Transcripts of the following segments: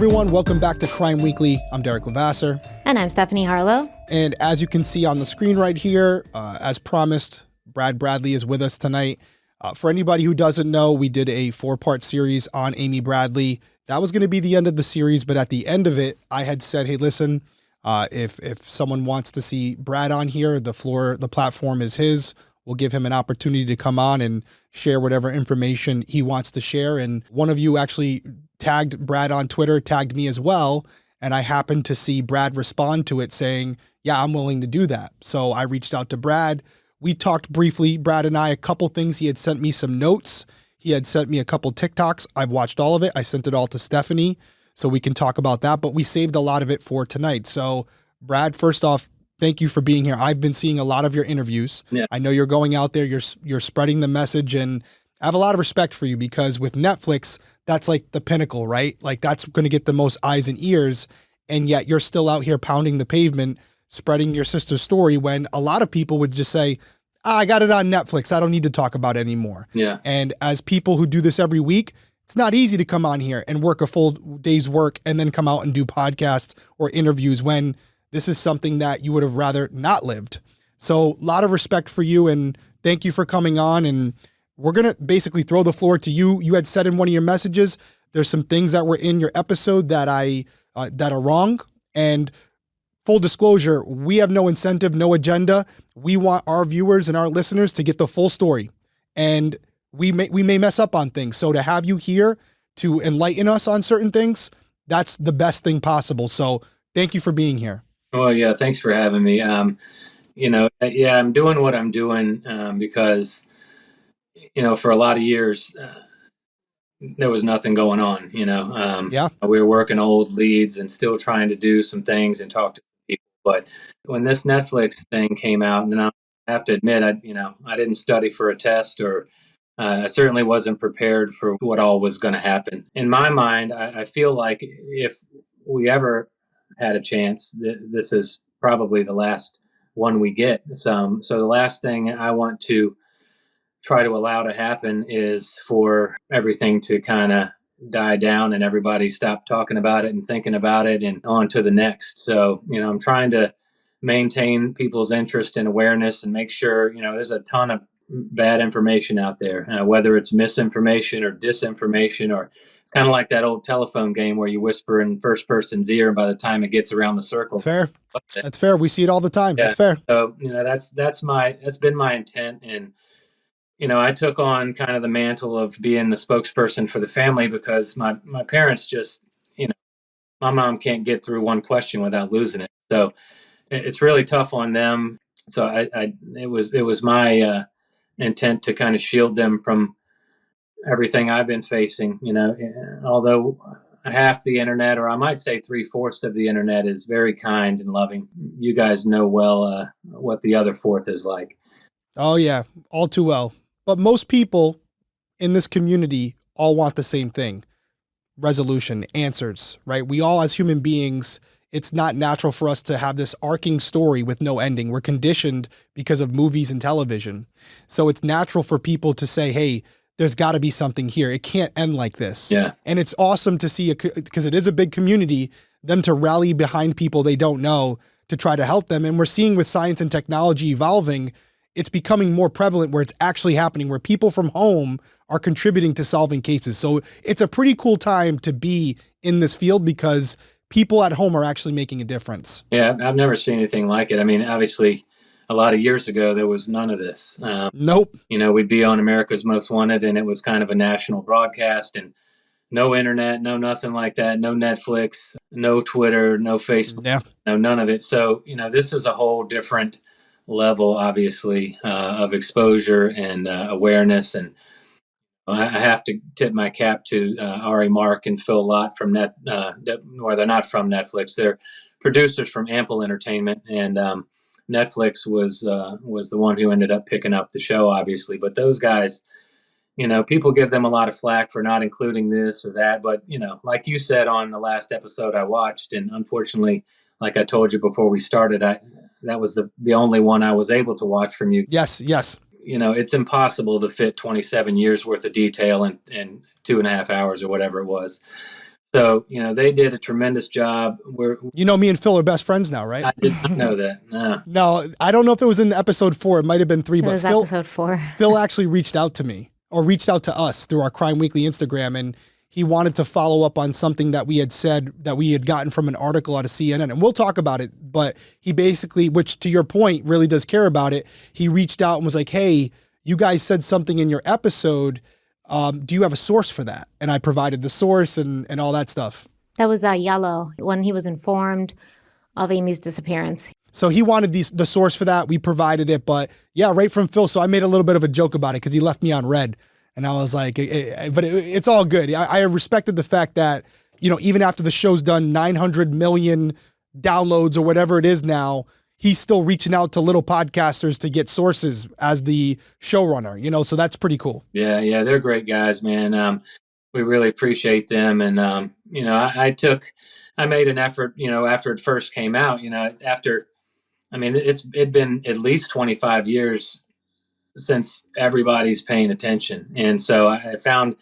everyone. Welcome back to Crime Weekly. I'm Derek Levasseur. And I'm Stephanie Harlow. And as you can see on the screen right here, as promised, Brad Bradley is with us tonight. For anybody who doesn't know, we did a 4-part series on Amy Bradley. That was going to be the end of the series, but at the end of it, I had said, hey, listen, if someone wants to see Brad on here, the platform is his. We'll give him an opportunity to come on and share whatever information he wants to share. And one of you actually tagged Brad on Twitter, tagged me as well. And I happened to see Brad respond to it saying, yeah, I'm willing to do that. So I reached out to Brad. We talked briefly, Brad and I, a couple things. He had sent me some notes. He had sent me a couple TikToks. I've watched all of it. I sent it all to Stephanie so we can talk about that, but we saved a lot of it for tonight. So Brad, first off, thank you for being here. I've been seeing a lot of your interviews. Yeah. I know you're going out there, you're spreading the message, and I have a lot of respect for you because with Netflix, that's like the pinnacle, right? Like that's going to get the most eyes and ears. And yet you're still out here pounding the pavement, spreading your sister's story when a lot of people would just say, I got it on Netflix. I don't need to talk about it anymore. Yeah. And as people who do this every week, it's not easy to come on here and work a full day's work and then come out and do podcasts or interviews when this is something that you would have rather not lived. So a lot of respect for you and thank you for coming on. And we're going to basically throw the floor to you. You had said in one of your messages, there's some things that were in your episode that that are wrong. And full disclosure, we have no incentive, no agenda. We want our viewers and our listeners to get the full story. And we may mess up on things. So to have you here to enlighten us on certain things, that's the best thing possible. So thank you for being here. Well, yeah, thanks for having me. I'm doing what I'm doing because, for a lot of years, there was nothing going on, We were working old leads and still trying to do some things and talk to people. But when this Netflix thing came out, and I have to admit, I didn't study for a test or I certainly wasn't prepared for what all was going to happen. In my mind, I feel like if we ever had a chance, this is probably the last one we get. So the last thing I want to try to allow to happen is for everything to kind of die down and everybody stop talking about it and thinking about it and on to the next. So, I'm trying to maintain people's interest and awareness and make sure, there's a ton of bad information out there, whether it's misinformation or disinformation, or it's kind of like that old telephone game where you whisper in first person's ear and by the time it gets around the circle. Fair. That's fair. We see it all the time. Yeah. That's fair. So, that's been my intent. And, I took on kind of the mantle of being the spokesperson for the family because my parents just, my mom can't get through one question without losing it. So it's really tough on them. So it was my intent to kind of shield them from everything I've been facing, although half the internet, or I might say 3/4 of the internet, is very kind and loving. You guys know well what the other fourth is like. Oh yeah, all too well. But most people in this community all want the same thing: resolution, answers, right? We all, as human beings, it's not natural for us to have this arcing story with no ending. We're conditioned because of movies and television. So it's natural for people to say, hey, there's got to be something here. It can't end like this. Yeah. And it's awesome to see, because it is a big community, them to rally behind people they don't know to try to help them. And we're seeing with science and technology evolving, it's becoming more prevalent where it's actually happening, where people from home are contributing to solving cases. So it's a pretty cool time to be in this field because people at home are actually making a difference. Yeah, I've never seen anything like it. I mean, obviously, a lot of years ago, there was none of this. Nope. We'd be on America's Most Wanted, and it was kind of a national broadcast, and no internet, no nothing like that, no Netflix, no Twitter, no Facebook, no none of it. So, this is a whole different level, obviously, of exposure and awareness. And I have to tip my cap to Ari Mark and Phil Lott from they're not from Netflix. They're producers from Ample Entertainment, and Netflix was the one who ended up picking up the show, obviously. But those guys, people give them a lot of flack for not including this or that. But, like you said on the last episode I watched, and unfortunately, like I told you before we started, that was the only one I was able to watch from you. Yes. It's impossible to fit 27 years worth of detail in 2.5 hours or whatever it was. So, they did a tremendous job. You know, me and Phil are best friends now, right? I did not know that. No. No, I don't know if it was in episode 4. It might have been 3, It but was episode 4. Phil actually reached out to me, or reached out to us through our Crime Weekly Instagram, and he wanted to follow up on something that we had said that we had gotten from an article out of CNN. And we'll talk about it, but he basically, which to your point, really does care about it. He reached out and was like, hey, you guys said something in your episode. Do you have a source for that? And I provided the source and all that stuff. That was Yellow, when he was informed of Amy's disappearance. So he wanted the source for that. We provided it, but yeah, right from Phil. So I made a little bit of a joke about it because he left me on red. And I was like, it's all good. I respected the fact that, even after the show's done 900 million downloads or whatever it is now, he's still reaching out to little podcasters to get sources as the showrunner, so that's pretty cool. Yeah, they're great guys, man. We really appreciate them. And, I made an effort, after it first came out, it'd been at least 25 years since everybody's paying attention. And so I found,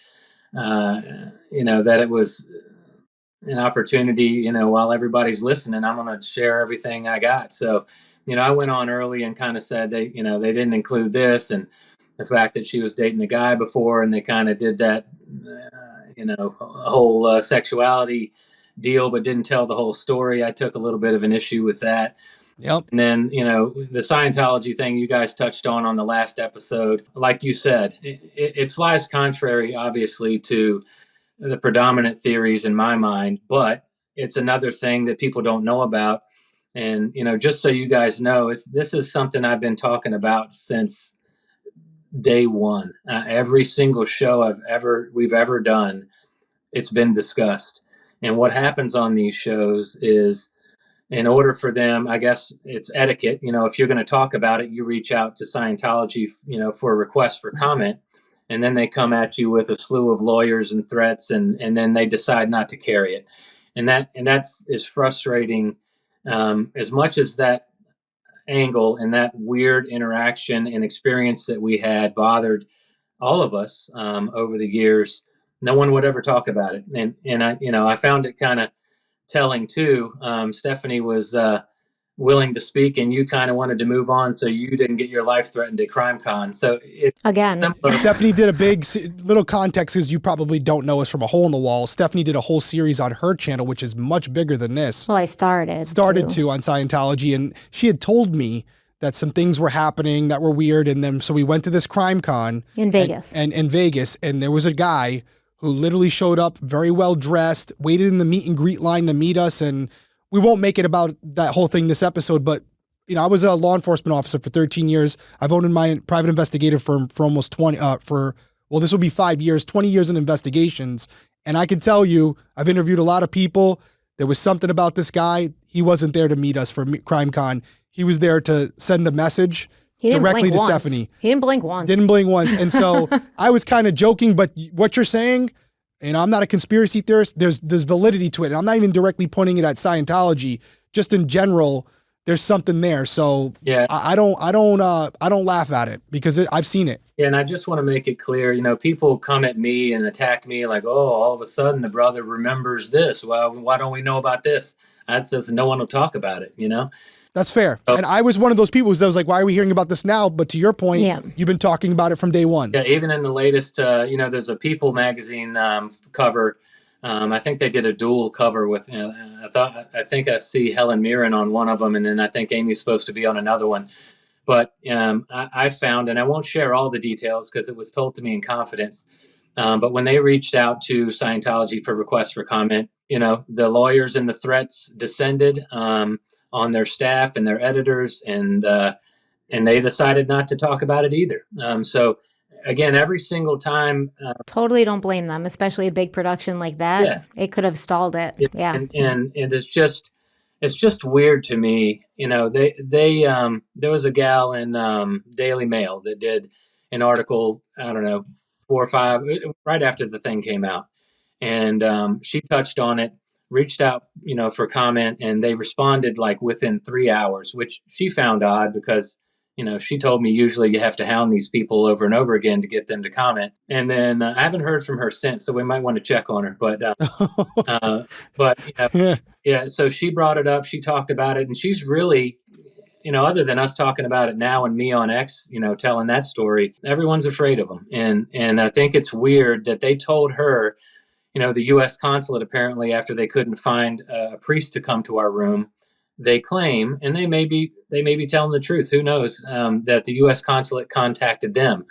that it was an opportunity, while everybody's listening, I'm going to share everything I got. So, I went on early and kind of said they didn't include this, and the fact that she was dating a guy before, and they kind of did that, whole sexuality deal, but didn't tell the whole story. I took a little bit of an issue with that. Yep. And then, the Scientology thing you guys touched on the last episode, like you said, it flies contrary, obviously, to the predominant theories in my mind, but it's another thing that people don't know about. And, just so you guys know, this is something I've been talking about since day one. Every single show we've ever done, it's been discussed. And what happens on these shows is, in order for them, I guess it's etiquette, if you're going to talk about it, you reach out to Scientology, for a request for comment, and then they come at you with a slew of lawyers and threats, and then they decide not to carry it. And that is frustrating, as much as that angle and that weird interaction and experience that we had bothered all of us, over the years. No one would ever talk about it. And I found it kind of telling too. Stephanie was willing to speak, and you kind of wanted to move on, so you didn't get your life threatened at CrimeCon. So again, Stephanie did a big little context, because you probably don't know us from a hole in the wall. Stephanie did a whole series on her channel, which is much bigger than this. Well, I started to on Scientology, and she had told me that some things were happening that were weird, and then so we went to this CrimeCon in Vegas, and in Vegas, and there was a guy who literally showed up very well dressed, waited in the meet and greet line to meet us. And we won't make it about that whole thing this episode, but I was a law enforcement officer for 13 years. I've owned my private investigative firm for almost 20, this will be 5 years, 20 years in investigations. And I can tell you, I've interviewed a lot of people. There was something about this guy. He wasn't there to meet us for CrimeCon. He was there to send a message directly to Stephanie. He didn't blink once. And so I was kind of joking, but what you're saying, and I'm not a conspiracy theorist, there's validity to it. And I'm not even directly pointing it at Scientology. Just in general, there's something there. So yeah, I don't laugh at it, because I've seen it. Yeah, and I just want to make it clear, people come at me and attack me like, oh, all of a sudden the brother remembers this. Well, why don't we know about this? That's just, no one will talk about it, That's fair. And I was one of those people that was like, why are we hearing about this now? But to your point, You've been talking about it from day one. Yeah, even in the latest, there's a People magazine cover. I think they did a dual cover with, I think I see Helen Mirren on one of them, and then I think Amy's supposed to be on another one. But I found, and I won't share all the details because it was told to me in confidence, but when they reached out to Scientology for requests for comment, the lawyers and the threats descended on their staff and their editors, and they decided not to talk about it either. So again, every single time, totally don't blame them, especially a big production like that. Yeah. It could have stalled it. Yeah, and it's just weird to me. There was a gal in Daily Mail that did an article, I don't know, 4 or 5 right after the thing came out, and she touched on it, reached out, for comment, and they responded like within 3 hours, which she found odd because, she told me usually you have to hound these people over and over again to get them to comment. And then I haven't heard from her since, so we might want to check on her. But yeah. So she brought it up. She talked about it, and she's really, other than us talking about it now and me on X, telling that story, everyone's afraid of them. And I think it's weird that they told her, the U.S. consulate, apparently, after they couldn't find a priest to come to our room, they claim, and they may be telling the truth, who knows, that the U.S. consulate contacted them.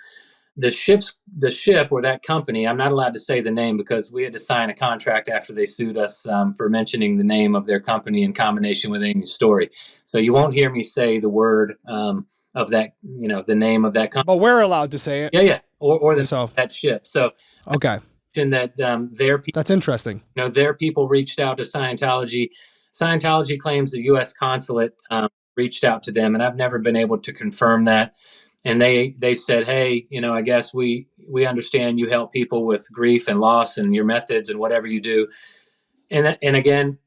The ship or that company, I'm not allowed to say the name because we had to sign a contract after they sued us for mentioning the name of their company in combination with Amy's story. So you won't hear me say the word of that, the name of that company. But we're allowed to say it. Yeah. Or that ship. So okay. That their people, that's interesting. Their people reached out to Scientology. Scientology claims the U.S. consulate reached out to them, and I've never been able to confirm that. And they said, hey, I guess we understand you help people with grief and loss and your methods and whatever you do. And again,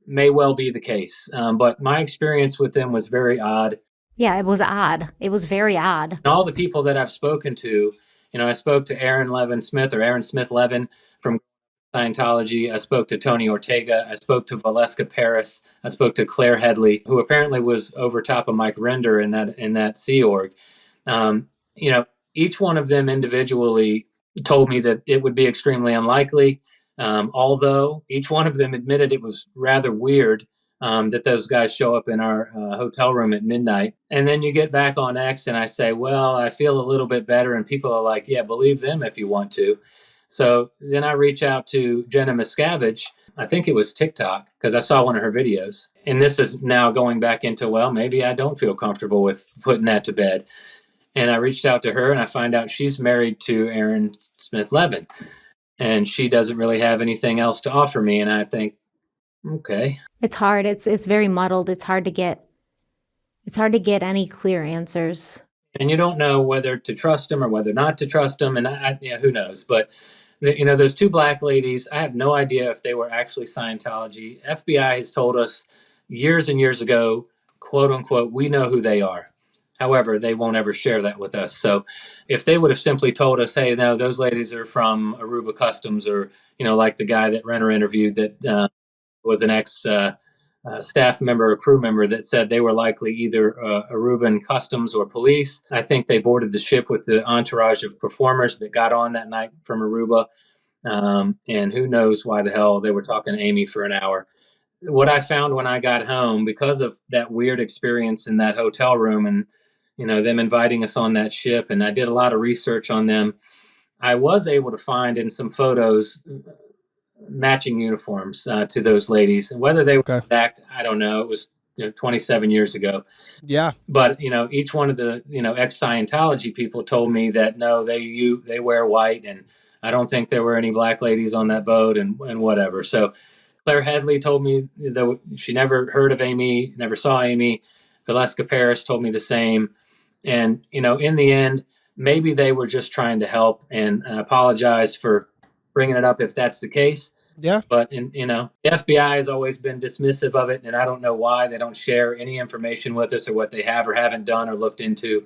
may well be the case. But my experience with them was very odd. Yeah, it was odd. It was very odd. And all the people that I've spoken to, I spoke to Aaron Smith Levin from Scientology. I spoke to Tony Ortega. I spoke to Valeska Paris. I spoke to Claire Headley, who apparently was over top of Mike Render in that Sea Org. Each one of them individually told me that it would be extremely unlikely, although each one of them admitted it was rather weird that those guys show up in our hotel room at midnight. And then you get back on X and I say, well, I feel a little bit better. And people are like, yeah, believe them if you want to. So then I reach out to Jenna Miscavige. I think it was TikTok because I saw one of her videos. And this is now going back into, well, maybe I don't feel comfortable with putting that to bed. And I reached out to her and I find out she's married to Aaron Smith Levin. And she doesn't really have anything else to offer me. And I think, okay. It's hard. It's very muddled. It's hard to get any clear answers. And you don't know whether to trust them or whether not to trust them. And who knows? But those two black ladies, I have no idea if they were actually Scientology. FBI has told us years and years ago, quote unquote, we know who they are. However, they won't ever share that with us. So if they would have simply told us, hey, no, those ladies are from Aruba Customs, or, like the guy that Renner interviewed that was an ex staff member or crew member that said they were likely either Aruban Customs or police. I think they boarded the ship with the entourage of performers that got on that night from Aruba. And who knows why the hell they were talking to Amy for an hour. What I found when I got home, because of that weird experience in that hotel room and, them inviting us on that ship, and I did a lot of research on them, I was able to find in some photos matching uniforms to those ladies. And whether they were exact, I don't know. It was 27 years ago. Yeah. But, each one of the, ex-Scientology people told me that, no, they wear white, and I don't think there were any black ladies on that boat and whatever. So Claire Headley told me that she never heard of Amy, never saw Amy. Valeska Paris told me the same. And, in the end, maybe they were just trying to help, and I apologize for bringing it up if that's the case. Yeah. But, the FBI has always been dismissive of it, and I don't know why they don't share any information with us or what they have or haven't done or looked into.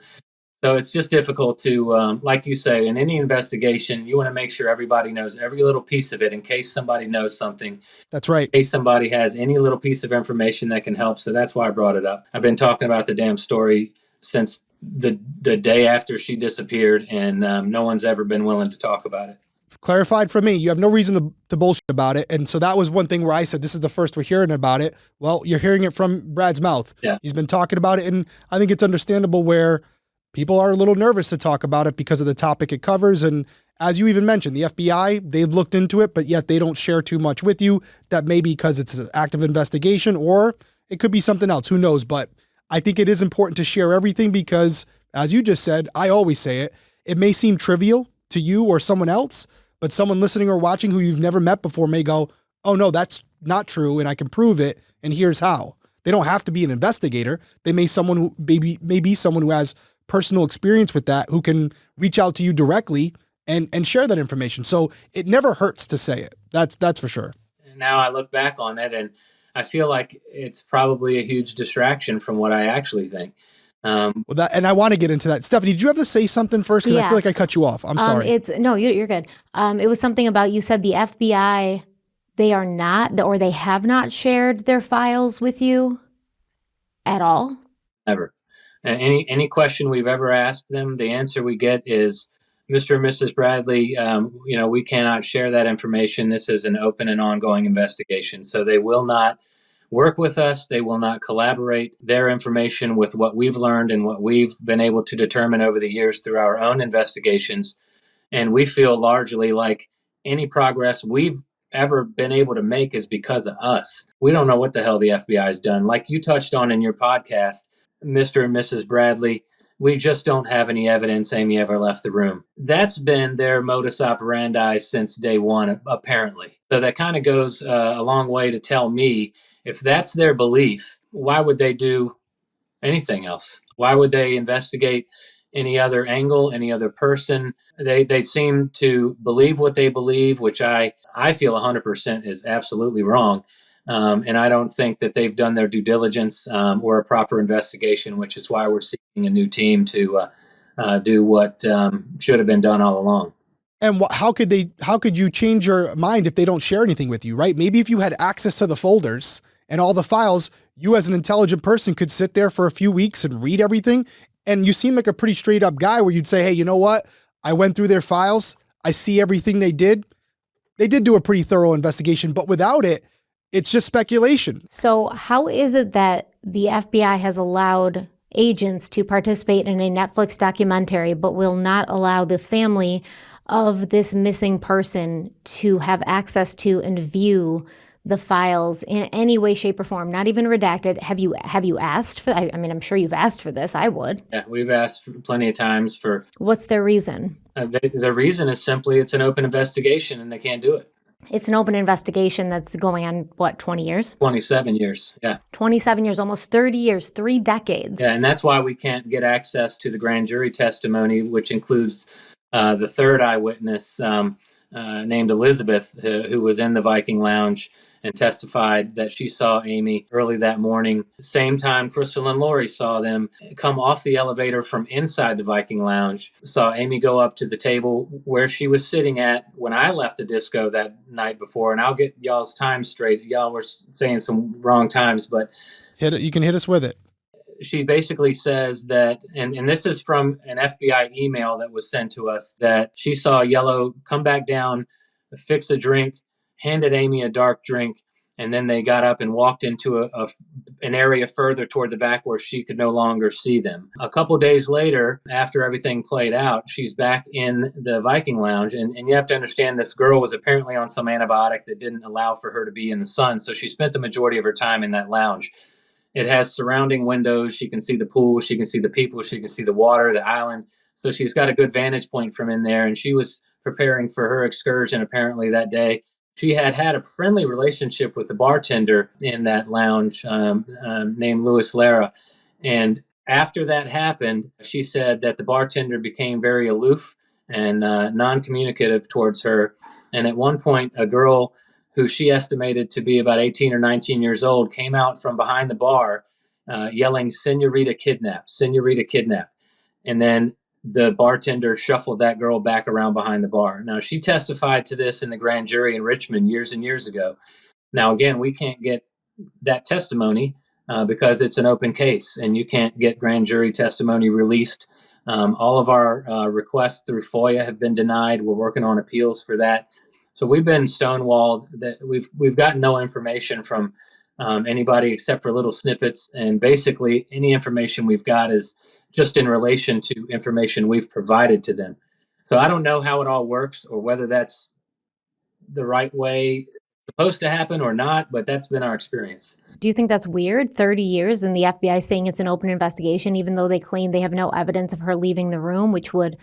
So it's just difficult to, like you say, in any investigation, you want to make sure everybody knows every little piece of it in case somebody knows something. That's right. In case somebody has any little piece of information that can help. So that's why I brought it up. I've been talking about the damn story since the day after she disappeared, and no one's ever been willing to talk about it. Clarified for me, you have no reason to bullshit about it. And so that was one thing where I said, this is the first we're hearing about it. Well, you're hearing it from Brad's mouth. Yeah. He's been talking about it. And I think it's understandable where people are a little nervous to talk about it because of the topic it covers. And as you even mentioned, the FBI, they've looked into it, but yet they don't share too much with you. That may be because it's an active investigation, or it could be something else. Who knows? But I think it is important to share everything because, as you just said, I always say it, it may seem trivial to you or someone else, but someone listening or watching who you've never met before may go, oh no, that's not true, and I can prove it, and here's how. They don't have to be an investigator. They may be someone who has personal experience with that, who can reach out to you directly and share that information. So it never hurts to say it. That's for sure. Now I look back on it and I feel like it's probably a huge distraction from what I actually think. Well, and I want to get into that. Stephanie, did you have to say something first? Because I feel like I cut you off. I'm sorry. No, you're good. It was something about, you said the FBI, they are not, or they have not shared their files with you at all? Never. Any question we've ever asked them, the answer we get is, Mr. and Mrs. Bradley, we cannot share that information. This is an open and ongoing investigation. So they will not work with us. They will not collaborate their information with what we've learned and what we've been able to determine over the years through our own investigations. And we feel largely like any progress we've ever been able to make is because of us. We don't know what the hell the FBI has done. Like you touched on in your podcast, Mr. and Mrs. Bradley, we just don't have any evidence Amy ever left the room. That's been their modus operandi since day one, apparently. So that kind of goes a long way to tell me, if that's their belief, why would they do anything else? Why would they investigate any other angle, any other person? They seem to believe what they believe, which I feel 100% is absolutely wrong. And I don't think that they've done their due diligence or a proper investigation, which is why we're seeking a new team to do what should have been done all along. And how could you change your mind if they don't share anything with you, right? Maybe if you had access to the folders and all the files, you as an intelligent person could sit there for a few weeks and read everything. And you seem like a pretty straight up guy where you'd say, hey, you know what? I went through their files. I see everything they did. They did do a pretty thorough investigation, but without it, it's just speculation. So how is it that the FBI has allowed agents to participate in a Netflix documentary, but will not allow the family of this missing person to have access to and view the files in any way, shape, or form, not even redacted? Have you asked for, I mean, I'm sure you've asked for this. I would. Yeah, we've asked plenty of times for. What's their reason? The reason is simply it's an open investigation and they can't do it. It's an open investigation that's going on, what, 20 years? 27 years, yeah. 27 years, almost 30 years, 3 decades. Yeah, and that's why we can't get access to the grand jury testimony, which includes the third eyewitness named Elizabeth, who was in the Viking Lounge and testified that she saw Amy early that morning. Same time Crystal and Lori saw them come off the elevator from inside the Viking Lounge, saw Amy go up to the table where she was sitting at when I left the disco that night before. And I'll get y'all's time straight. Y'all were saying some wrong times, but you can hit us with it. She basically says that, and this is from an FBI email that was sent to us, that she saw Yellow come back down, fix a drink, handed Amy a dark drink, and then they got up and walked into an area further toward the back where she could no longer see them. A couple days later, after everything played out, she's back in the Viking Lounge, and you have to understand this girl was apparently on some antibiotic that didn't allow for her to be in the sun, so she spent the majority of her time in that lounge. It has surrounding windows. She can see the pool. She can see the people. She can see the water, the island. So she's got a good vantage point from in there. And she was preparing for her excursion apparently that day. She had a friendly relationship with the bartender in that lounge named Louis Lara. And after that happened, she said that the bartender became very aloof and non-communicative towards her. And at one point, a girl who she estimated to be about 18 or 19 years old, came out from behind the bar yelling, "Senorita kidnap, senorita kidnap." And then the bartender shuffled that girl back around behind the bar. Now, she testified to this in the grand jury in Richmond years and years ago. Now, again, we can't get that testimony because it's an open case and you can't get grand jury testimony released. All of our requests through FOIA have been denied. We're working on appeals for that. So we've been stonewalled. That we've gotten no information from anybody except for little snippets, and basically any information we've got is just in relation to information we've provided to them. So I don't know how it all works or whether that's the right way it's supposed to happen or not, but that's been our experience. Do you think that's weird? 30 years and the FBI saying it's an open investigation, even though they claim they have no evidence of her leaving the room, which would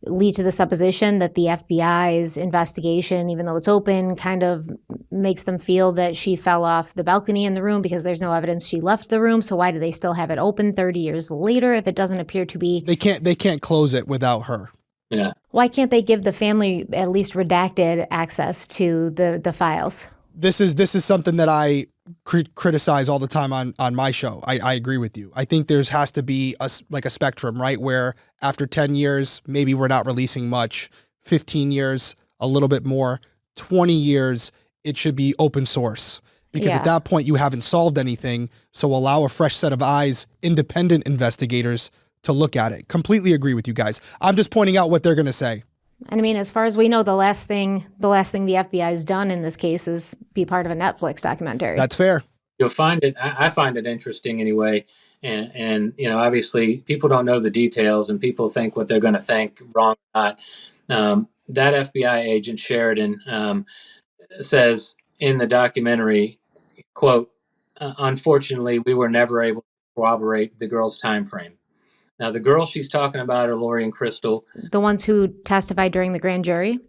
lead to the supposition that the FBI's investigation, even though it's open, kind of makes them feel that she fell off the balcony in the room because there's no evidence she left the room. So why do they still have it open 30 years later if it doesn't appear to be? They can't close it without her. Yeah. Why can't they give the family at least redacted access to the files? This is something that I criticize all the time on my show. I agree with you. I think there's has to be like a spectrum, right? Where after 10 years, maybe we're not releasing much. 15 years, a little bit more. 20 years, it should be open source. Because at that point, you haven't solved anything. So allow a fresh set of eyes, independent investigators to look at it. Completely agree with you guys. I'm just pointing out what they're going to say. And I mean, as far as we know, the last thing the FBI has done in this case is be part of a Netflix documentary. That's fair. You'll find it. I find it interesting anyway. And obviously people don't know the details and people think what they're going to think, wrong or not. That FBI agent Sheridan says in the documentary, quote, unfortunately, we were never able to corroborate the girl's time frame. Now, the girls she's talking about are Lori and Crystal. The ones who testified during the grand jury?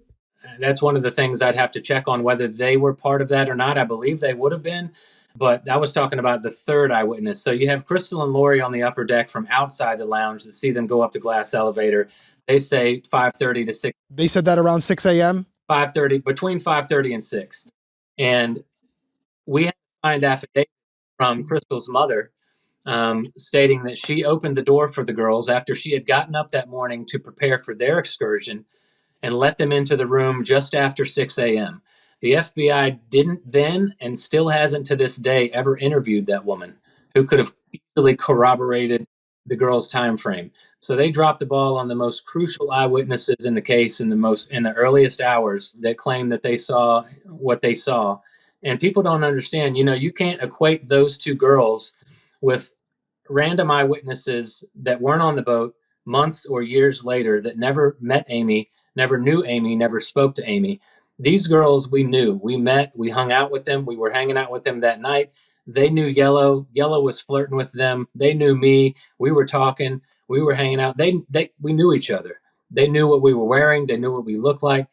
That's one of the things I'd have to check on whether they were part of that or not. I believe they would have been, but I was talking about the third eyewitness. So you have Crystal and Lori on the upper deck from outside the lounge to see them go up the glass elevator. They say 5:30 to 6. They said that around 6 a.m.? 5:30, between 5:30 and 6. And we have signed affidavit from Crystal's mother stating that she opened the door for the girls after she had gotten up that morning to prepare for their excursion and let them into the room just after 6 a.m. The FBI didn't then and still hasn't to this day ever interviewed that woman who could have easily corroborated the girl's time frame. So they dropped the ball on the most crucial eyewitnesses in the case in the earliest hours that claimed that they saw what they saw. And people don't understand, you can't equate those two girls with random eyewitnesses that weren't on the boat months or years later that never met Amy, never knew Amy, never spoke to Amy. These girls we knew. We met, we hung out with them, we were hanging out with them that night. They knew Yellow. Yellow was flirting with them. They knew me. We were talking. We were hanging out. We knew each other. They knew what we were wearing. They knew what we looked like.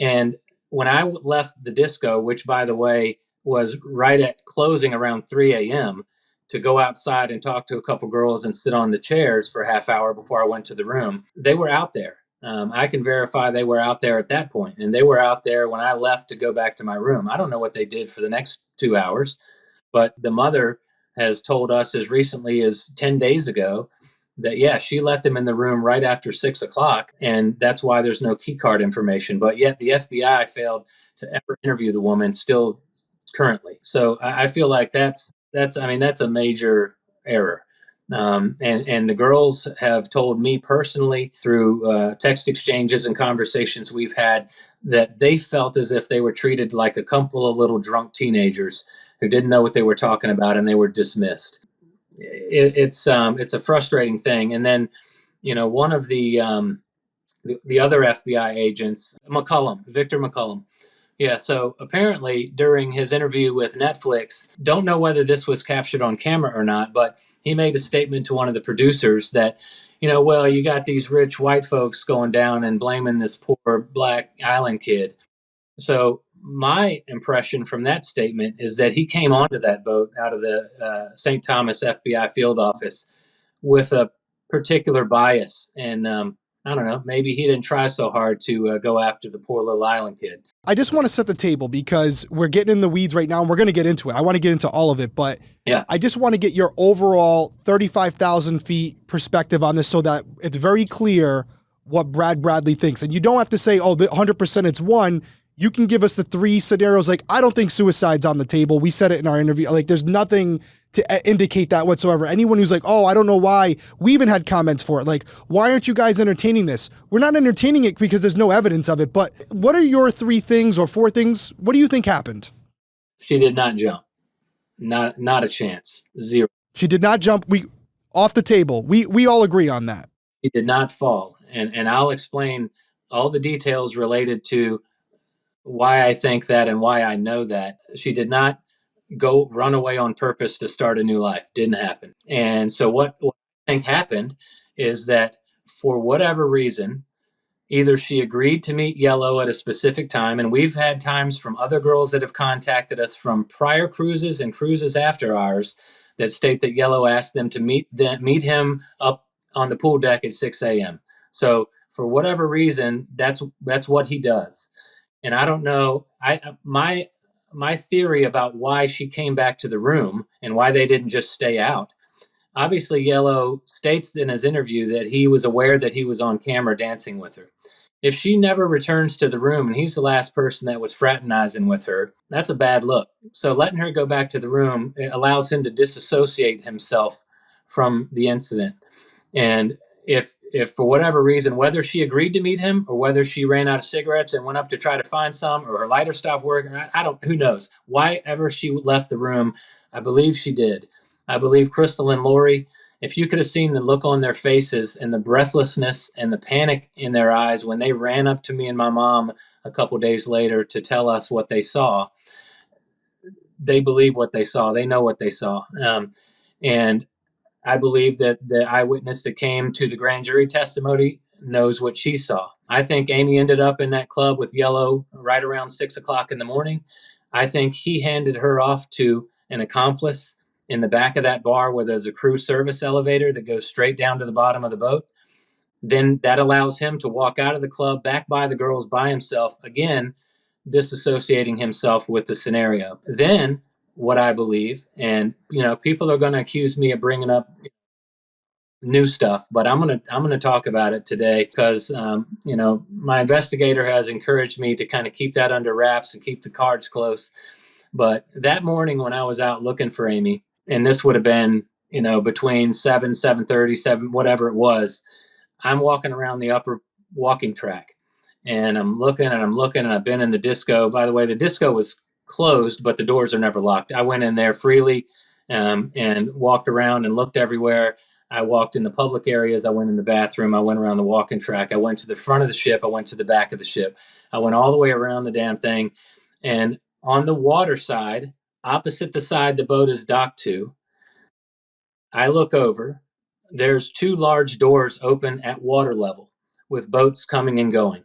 And when I left the disco, which by the way was right at closing around 3 a.m., to go outside and talk to a couple girls and sit on the chairs for a half hour before I went to the room, they were out there. I can verify they were out there at that point, and they were out there when I left to go back to my room. I don't know what they did for the next 2 hours, but the mother has told us as recently as 10 days ago that, yeah, she let them in the room right after 6 o'clock, and that's why there's no key card information. But yet the FBI failed to ever interview the woman still currently. So I feel like that's a major error. And the girls have told me personally through text exchanges and conversations we've had that they felt as if they were treated like a couple of little drunk teenagers who didn't know what they were talking about and they were dismissed. It's a frustrating thing. And then, one of the other FBI agents, Victor McCullum. Yeah, so apparently during his interview with Netflix, don't know whether this was captured on camera or not, but he made a statement to one of the producers that, well, you got these rich white folks going down and blaming this poor black island kid. So my impression from that statement is that he came onto that boat out of the St. Thomas FBI field office with a particular bias. And I don't know, maybe he didn't try so hard to go after the poor little island kid. I just want to set the table because we're getting in the weeds right now and we're going to get into it. I want to get into all of it, but yeah, I just want to get your overall 35,000 feet perspective on this so that it's very clear what Brad Bradley thinks. And you don't have to say, 100% it's one. You can give us the three scenarios. Like, I don't think suicide's on the table. We said it in our interview. Like, there's nothing to indicate that whatsoever. Anyone who's like, I don't know why. We even had comments for it. Like, why aren't you guys entertaining this? We're not entertaining it because there's no evidence of it. But what are your 3 things or 4 things? What do you think happened? She did not jump. Not a chance. 0. She did not jump. Off the table. We all agree on that. She did not fall. And I'll explain all the details related to why I think that and why I know that. She did not go run away on purpose to start a new life. Didn't happen. And so what I think happened is that for whatever reason, either she agreed to meet Yellow at a specific time, and we've had times from other girls that have contacted us from prior cruises and cruises after ours that state that Yellow asked them to meet him up on the pool deck at 6 a.m. So for whatever reason, that's what he does. And I don't know. My my theory about why she came back to the room and why they didn't just stay out. Obviously, Yellow states in his interview that he was aware that he was on camera dancing with her. If she never returns to the room and he's the last person that was fraternizing with her, that's a bad look. So letting her go back to the room, it allows him to disassociate himself from the incident. And if for whatever reason, whether she agreed to meet him or whether she ran out of cigarettes and went up to try to find some, or her lighter stopped working, I don't, who knows? Why ever she left the room, I believe she did. I believe Crystal and Lori, if you could have seen the look on their faces and the breathlessness and the panic in their eyes when they ran up to me and my mom a couple days later to tell us what they saw, they believe what they saw. They know what they saw. And I believe that the eyewitness that came to the grand jury testimony knows what she saw. I think Amy ended up in that club with Yellow right around 6 o'clock in the morning. I think he handed her off to an accomplice in the back of that bar where there's a crew service elevator that goes straight down to the bottom of the boat. Then that allows him to walk out of the club back by the girls by himself, again, disassociating himself with the scenario. Then what I believe, and people are going to accuse me of bringing up new stuff, but I'm gonna talk about it today because my investigator has encouraged me to kind of keep that under wraps and keep the cards close. But that morning when I was out looking for Amy, and this would have been between 7:30, 7, whatever it was, I'm walking around the upper walking track, and I'm looking and I've been in the disco. By the way, the disco was closed, but the doors are never locked. I went in there freely and walked around and looked everywhere. I walked in the public areas. I went in the bathroom. I went around the walking track. I went to the front of the ship. I went to the back of the ship. I went all the way around the damn thing. And on the water side, opposite the side the boat is docked to, I look over. There's 2 large doors open at water level with boats coming and going.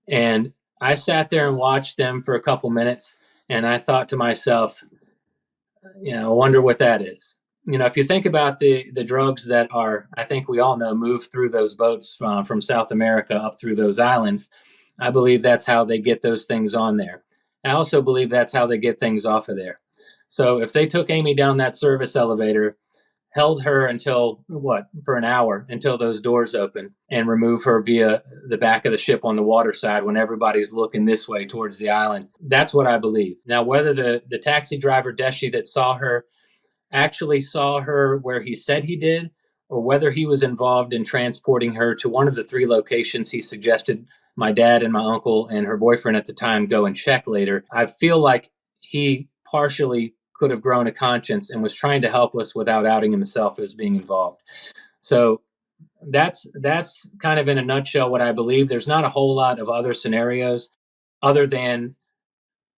And I sat there and watched them for a couple minutes. And I thought to myself, I wonder what that is. If you think about the drugs that are, I think we all know, move through those boats from South America up through those islands, I believe that's how they get those things on there. I also believe that's how they get things off of there. So if they took Amy down that service elevator, held her until, for an hour, until those doors open, and remove her via the back of the ship on the water side when everybody's looking this way towards the island, that's what I believe. Now, whether the taxi driver, Deshi, that saw her actually saw her where he said he did, or whether he was involved in transporting her to one of the 3 locations he suggested my dad and my uncle and her boyfriend at the time go and check later, I feel like he partially could have grown a conscience and was trying to help us without outing himself as being involved. So that's kind of in a nutshell what I believe. There's not a whole lot of other scenarios other than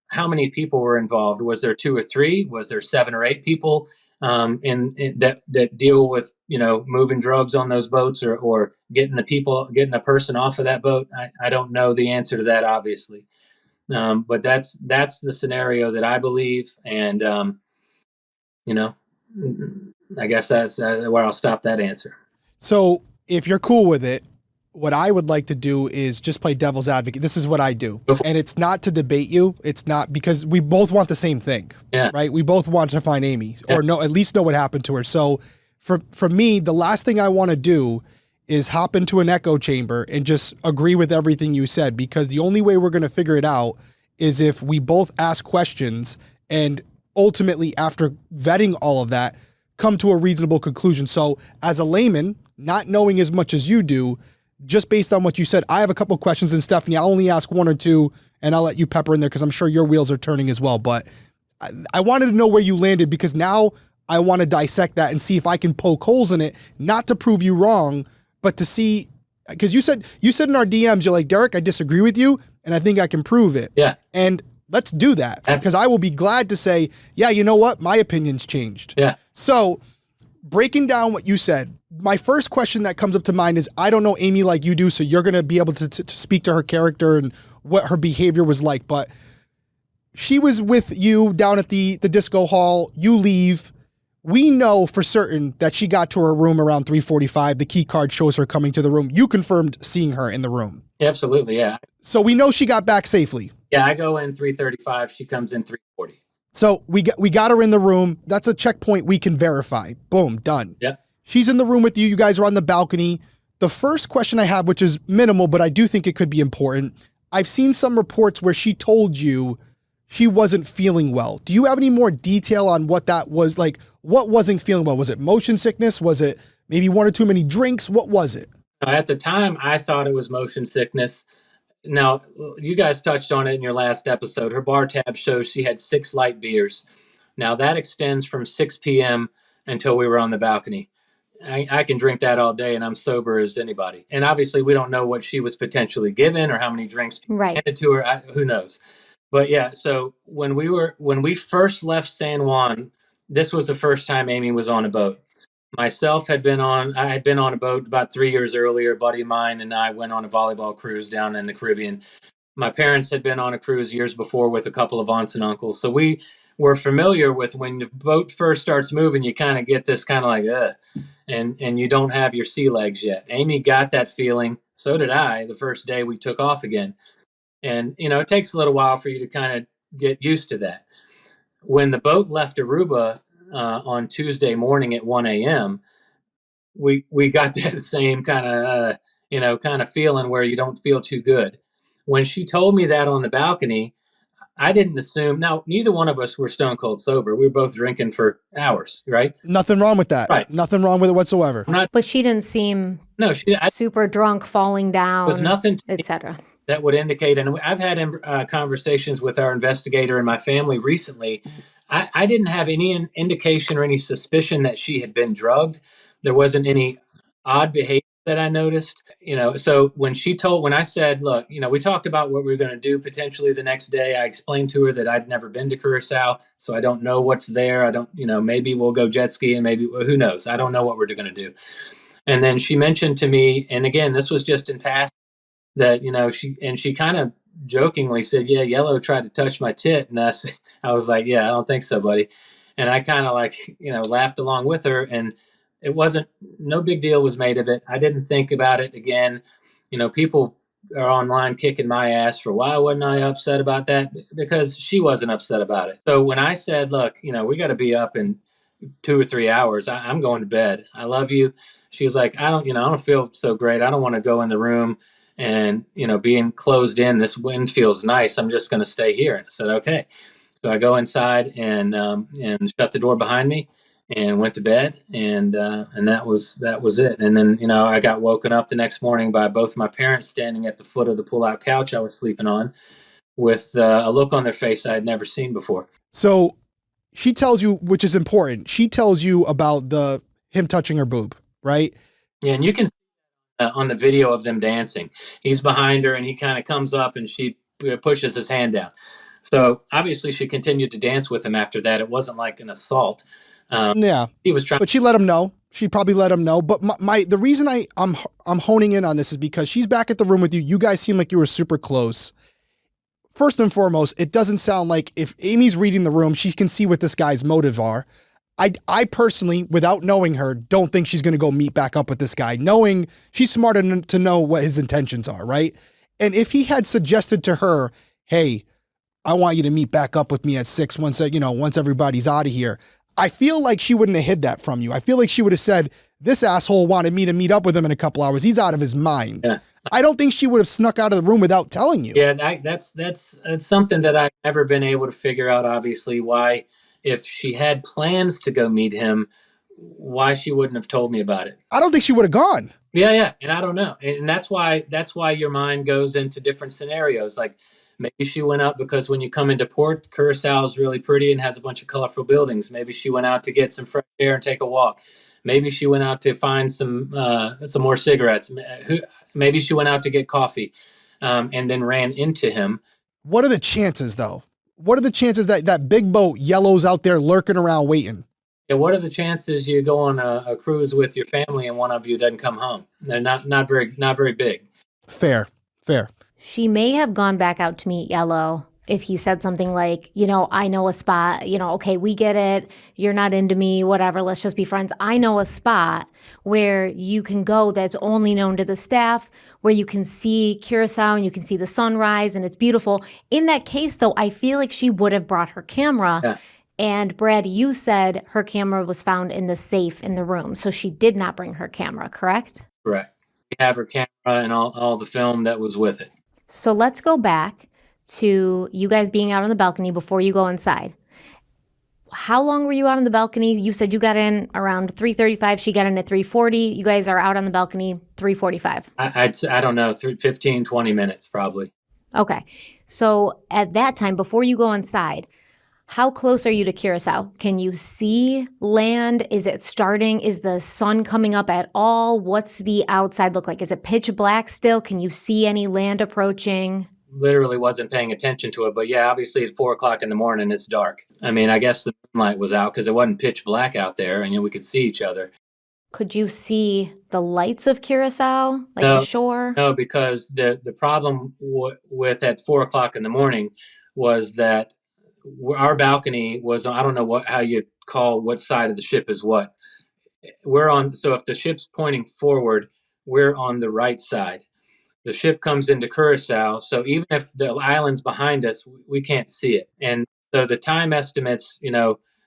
how many people were involved. Was there 2 or 3? Was there 7 or 8 people that deal with moving drugs on those boats or getting a person off of that boat? I don't know the answer to that, obviously, but that's the scenario that I believe, and I guess that's where I'll stop that answer. So if you're cool with it, what I would like to do is just play devil's advocate. This is what I do. And it's not to debate you. It's not, because we both want the same thing, right? We both want to find Amy, or at least know what happened to her. So for me, the last thing I want to do is hop into an echo chamber and just agree with everything you said, because the only way we're going to figure it out is if we both ask questions and ultimately, after vetting all of that, come to a reasonable conclusion. So as a layman, not knowing as much as you do, just based on what you said, I have a couple questions, and Stephanie, I'll only ask 1 or 2, and I'll let you pepper in there because I'm sure your wheels are turning as well. But I wanted to know where you landed, because now I want to dissect that and see if I can poke holes in it, not to prove you wrong, but to see, because you said in our DMs, you're like, Derek, I disagree with you, and I think I can prove it. Yeah. And let's do that, because I will be glad to say, yeah, you know what? My opinion's changed. Yeah. So breaking down what you said, my first question that comes up to mind is, I don't know Amy like you do, so you're going to be able to speak to her character and what her behavior was like. But she was with you down at the disco hall. You leave. We know for certain that she got to her room around 3:45. The key card shows her coming to the room. You confirmed seeing her in the room. Absolutely, yeah. So we know she got back safely. Yeah, I go in 3:35. She comes in 3:40. So we got her in the room. That's a checkpoint we can verify. Boom, done. Yep. She's in the room with you. You guys are on the balcony. The first question I have, which is minimal, but I do think it could be important. I've seen some reports where she told you she wasn't feeling well. Do you have any more detail on what that was? Like, what wasn't feeling well? Was it motion sickness? Was it maybe one or too many drinks? What was it? At the time, I thought it was motion sickness. Now, you guys touched on it in your last episode. Her bar tab shows she had 6 light beers. Now, that extends from 6 p.m. until we were on the balcony. I can drink that all day and I'm sober as anybody. And obviously, we don't know what she was potentially given or how many drinks Right. handed to her. Who knows? But yeah, so when we first left San Juan, this was the first time Amy was on a boat. I had been on a boat about 3 years earlier. A buddy of mine and I went on a volleyball cruise down in the Caribbean. My parents had been on a cruise years before with a couple of aunts and uncles. So we were familiar with when the boat first starts moving, you kind of get this kind of like, and you don't have your sea legs yet. Amy got that feeling. So did I the first day we took off again. And, it takes a little while for you to kind of get used to that. When the boat left Aruba on Tuesday morning at 1 a.m., we got that same kind of feeling where you don't feel too good. When she told me that on the balcony, I didn't assume. Now, neither one of us were stone cold sober. We were both drinking for hours, right? Nothing wrong with that. Right. Nothing wrong with it whatsoever. But she didn't seem super drunk, falling down, was nothing, etc. that would indicate. And I've had conversations with our investigator and my family recently. I didn't have any indication or any suspicion that she had been drugged. There wasn't any odd behavior that I noticed. So when I said, look, we talked about what we were going to do potentially the next day. I explained to her that I'd never been to Curacao, so I don't know what's there. I don't, maybe we'll go jet skiing, maybe, who knows? I don't know what we're going to do. And then she mentioned to me, and again, this was just in passing, that, she kind of jokingly said, yeah, Yellow tried to touch my tit. And I was like, yeah, I don't think so, buddy. And I kind of laughed along with her, and no big deal was made of it. I didn't think about it again. People are online kicking my ass for why wasn't I upset about that? Because she wasn't upset about it. So when I said, look, we got to be up in 2 or 3 hours, I'm going to bed. I love you. She was like, I don't feel so great. I don't want to go in the room and, being closed in, this wind feels nice. I'm just going to stay here. And I said, okay. So I go inside and shut the door behind me and went to bed. And that was it. And then, I got woken up the next morning by both my parents standing at the foot of the pull-out couch I was sleeping on with a look on their face I had never seen before. So she tells you, which is important, she tells you about him touching her boob, right? Yeah, and you can see on the video of them dancing. He's behind her and he kind of comes up and she pushes his hand down. So obviously she continued to dance with him after that. It wasn't like an assault. Yeah, he was trying. But she let him know. She probably let him know. But the reason I'm honing in on this is because she's back at the room with you. You guys seem like you were super close. First and foremost, it doesn't sound like if Amy's reading the room, she can see what this guy's motives are. I personally, without knowing her, don't think she's going to go meet back up with this guy, knowing she's smart enough to know what his intentions are, right? And if he had suggested to her, hey, I want you to meet back up with me at 6 once everybody's out of here, I feel like she wouldn't have hid that from you. I feel like she would have said, this asshole wanted me to meet up with him in a couple hours. He's out of his mind. Yeah. I don't think she would have snuck out of the room without telling you. Yeah, that's something that I've never been able to figure out, obviously, why, if she had plans to go meet him, why she wouldn't have told me about it. I don't think she would have gone. Yeah. And I don't know. And that's why your mind goes into different scenarios. Like maybe she went up because when you come into port, Curacao is really pretty and has a bunch of colorful buildings. Maybe she went out to get some fresh air and take a walk. Maybe she went out to find some more cigarettes. Maybe she went out to get coffee and then ran into him. What are the chances, though? What are the chances that big boat Yellow's out there lurking around waiting? Yeah, what are the chances you go on a cruise with your family and one of you doesn't come home? They're not very big. Fair. She may have gone back out to meet Yellow if he said something like, I know a spot, okay, we get it. You're not into me, whatever. Let's just be friends. I know a spot where you can go that's only known to the staff, where you can see Curacao and you can see the sunrise and it's beautiful. In that case, though, I feel like she would have brought her camera. Yeah. And Brad, you said her camera was found in the safe in the room. So she did not bring her camera, correct? Correct. We have her camera and all the film that was with it. So let's go back to you guys being out on the balcony before you go inside. How long were you out on the balcony? You said you got in around 3:35. She got in at 3:40. You guys are out on the balcony 3:45. I don't know, 15, 20 minutes probably. Okay. So at that time, before you go inside, how close are you to Curacao? Can you see land? Is it starting? Is the sun coming up at all? What's the outside look like? Is it pitch black still? Can you see any land approaching? Literally wasn't paying attention to it, but yeah, obviously at 4:00 in the morning, it's dark. I mean, I guess the moonlight was out because it wasn't pitch black out there, and we could see each other. Could you see the lights of Curacao, like No, the shore? No, because the problem with at 4:00 in the morning was that our balcony was, I don't know how you call what side of the ship is what. We're on, so if the ship's pointing forward, we're on the right side. The ship comes into Curacao, so even if the island's behind us, we can't see it. And so the time estimates,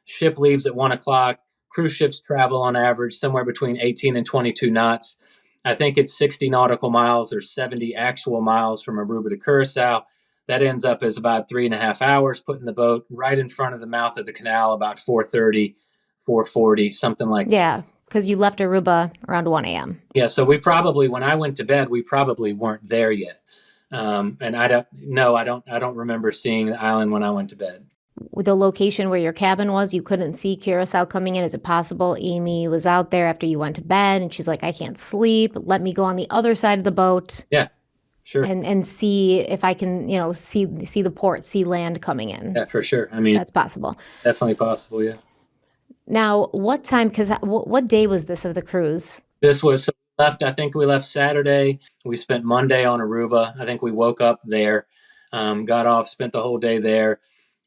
ship leaves at 1:00. Cruise ships travel on average somewhere between 18 and 22 knots. I think it's 60 nautical miles or 70 actual miles from Aruba to Curacao. That ends up as about 3.5 hours, putting the boat right in front of the mouth of the canal about 4:30, 4:40, something like that. Yeah, because you left Aruba around 1 a.m. Yeah, so we probably, when I went to bed, we probably weren't there yet. And I don't remember seeing the island when I went to bed. With the location where your cabin was, you couldn't see Curacao coming in. Is it possible Amy was out there after you went to bed and she's like, I can't sleep. Let me go on the other side of the boat. Yeah, sure. And see if I can, see the port, see land coming in. Yeah, for sure. I mean, that's possible. Definitely possible, yeah. Now, what time, because what day was this of the cruise? This was, I think we left Saturday. We spent Monday on Aruba. I think we woke up there, got off, spent the whole day there,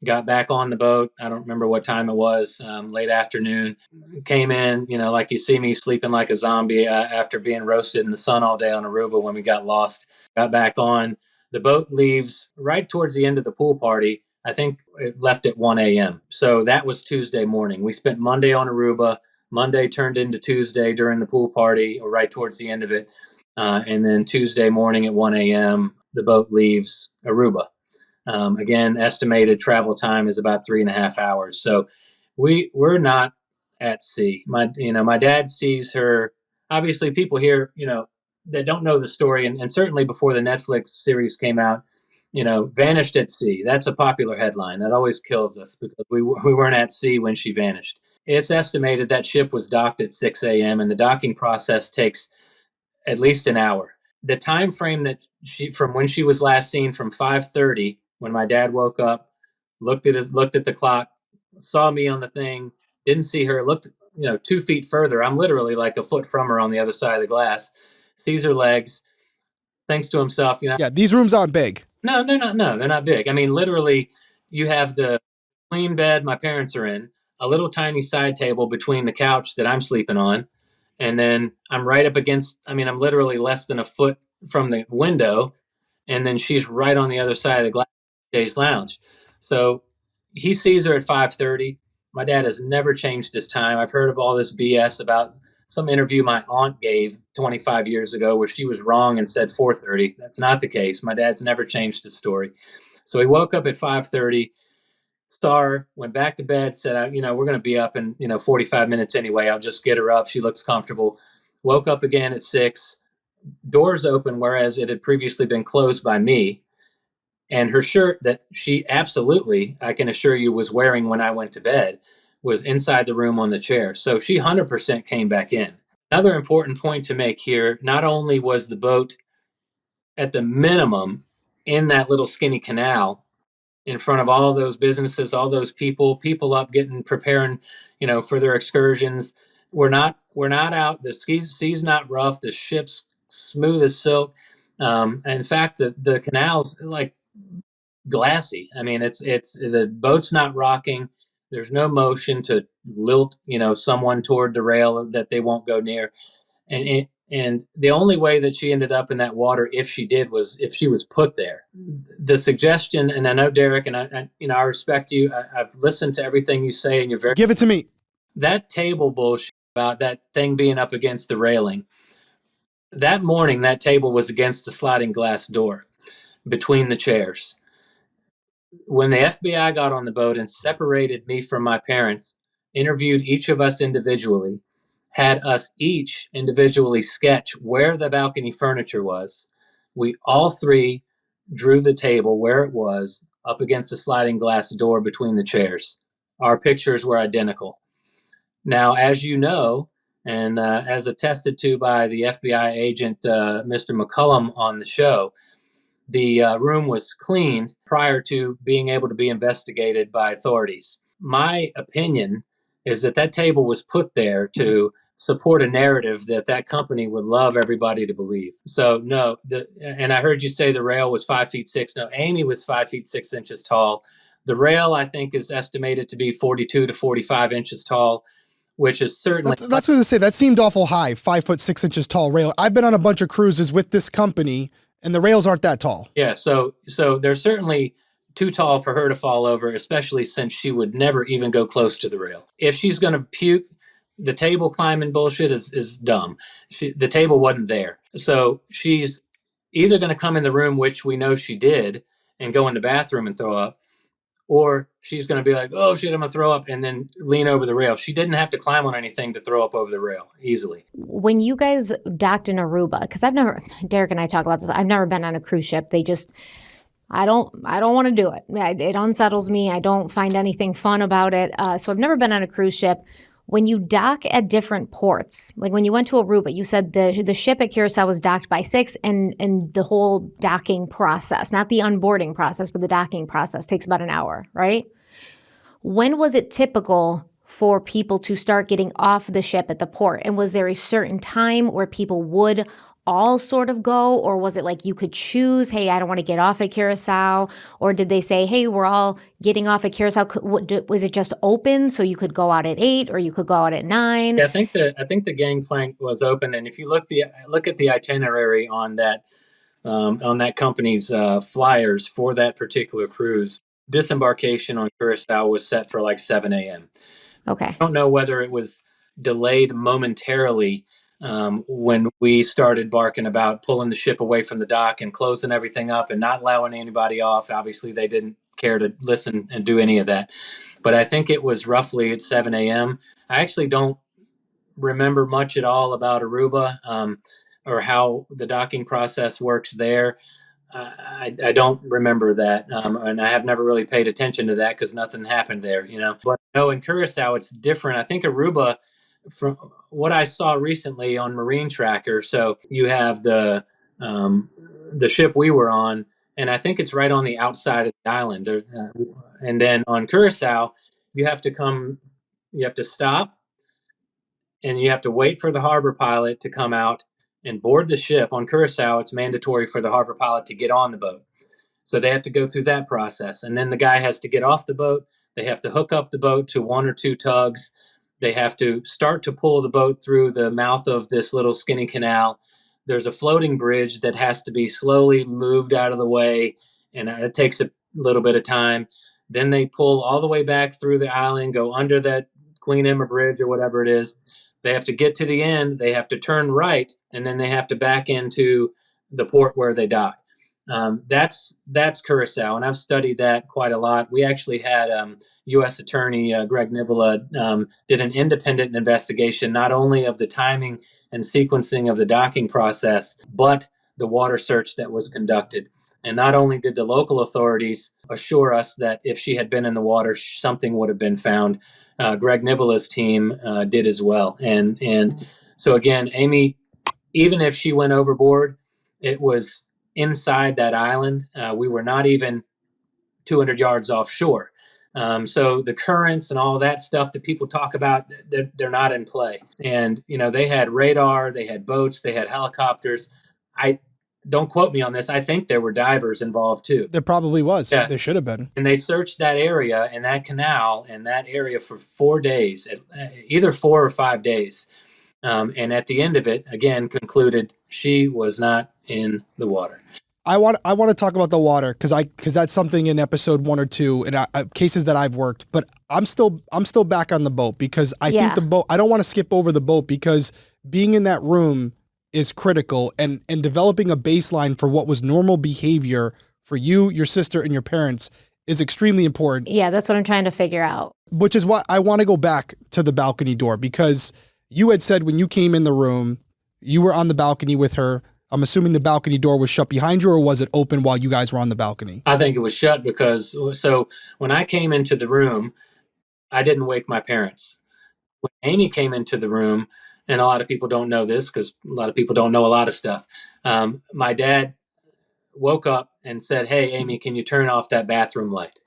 got back on the boat. I don't remember what time it was, late afternoon. Came in, like you see me sleeping like a zombie after being roasted in the sun all day on Aruba when we got lost. Got back on. The boat leaves right towards the end of the pool party. I think it left at 1 a.m. So that was Tuesday morning. We spent Monday on Aruba. Monday turned into Tuesday during the pool party, or right towards the end of it. And then Tuesday morning at 1 a.m., the boat leaves Aruba. Again, estimated travel time is about 3.5 hours. So we're not at sea. My dad sees her. Obviously, people here, that don't know the story, and certainly before the Netflix series came out, vanished at sea. That's a popular headline. That always kills us because we weren't at sea when she vanished. It's estimated that ship was docked at 6 a.m. and the docking process takes at least an hour. The time frame that from when she was last seen, from 5:30, when my dad woke up, looked at the clock, saw me on the thing, didn't see her, looked 2 feet further. I'm literally like a foot from her on the other side of the glass. Sees her legs, thinks to himself, Yeah, these rooms aren't big. No, they're not. No, they're not big. I mean, literally, you have the queen bed my parents are in, a little tiny side table between the couch that I'm sleeping on, and then I'm right up against. I mean, I'm literally less than a foot from the window, and then she's right on the other side of the glass lounge. So he sees her at 5:30. My dad has never changed his time. I've heard of all this BS about some interview my aunt gave 25 years ago where she was wrong and said 4:30. That's not the case. My dad's never changed his story. So he woke up at 5:30, saw her, went back to bed, said, we're going to be up in, 45 minutes anyway. I'll just get her up. She looks comfortable. Woke up again at 6, doors open, whereas it had previously been closed by me. And her shirt that she absolutely, I can assure you, was wearing when I went to bed was inside the room on the chair. So she 100% came back in. Another important point to make here, not only was the boat at the minimum in that little skinny canal in front of all those businesses, all those people up preparing, for their excursions. We're not out. The sea's not rough. The ship's smooth as silk. In fact, the canals, like glassy. I mean, it's the boat's not rocking. There's no motion to lilt, someone toward the rail that they won't go near. And the only way that she ended up in that water, if she did, was if she was put there. The suggestion, and I know Derek, and I respect you. I've listened to everything you say, and you're very. Give it to me. That table bullshit about that thing being up against the railing. That morning, that table was against the sliding glass door between the chairs. When the FBI got on the boat and separated me from my parents, interviewed each of us individually, had us each individually sketch where the balcony furniture was, we all three drew the table where it was up against the sliding glass door between the chairs. Our pictures were identical. Now, as you know, and as attested to by the FBI agent, Mr. McCullum, on the show, the room was cleaned prior to being able to be investigated by authorities. My opinion is that that table was put there to support a narrative that company would love everybody to believe. So no, and I heard you say the rail was 5'6". No, Amy was 5'6" tall. The rail, I think, is estimated to be 42 to 45 inches tall, which is certainly. That's going to say that seemed awful high. 5'6" tall rail. I've been on a bunch of cruises with this company, and the rails aren't that tall. Yeah, so they're certainly too tall for her to fall over, especially since she would never even go close to the rail. If she's going to puke, the table climbing bullshit is dumb. The table wasn't there. So she's either going to come in the room, which we know she did, and go in the bathroom and throw up, or she's going to be like, oh shit, I'm going to throw up, and then lean over the rail. She didn't have to climb on anything to throw up over the rail easily. When you guys docked in Aruba, because Derek and I talk about this, I've never been on a cruise ship. I don't want to do it. It unsettles me. I don't find anything fun about it. So I've never been on a cruise ship. When you dock at different ports, like when you went to Aruba, you said the ship at Curacao was docked by 6, and the whole docking process, not the onboarding process, but the docking process takes about an hour, right? When was it typical for people to start getting off the ship at the port? And was there a certain time where people would all sort of go, or was it like you could choose, hey, I don't want to get off at Curacao? Or did they say, hey, we're all getting off at Curacao? Was it just open so you could go out at 8 or you could go out at 9? Yeah, I think the gangplank was open, and if you look at the itinerary on that company's flyers for that particular cruise, disembarkation on Curacao was set for like 7 a.m. Okay. I don't know whether it was delayed momentarily when we started barking about pulling the ship away from the dock and closing everything up and not allowing anybody off. Obviously, they didn't care to listen and do any of that. But I think it was roughly at 7 a.m. I actually don't remember much at all about Aruba or how the docking process works there. I don't remember that, and I have never really paid attention to that because nothing happened there, But no, in Curacao, it's different. I think Aruba, from what I saw recently on Marine Tracker, so you have the ship we were on, and I think it's right on the outside of the island. And then on Curacao, you have to stop, and you have to wait for the harbor pilot to come out and board the ship. On Curacao, it's mandatory for the harbor pilot to get on the boat. So they have to go through that process. And then the guy has to get off the boat. They have to hook up the boat to 1 or 2 tugs. They have to start to pull the boat through the mouth of this little skinny canal. There's a floating bridge that has to be slowly moved out of the way, and it takes a little bit of time. Then they pull all the way back through the island, go under that Queen Emma Bridge or whatever it is. They have to get to the end. They have to turn right, and then they have to back into the port where they dock. That's Curacao, and I've studied that quite a lot. We actually had U.S. Attorney Greg Nivola did an independent investigation, not only of the timing and sequencing of the docking process, but the water search that was conducted. And not only did the local authorities assure us that if she had been in the water, something would have been found, Greg Nivola's team did as well. And so again, Amy, even if she went overboard, it was inside that island. We were not even 200 yards offshore. So the currents and all that stuff that people talk about, they're not in play. And, they had radar, they had boats, they had helicopters. don't quote me on this. I think there were divers involved too. There probably was. Yeah. There should have been. And they searched that area and that canal and that area for 4 days, either 4 or 5 days. And at the end of it, again, concluded she was not in the water. I want to talk about the water because that's something in episode 1 or 2 and cases that I've worked. But I'm still back on the boat because I think the boat. I don't want to skip over the boat because being in that room is critical and developing a baseline for what was normal behavior for you, your sister, and your parents is extremely important. Yeah, that's what I'm trying to figure out. Which is why I want to go back to the balcony door because you had said when you came in the room, you were on the balcony with her. I'm assuming the balcony door was shut behind you, or was it open while you guys were on the balcony? I think it was shut because, so when I came into the room, I didn't wake my parents. When Amy came into the room, and a lot of people don't know this because a lot of people don't know a lot of stuff. My dad woke up and said, "Hey, Amy, can you turn off that bathroom light?"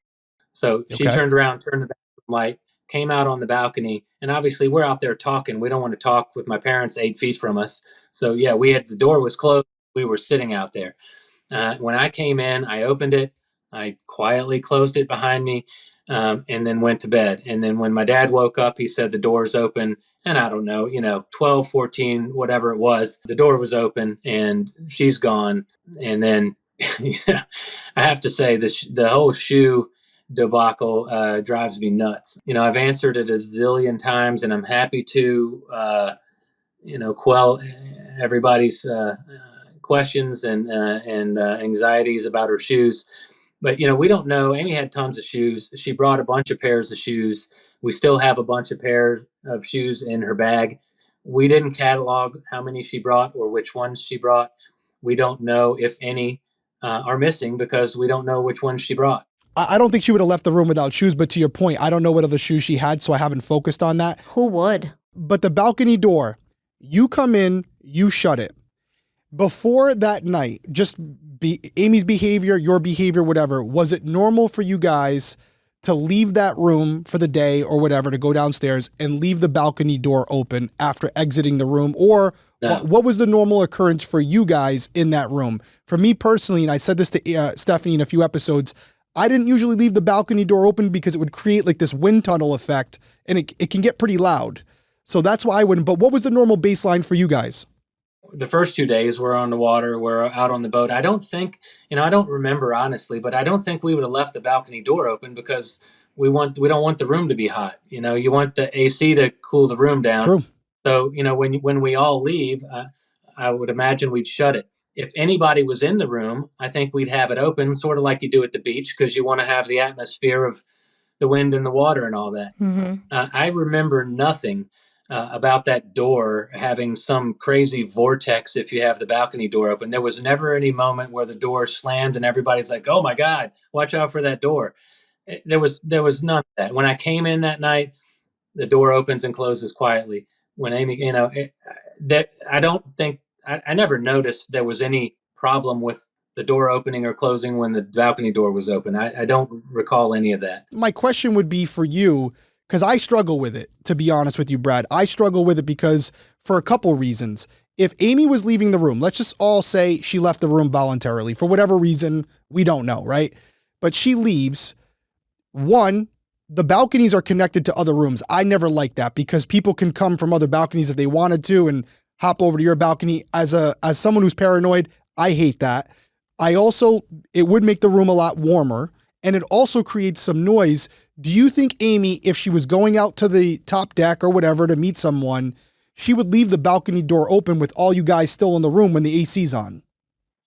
So she turned around, turned the bathroom light, came out on the balcony, and obviously we're out there talking. We don't want to talk with my parents 8 feet from us. So yeah, the door was closed. We were sitting out there. When I came in, I opened it. I quietly closed it behind me, and then went to bed. And then when my dad woke up, he said the door's open. And I don't know, 12, 14, whatever it was, the door was open and she's gone. And then I have to say the whole shoe debacle drives me nuts. I've answered it a zillion times and I'm happy to, quell everybody's questions and anxieties about her shoes. But, we don't know. Amy had tons of shoes. She brought a bunch of pairs of shoes. We still have a bunch of pairs of shoes in her bag. We didn't catalog how many she brought or which ones she brought. We don't know if any are missing because we don't know which ones she brought. I don't think she would have left the room without shoes, but to your point, I don't know what other shoes she had, so I haven't focused on that. Who would? But the balcony door, you come in, you shut it. Before that night, just Amy's behavior, your behavior, whatever, was it normal for you guys to leave that room for the day or whatever, to go downstairs and leave the balcony door open after exiting the room? Or what was the normal occurrence for you guys in that room? For me personally, and I said this to Stephanie in a few episodes, I didn't usually leave the balcony door open because it would create like this wind tunnel effect and it can get pretty loud. So that's why I wouldn't. But what was the normal baseline for you guys? The first 2 days we're on the water, we're out on the boat. I don't think, I don't remember honestly, but I don't think we would have left the balcony door open because we don't want the room to be hot. You want the AC to cool the room down. True. So, when we all leave, I would imagine we'd shut it. If anybody was in the room, I think we'd have it open, sort of like you do at the beach, because you want to have the atmosphere of the wind and the water and all that. Mm-hmm. I remember nothing about that door having some crazy vortex if you have the balcony door open. There was never any moment where the door slammed and everybody's like, "Oh my God, watch out for that door." There was none of that. When I came in that night, the door opens and closes quietly. When Amy, that I don't think, I never noticed there was any problem with the door opening or closing when the balcony door was open. I don't recall any of that. My question would be for you, because I struggle with it, to be honest with you, Brad. I struggle with it because for a couple reasons. If Amy was leaving the room, let's just all say she left the room voluntarily for whatever reason, we don't know, right? But she leaves. One, the balconies are connected to other rooms. I never liked that because people can come from other balconies if they wanted to and hop over to your balcony. As someone who's paranoid, I hate that. It would make the room a lot warmer and it also creates some noise. Do you think Amy, if she was going out to the top deck or whatever to meet someone, she would leave the balcony door open with all you guys still in the room when the AC's on?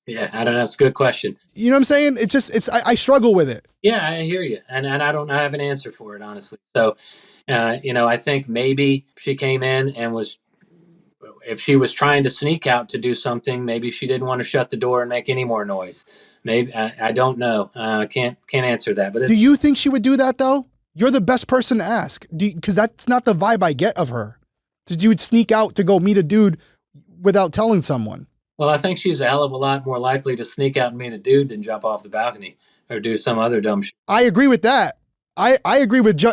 Yeah, I don't know. It's a good question. You know what I'm saying? I struggle with it. Yeah, I hear you. And I don't have an answer for it, honestly. So, I think maybe she came in and if she was trying to sneak out to do something, maybe she didn't want to shut the door and make any more noise. Maybe, I don't know. Can't answer that. But do you think she would do that though? You're the best person to ask. Because that's not the vibe I get of her. That you would sneak out to go meet a dude without telling someone. Well, I think she's a hell of a lot more likely to sneak out and meet a dude than jump off the balcony or do some other dumb shit. I agree with that. I agree with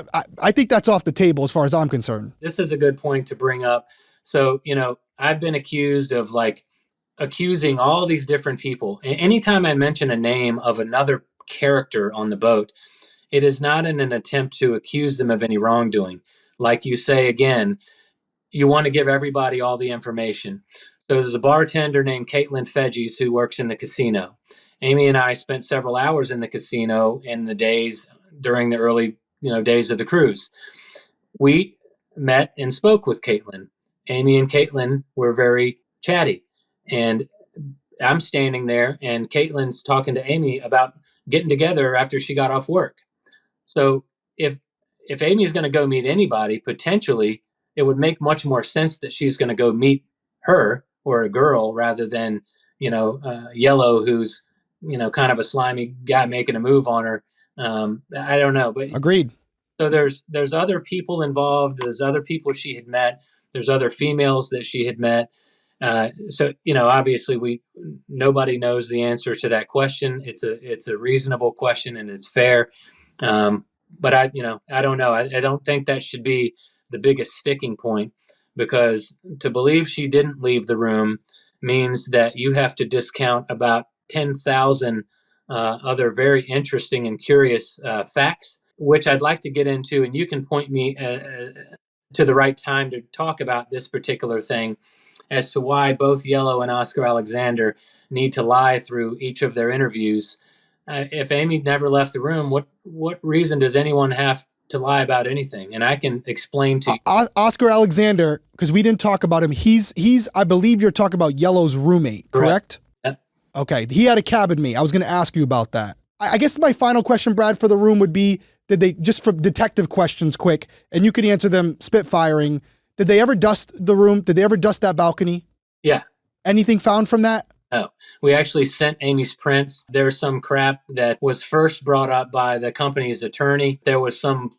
I think that's off the table as far as I'm concerned. This is a good point to bring up. So, I've been accused of like accusing all these different people. Anytime I mention a name of another character on the boat, it is not in an attempt to accuse them of any wrongdoing. Like you say again, you want to give everybody all the information. So there's a bartender named Caitlin Fedges who works in the casino. Amy and I spent several hours in the casino in the days during the early, days of the cruise. We met and spoke with Caitlin. Amy and Caitlin were very chatty, and I'm standing there, and Caitlin's talking to Amy about getting together after she got off work. So if Amy is going to go meet anybody, potentially it would make much more sense that she's going to go meet her or a girl rather than Yellow, who's kind of a slimy guy making a move on her. I don't know, but Agreed. so there's other people involved. There's other people she had met. There's other females that she had met. So obviously nobody knows the answer to that question. It's a reasonable question and it's fair. But I don't know. I don't think that should be the biggest sticking point, because to believe she didn't leave the room means that you have to discount about 10,000 other very interesting and curious facts, which I'd like to get into, and you can point me to the right time to talk about this particular thing as to why both Yellow and Oscar Alexander need to lie through each of their interviews. If Amy never left the room, what reason does anyone have to lie about anything? And I can explain to you. Oscar Alexander, because we didn't talk about him. He's I believe you're talking about Yellow's roommate, correct? Yep. Okay, he had a cabin mate. I was going to ask you about that. I guess my final question, Brad, for the room would be: did they, just for detective questions, quick, and you can answer them spitfiring? Did they ever dust the room? Did they ever dust that balcony? Yeah. Anything found from that? No. We actually sent Amy's prints. There's some crap that was first brought up by the company's attorney. There was some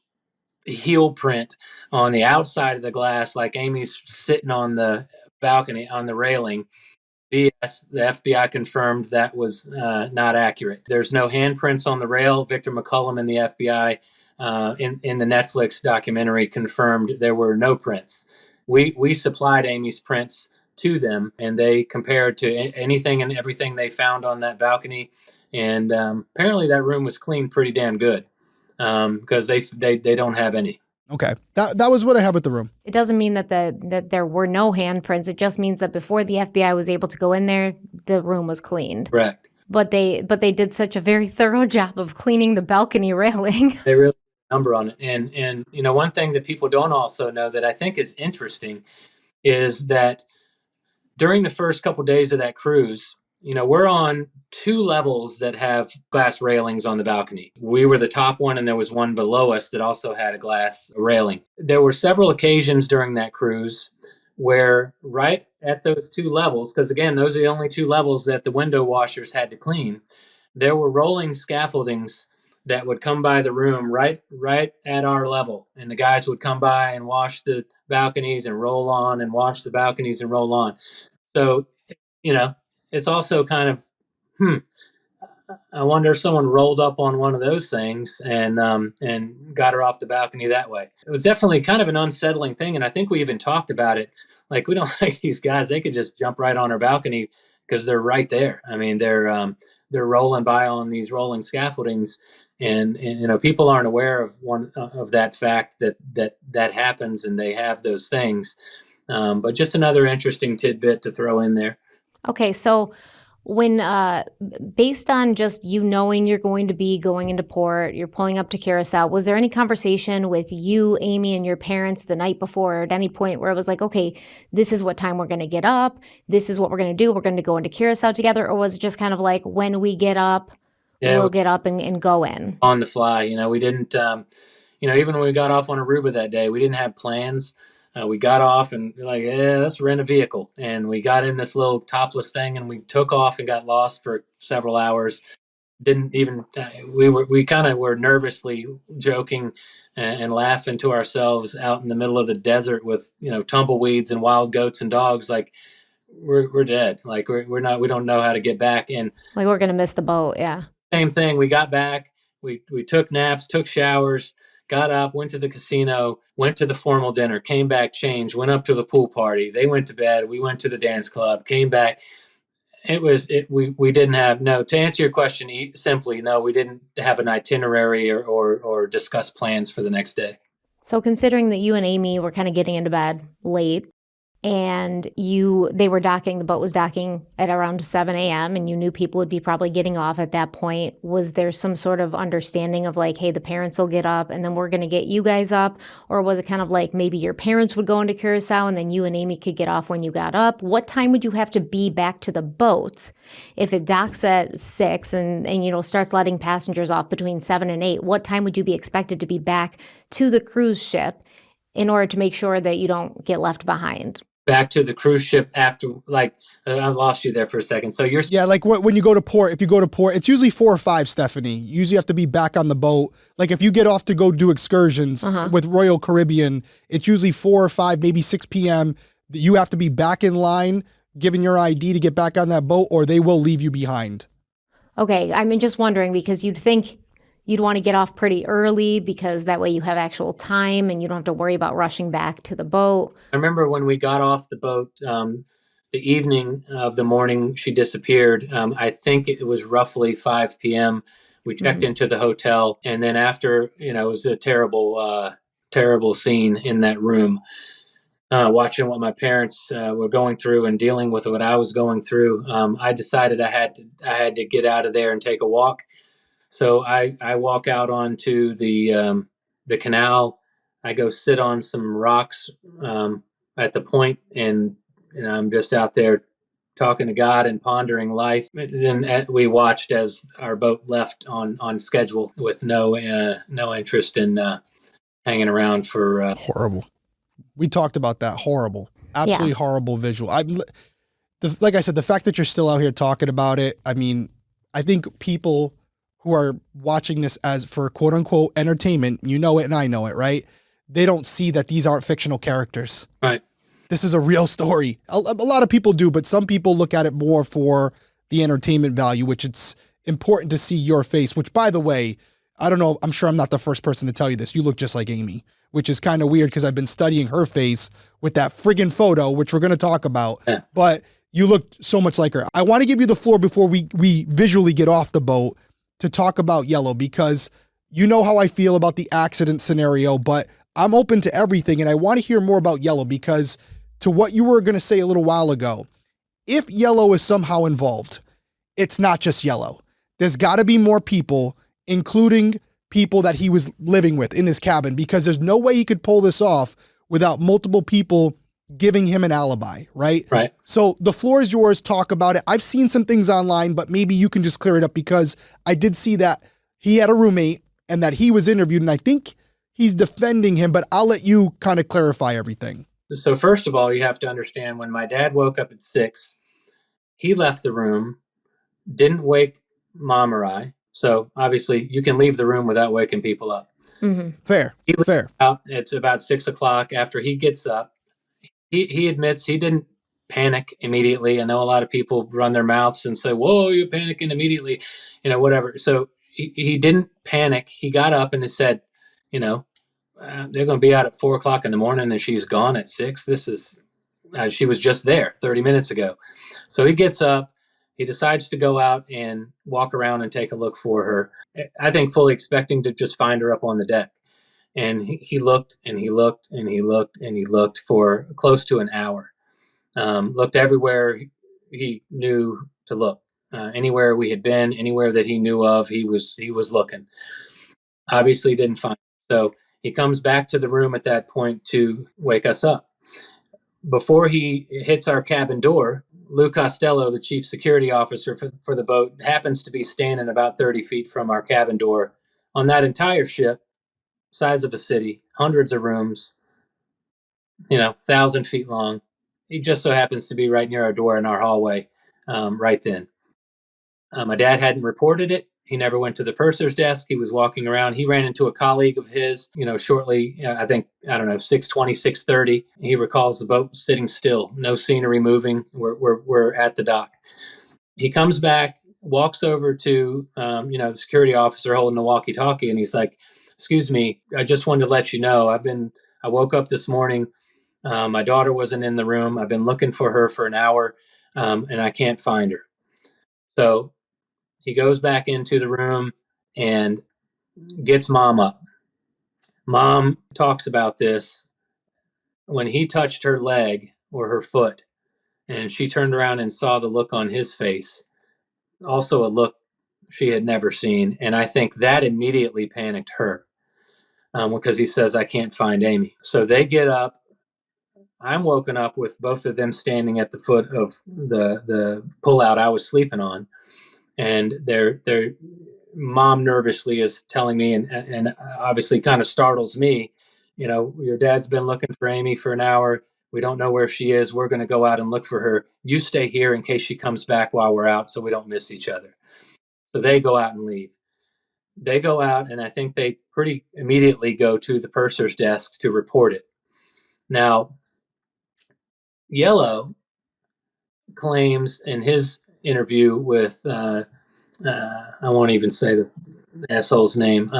heel print on the outside of the glass, like Amy's sitting on the balcony on the railing. BS. The FBI confirmed that was not accurate. There's no handprints on the rail. Victor McCullum and the FBI in the Netflix documentary confirmed there were no prints. We supplied Amy's prints to them, and they compared to anything and everything they found on that balcony. And apparently that room was cleaned pretty damn good, because they don't have any. Okay, that was what I had with the room. It doesn't mean that that there were no handprints. It just means that before the FBI was able to go in there, the room was cleaned. Correct. But they did such a very thorough job of cleaning the balcony railing. They really put a number on it. And one thing that people don't also know that I think is interesting is that during the first couple of days of that cruise, we're on 2 levels that have glass railings on the balcony. We were the top one, and there was one below us that also had a glass railing. There were several occasions during that cruise where right at those 2 levels, because again, those are the only 2 levels that the window washers had to clean, there were rolling scaffoldings that would come by the room right at our level. And the guys would come by and wash the balconies and roll on and wash the balconies and roll on. So, it's also kind of, I wonder if someone rolled up on one of those things and got her off the balcony that way. It was definitely kind of an unsettling thing. And I think we even talked about it. Like, we don't like these guys. They could just jump right on our balcony because they're right there. I mean, they're rolling by on these rolling scaffoldings. And people aren't aware of one of that fact that happens, and they have those things. But just another interesting tidbit to throw in there. Okay, so when based on just you knowing you're going to be going into port, you're pulling up to Curacao, was there any conversation with you, Amy, and your parents the night before, or at any point where it was like, okay, this is what time we're going to get up, this is what we're going to do, we're going to go into Curacao together? Or was it just kind of like, when we get up, we'll get up and go in? On the fly. We didn't, even when we got off on Aruba that day, we didn't have plans. We got off and like, let's rent a vehicle. And we got in this little topless thing and we took off and got lost for several hours. Didn't even, we kind of were nervously joking and laughing to ourselves out in the middle of the desert with, tumbleweeds and wild goats and dogs. Like, we're dead. Like, we don't know how to get back. And like, we're going to miss the boat. Yeah. Same thing. We got back, we took naps, took showers, got up, went to the casino, went to the formal dinner, came back, changed, went up to the pool party. They went to bed. We went to the dance club, came back. We didn't have, no, to answer your question simply, no, we didn't have an itinerary or discuss plans for the next day. So considering that you and Amy were kind of getting into bed late, and the boat was docking at around 7 a.m. and you knew people would be probably getting off at that point. Was there some sort of understanding of like, hey, the parents will get up and then we're going to get you guys up? Or was it kind of like maybe your parents would go into Curacao and then you and Amy could get off when you got up? What time would you have to be back to the boat if it docks at 6 and starts letting passengers off between 7 and 8? What time would you be expected to be back to the cruise ship in order to make sure that you don't get left behind? Back to the cruise ship after, I lost you there for a second. So you're... Yeah, like when you go to port, if you go to port, it's usually 4 or 5, Stephanie. You usually have to be back on the boat. Like if you get off to go do excursions with Royal Caribbean, it's usually 4 or 5, maybe 6 p.m. You have to be back in line, giving your ID to get back on that boat, or they will leave you behind. Okay, I'm just wondering because you'd think you'd want to get off pretty early because that way you have actual time and you don't have to worry about rushing back to the boat. I remember when we got off the boat, the evening of the morning she disappeared, I think it was roughly 5 p.m. We checked into the hotel, and then after, it was a terrible scene in that room, watching what my parents were going through and dealing with what I was going through. I decided I had to get out of there and take a walk. So I walk out onto the canal. I go sit on some rocks at the point, and I'm just out there talking to God and pondering life. And then we watched as our boat left on schedule with no interest in hanging around for. Horrible. We talked about that. Horrible. Absolutely horrible visual. Like I said, the fact that you're still out here talking about it, I mean, I think people who are watching this as for quote unquote entertainment, you know it and I know it, right? They don't see that these aren't fictional characters. Right. This is a real story. A lot of people do, but some people look at it more for the entertainment value, which it's important to see your face, which by the way, I don't know, I'm sure I'm not the first person to tell you this. You look just like Amy, which is kind of weird because I've been studying her face with that friggin' photo, which we're going to talk about, but you look so much like her. I want to give you the floor before we visually get off the boat to talk about Yellow, because you know how I feel about the accident scenario, but I'm open to everything. And I want to hear more about Yellow because to what you were going to say a little while ago, if Yellow is somehow involved, it's not just Yellow. There's got to be more people, including people that he was living with in his cabin, because there's no way he could pull this off without multiple people giving him an alibi, right? Right. So the floor is yours. Talk about it. I've seen some things online, but maybe you can just clear it up because I did see that he had a roommate and that he was interviewed, and I think he's defending him, but I'll let you kind of clarify everything. So first of all, you have to understand when my dad woke up at 6, he left the room, didn't wake Mom or I. So obviously you can leave the room without waking people up. Mm-hmm. Fair. It's about 6 o'clock. After he gets up, he admits he didn't panic immediately. I know a lot of people run their mouths and say, whoa, you're panicking immediately, whatever. So he didn't panic. He got up and he said, they're going to be out at 4 o'clock in the morning and she's gone at 6. She was just there 30 minutes ago. So he gets up, he decides to go out and walk around and take a look for her. I think fully expecting to just find her up on the deck. And he looked and he looked and he looked and he looked for close to an hour. Looked everywhere he knew to look. Anywhere we had been, anywhere that he knew of, he was looking. Obviously didn't find her. So he comes back to the room at that point to wake us up. Before he hits our cabin door, Lou Costello, the chief security officer for the boat, happens to be standing about 30 feet from our cabin door on that entire ship. Size of a city, hundreds of rooms, 1,000 feet long. He just so happens to be right near our door in our hallway right then. My dad hadn't reported it. He never went to the purser's desk. He was walking around. He ran into a colleague of his, shortly, 6:20, 6:30. He recalls the boat sitting still, no scenery moving. We're at the dock. He comes back, walks over to, the security officer holding the walkie-talkie, and he's like, excuse me, I just wanted to let you know, I woke up this morning. My daughter wasn't in the room. I've been looking for her for an hour, and I can't find her. So he goes back into the room and gets mom up. Mom talks about this when he touched her leg or her foot, and she turned around and saw the look on his face, also a look she had never seen. And I think that immediately panicked her, because he says, I can't find Amy. So they get up. I'm woken up with both of them standing at the foot of the pullout I was sleeping on. And their mom nervously is telling me, and obviously kind of startles me, your dad's been looking for Amy for an hour. We don't know where she is. We're going to go out and look for her. You stay here in case she comes back while we're out so we don't miss each other. So they go out and leave. They go out, and I think they pretty immediately go to the purser's desk to report it. Now, Yellow claims in his interview with, I won't even say the asshole's name,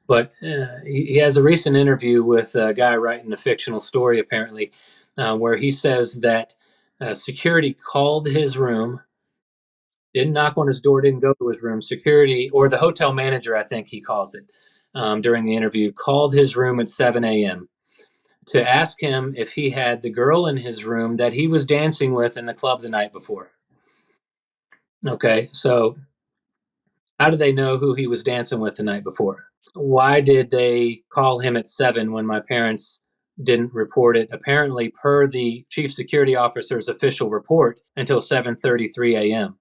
but he has a recent interview with a guy writing a fictional story, apparently, where he says that security called his room, didn't knock on his door, didn't go to his room. Security, or the hotel manager, I think he calls it, during the interview, called his room at 7 a.m. to ask him if he had the girl in his room that he was dancing with in the club the night before. Okay, so how did they know who he was dancing with the night before? Why did they call him at 7 when my parents didn't report it, apparently per the chief security officer's official report, until 7:33 a.m.?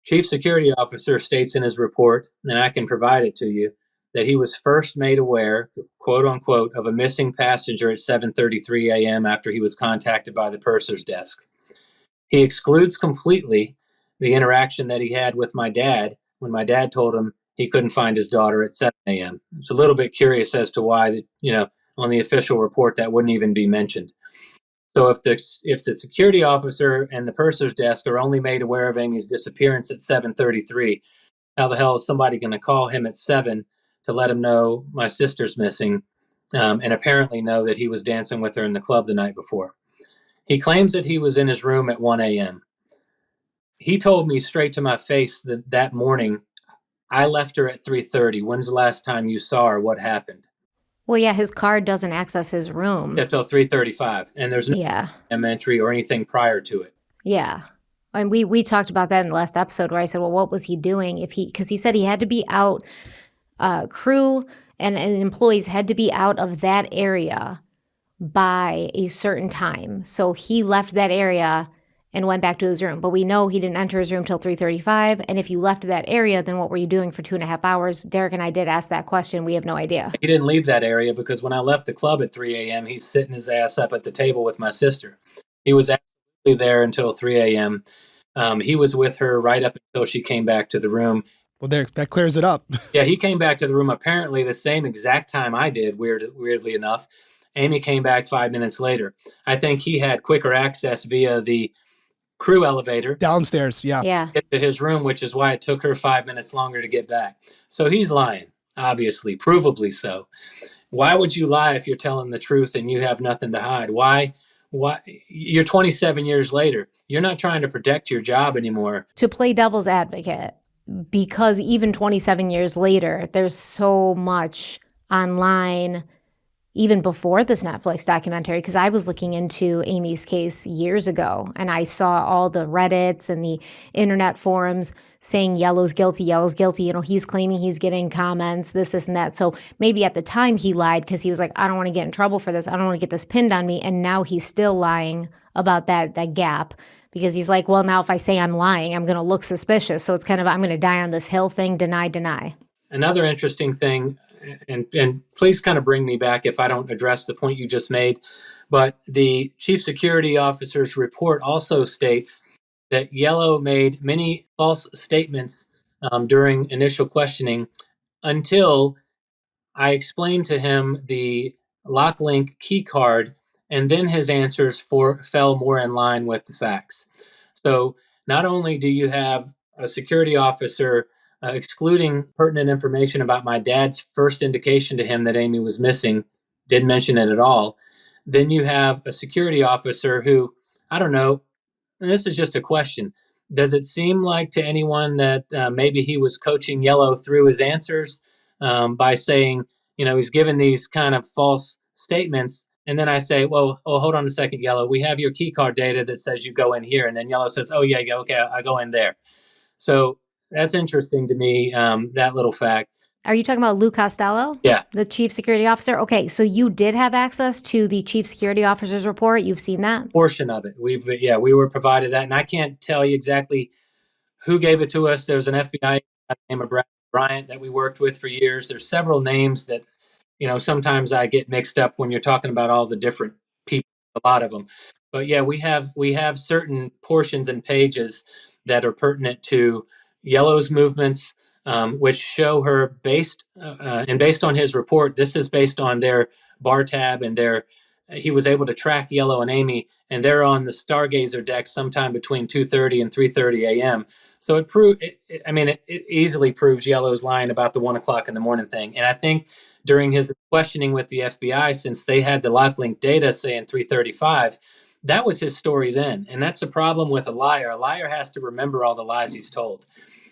Chief security officer states in his report, and I can provide it to you, that he was first made aware, quote unquote, of a missing passenger at 7:33 a.m. after he was contacted by the purser's desk. He excludes completely the interaction that he had with my dad when my dad told him he couldn't find his daughter at 7 a.m. It's a little bit curious as to why, on the official report that wouldn't even be mentioned. So if the security officer and the purser's desk are only made aware of Amy's disappearance at 7:33, how the hell is somebody going to call him at 7 to let him know my sister's missing, and apparently know that he was dancing with her in the club the night before? He claims that he was in his room at 1 a.m. He told me straight to my face that morning, I left her at 3:30. When's the last time you saw her? What happened? Well, yeah, his card doesn't access his room. Until 3:35, and there's no entry or anything prior to it. Yeah. And we talked about that in the last episode where I said, well, what was he doing? Because he said he had to be out, crew and employees had to be out of that area by a certain time. So he left that area and went back to his room. But we know he didn't enter his room till 3:35. And if you left that area, then what were you doing for 2.5 hours? Derek and I did ask that question. We have no idea. He didn't leave that area because when I left the club at 3 a.m., he's sitting his ass up at the table with my sister. He was actually there until 3 a.m. He was with her right up until she came back to the room. Well, that clears it up. Yeah, he came back to the room apparently the same exact time I did, weirdly enough. Amy came back 5 minutes later. I think he had quicker access via the crew elevator downstairs, yeah, get to his room, which is why it took her 5 minutes longer to get back. So he's lying, obviously, provably so. Why would you lie if you're telling the truth and you have nothing to hide? Why? You're 27 years later. You're not trying to protect your job anymore. To play devil's advocate, because even 27 years later, there's so much online, even before this Netflix documentary, because I was looking into Amy's case years ago, and I saw all the Reddits and the internet forums saying Yellow's guilty, Yellow's guilty. He's claiming he's getting comments, this, and that. So maybe at the time he lied because he was like, I don't want to get in trouble for this. I don't want to get this pinned on me. And now he's still lying about that gap, because he's like, well, now if I say I'm lying, I'm going to look suspicious. So it's kind of, I'm going to die on this hill thing, deny. Another interesting thing, and please kind of bring me back if I don't address the point you just made, but the chief security officer's report also states that Yellow made many false statements during initial questioning until I explained to him the LockLink key card, and then his answers fell more in line with the facts. So not only do you have a security officer excluding pertinent information about my dad's first indication to him that Amy was missing, didn't mention it at all, then you have a security officer who, I don't know, and this is just a question, Does it seem like to anyone that maybe he was coaching Yellow through his answers by saying, he's given these kind of false statements? And then I say, well, hold on a second, Yellow. We have your key card data that says you go in here. And then Yellow says, oh, yeah, okay, I go in there. So that's interesting to me, that little fact. Are you talking about Lou Costello? Yeah. The chief security officer? Okay, so you did have access to the chief security officer's report. You've seen that? Portion of it. We were provided that. And I can't tell you exactly who gave it to us. There was an FBI guy named Brad Bryant that we worked with for years. There's several names that, sometimes I get mixed up when you're talking about all the different people, a lot of them. But yeah, we have certain portions and pages that are pertinent to Yellow's movements, which show her based on his report. This is based on their bar tab and he was able to track Yellow and Amy, and they're on the Stargazer deck sometime between 2:30 and 3:30 a.m. So it easily proves Yellow's lying about the 1 o'clock in the morning thing. And I think during his questioning with the FBI, since they had the lock link data saying 3:35, that was his story then. And that's a problem with a liar. A liar has to remember all the lies he's told.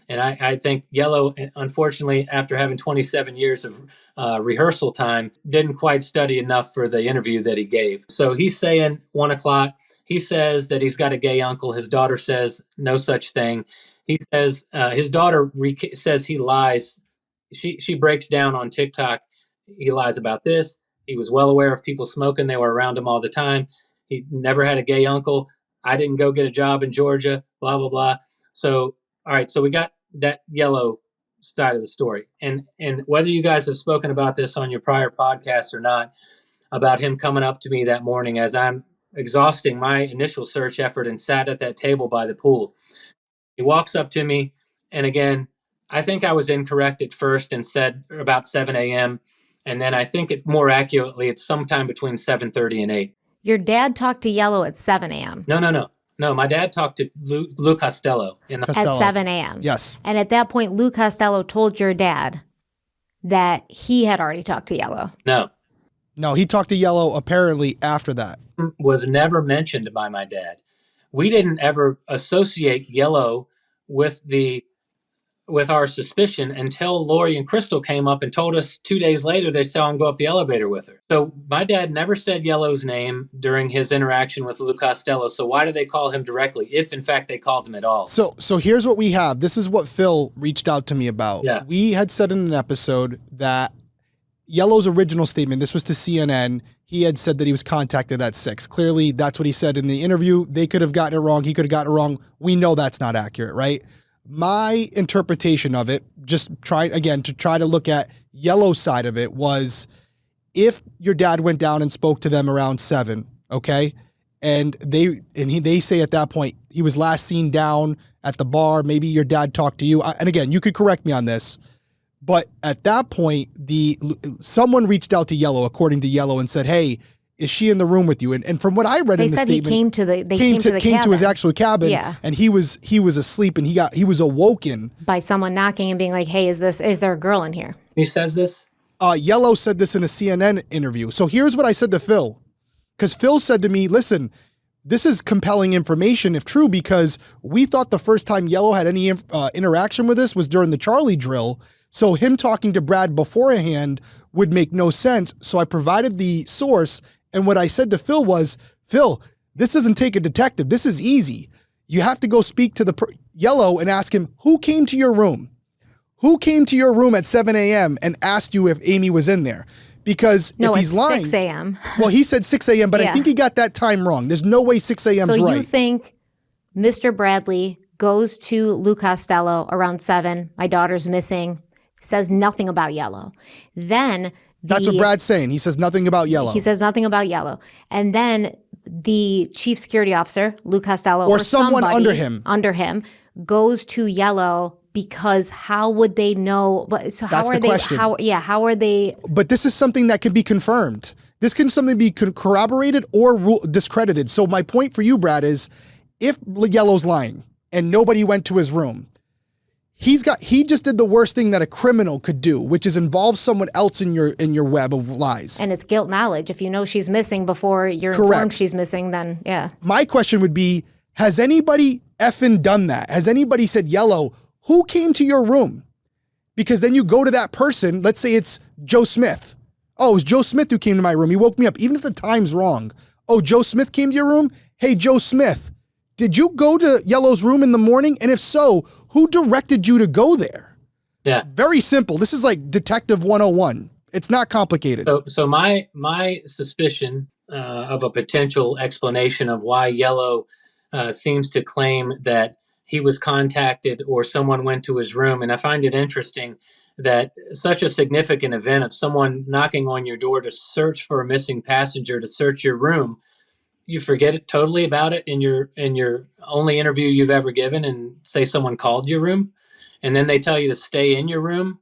And I think Yellow, unfortunately, after having 27 years of rehearsal time, didn't quite study enough for the interview that he gave. So he's saying 1 o'clock. He says that he's got a gay uncle. His daughter says no such thing. He says his daughter says he lies. She breaks down on TikTok. He lies about this. He was well aware of people smoking. They were around him all the time. He never had a gay uncle. I didn't go get a job in Georgia, blah, blah, blah. So, all right, so we got that Yellow side of the story. And whether you guys have spoken about this on your prior podcasts or not, about him coming up to me that morning as I'm exhausting my initial search effort and sat at that table by the pool. He walks up to me, and again, I think I was incorrect at first and said about 7 a.m., and then I think more accurately, it's sometime between 7:30 and 8. Your dad talked to Yellow at 7 a.m. No, my dad talked to Lou Costello. At 7 a.m. Yes. And at that point, Lou Costello told your dad that he had already talked to Yellow. No, he talked to Yellow apparently after that. Was never mentioned by my dad. We didn't ever associate Yellow with our suspicion until Lori and Crystal came up and told us 2 days later they saw him go up the elevator with her. So my dad never said Yellow's name during his interaction with Lou Costello. So why did they call him directly, if in fact they called him at all? So here's what we have. This is what Phil reached out to me about. Yeah. We had said in an episode that Yellow's original statement, this was to CNN, he had said that he was contacted at 6. Clearly, that's what he said in the interview. They could have gotten it wrong. He could have gotten it wrong. We know that's not accurate, right? My interpretation of it, just to try to look at Yellow's side of it, was if your dad went down and spoke to them around 7, okay, and they say at that point he was last seen down at the bar. Maybe your dad talked to you, and again, you could correct me on this, but at that point, someone reached out to Yellow, according to Yellow, and said, "Hey, is she in the room with you?" And from what I read in the statement, they came to the cabin. To his actual cabin, yeah. And he was asleep, and he was awoken by someone knocking and being like, "Hey, is there a girl in here?" He says this? Yellow said this in a CNN interview. So here's what I said to Phil, because Phil said to me, "Listen, this is compelling information if true, because we thought the first time Yellow had any interaction with us was during the Charlie drill. So him talking to Brad beforehand would make no sense." So I provided the source. And what I said to Phil was, "Phil, this doesn't take a detective. This is easy. You have to go speak to the Yellow and ask him, who came to your room? Who came to your room at 7 a.m. and asked you if Amy was in there?" Because if he's lying. 6 a.m. Well, he said 6 a.m., but Yeah. I think he got that time wrong. There's no way 6 a.m.'s So right. you think Mr. Bradley goes to Lou Costello around 7, my daughter's missing, says nothing about Yellow. Then That's what Brad's saying. He says nothing about Yellow. He says nothing about Yellow. And then the chief security officer, Lou Costello, or someone somebody under him goes to Yellow, because how would they know? So how That's are the they? question. How are they? But this is something that can be confirmed. This can something be corroborated or discredited. So my point for you, Brad, is if Yellow's lying and nobody went to his room, he just did the worst thing that a criminal could do, which is involve someone else in your web of lies. And it's guilt knowledge. If you know she's missing before you're Correct. informed she's missing, then yeah. My question would be, has anybody effing done that? Has anybody said, Yellow, who came to your room? Because then you go to that person, let's say it's Joe Smith. Oh, it was Joe Smith who came to my room. He woke me up, even if the time's wrong. Oh, Joe Smith came to your room? Hey, Joe Smith, did you go to Yellow's room in the morning? And if so, who directed you to go there? Yeah. Very simple. This is like Detective 101. It's not complicated. So my suspicion of a potential explanation of why Yellow seems to claim that he was contacted or someone went to his room, and I find it interesting that such a significant event of someone knocking on your door to search for a missing passenger, to search your room, you forget it totally about it in your only interview you've ever given, and say someone called your room, and then they tell you to stay in your room.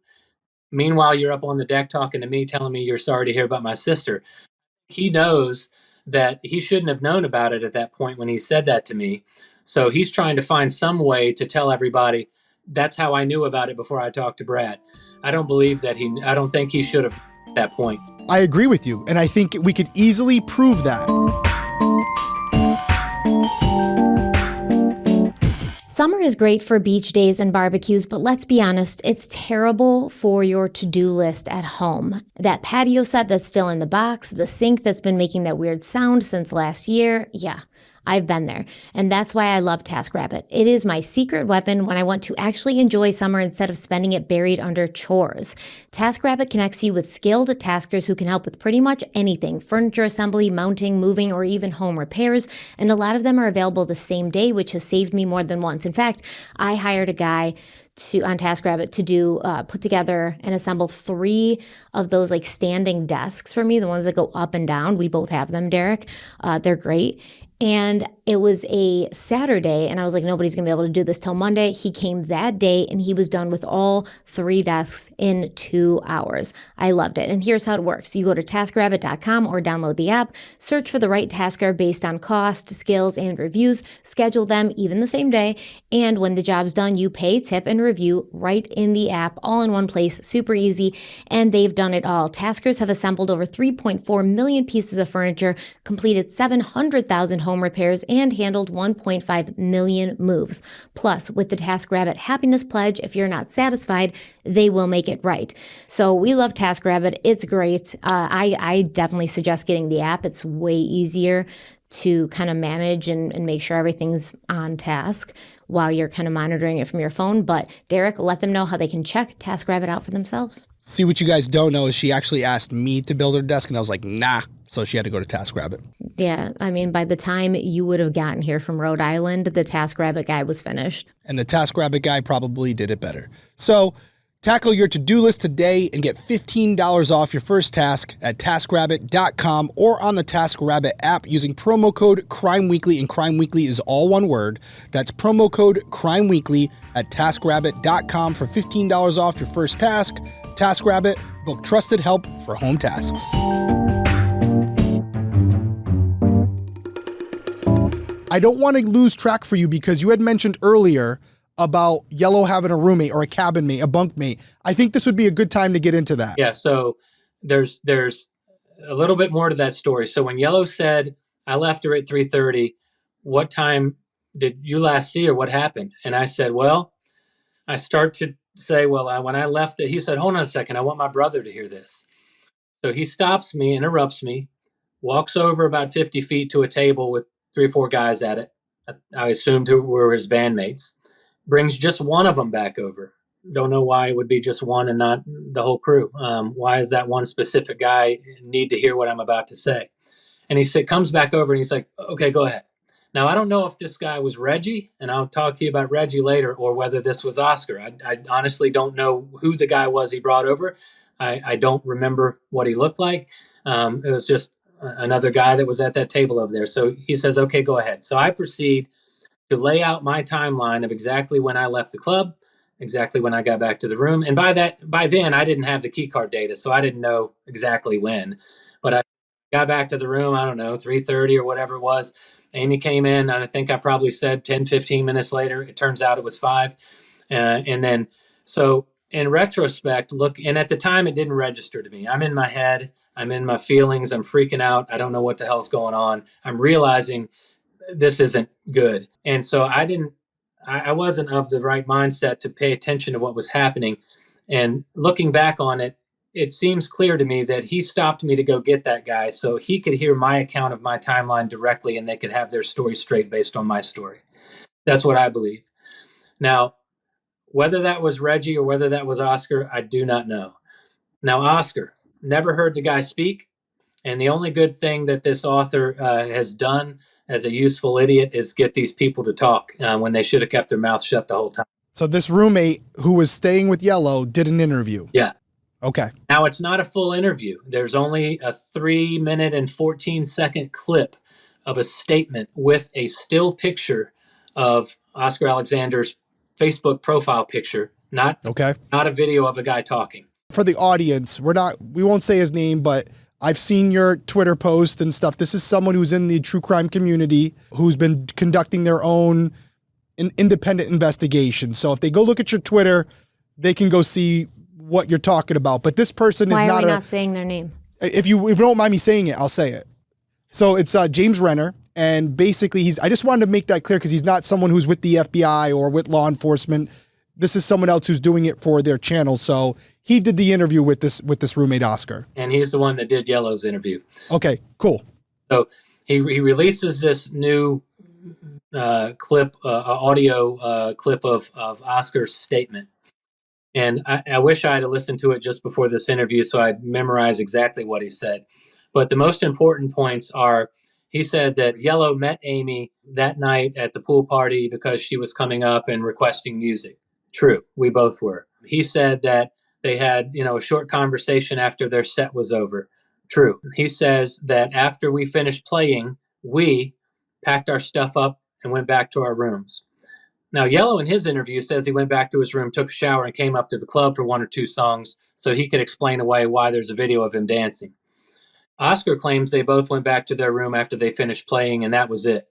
Meanwhile, you're up on the deck talking to me, telling me you're sorry to hear about my sister. He knows that he shouldn't have known about it at that point when he said that to me. So he's trying to find some way to tell everybody, that's how I knew about it before I talked to Brad. I don't think he should have at that point. I agree with you, and I think we could easily prove that. Summer is great for beach days and barbecues, but let's be honest, it's terrible for your to-do list at home. That patio set that's still in the box, the sink that's been making that weird sound since last year, yeah, I've been there. And that's why I love TaskRabbit. It is my secret weapon when I want to actually enjoy summer instead of spending it buried under chores. TaskRabbit connects you with skilled taskers who can help with pretty much anything: furniture assembly, mounting, moving, or even home repairs. And a lot of them are available the same day, which has saved me more than once. In fact, I hired a guy on TaskRabbit to do put together and assemble 3 of those like standing desks for me, the ones that go up and down. We both have them, Derek. They're great. And it was a Saturday, and I was like, nobody's going to be able to do this till Monday. He came that day, and he was done with all 3 desks in 2 hours. I loved it. And here's how it works. You go to taskrabbit.com or download the app, search for the right tasker based on cost, skills, and reviews, schedule them even the same day, and when the job's done, you pay, tip, and review right in the app, all in one place, super easy, and they've done it all. Taskers have assembled over 3.4 million pieces of furniture, completed 700,000 home repairs, and handled 1.5 million moves. Plus, with the TaskRabbit Happiness Pledge, if you're not satisfied, they will make it right. So we love TaskRabbit. It's great. I definitely suggest getting the app. It's way easier to kind of manage and make sure everything's on task while you're kind of monitoring it from your phone. But Derek, let them know how they can check TaskRabbit out for themselves. See, what you guys don't know is she actually asked me to build her desk, and I was like, nah. So she had to go to TaskRabbit. Yeah, I mean, by the time you would have gotten here from Rhode Island, the TaskRabbit guy was finished. And the TaskRabbit guy probably did it better. So tackle your to-do list today and get $15 off your first task at taskrabbit.com or on the TaskRabbit app using promo code CrimeWeekly, and Crime Weekly is all one word. That's promo code CrimeWeekly at taskrabbit.com for $15 off your first task. TaskRabbit, book trusted help for home tasks. I don't want to lose track for you because you had mentioned earlier about Yellow having a roommate or a cabin mate, a bunk mate. I think this would be a good time to get into that. Yeah, so there's a little bit more to that story. So when Yellow said, I left her at 3:30, what time did you last see her? What happened? And I said, well, I start to say, well, when I left it, he said, hold on a second, I want my brother to hear this. So he stops me, interrupts me, walks over about 50 feet to a table with 3 or 4 guys at it. I assumed who were his bandmates. Brings just one of them back over. Don't know why it would be just one and not the whole crew. Why is that one specific guy need to hear what I'm about to say? And he comes back over and he's like, okay, go ahead. Now, I don't know if this guy was Reggie, and I'll talk to you about Reggie later, or whether this was Oscar. I honestly don't know who the guy was he brought over. I don't remember what he looked like. It was just another guy that was at that table over there. So he says, okay, go ahead. So I proceed to lay out my timeline of exactly when I left the club, exactly when I got back to the room. And by then I didn't have the key card data, so I didn't know exactly when. But I got back to the room, I don't know, 3:30 or whatever it was. Amy came in, and I think I probably said 10, 15 minutes later. It turns out it was 5. And then, so in retrospect, and at the time it didn't register to me. I'm in my head. I'm in my feelings. I'm freaking out. I don't know what the hell's going on. I'm realizing this isn't good. And so I didn't I wasn't of the right mindset to pay attention to what was happening. And looking back on it, it seems clear to me that he stopped me to go get that guy so he could hear my account of my timeline directly and they could have their story straight based on my story. That's what I believe. Now, whether that was Reggie or whether that was Oscar, I do not know. Now, Oscar, never heard the guy speak. And the only good thing that this author has done as a useful idiot is get these people to talk when they should have kept their mouth shut the whole time. So this roommate who was staying with Yellow did an interview. Yeah. Okay. Now, it's not a full interview. There's only a 3-minute and 14-second clip of a statement with a still picture of Oscar Alexander's Facebook profile picture, not a video of a guy talking. For the audience, we won't say his name, but I've seen your Twitter post and stuff. This is someone who's in the true crime community who's been conducting their own independent investigation. So if they go look at your Twitter, they can go see what you're talking about. But this person is not. Why are we not saying their name? If you don't mind me saying it, I'll say it. So it's James Renner. And basically I just wanted to make that clear because he's not someone who's with the FBI or with law enforcement. This is someone else who's doing it for their channel. So he did the interview with this roommate, Oscar. And he's the one that did Yellow's interview. Okay, cool. So he releases this new audio clip of Oscar's statement. And I wish I had listened to it just before this interview so I'd memorize exactly what he said. But the most important points are, he said that Yellow met Amy that night at the pool party because she was coming up and requesting music. True, we both were. He said that they had, a short conversation after their set was over. True. He says that after we finished playing, we packed our stuff up and went back to our rooms. Now, Yellow in his interview says he went back to his room, took a shower, and came up to the club for 1 or 2 songs so he could explain away why there's a video of him dancing. Oscar claims they both went back to their room after they finished playing, and that was it.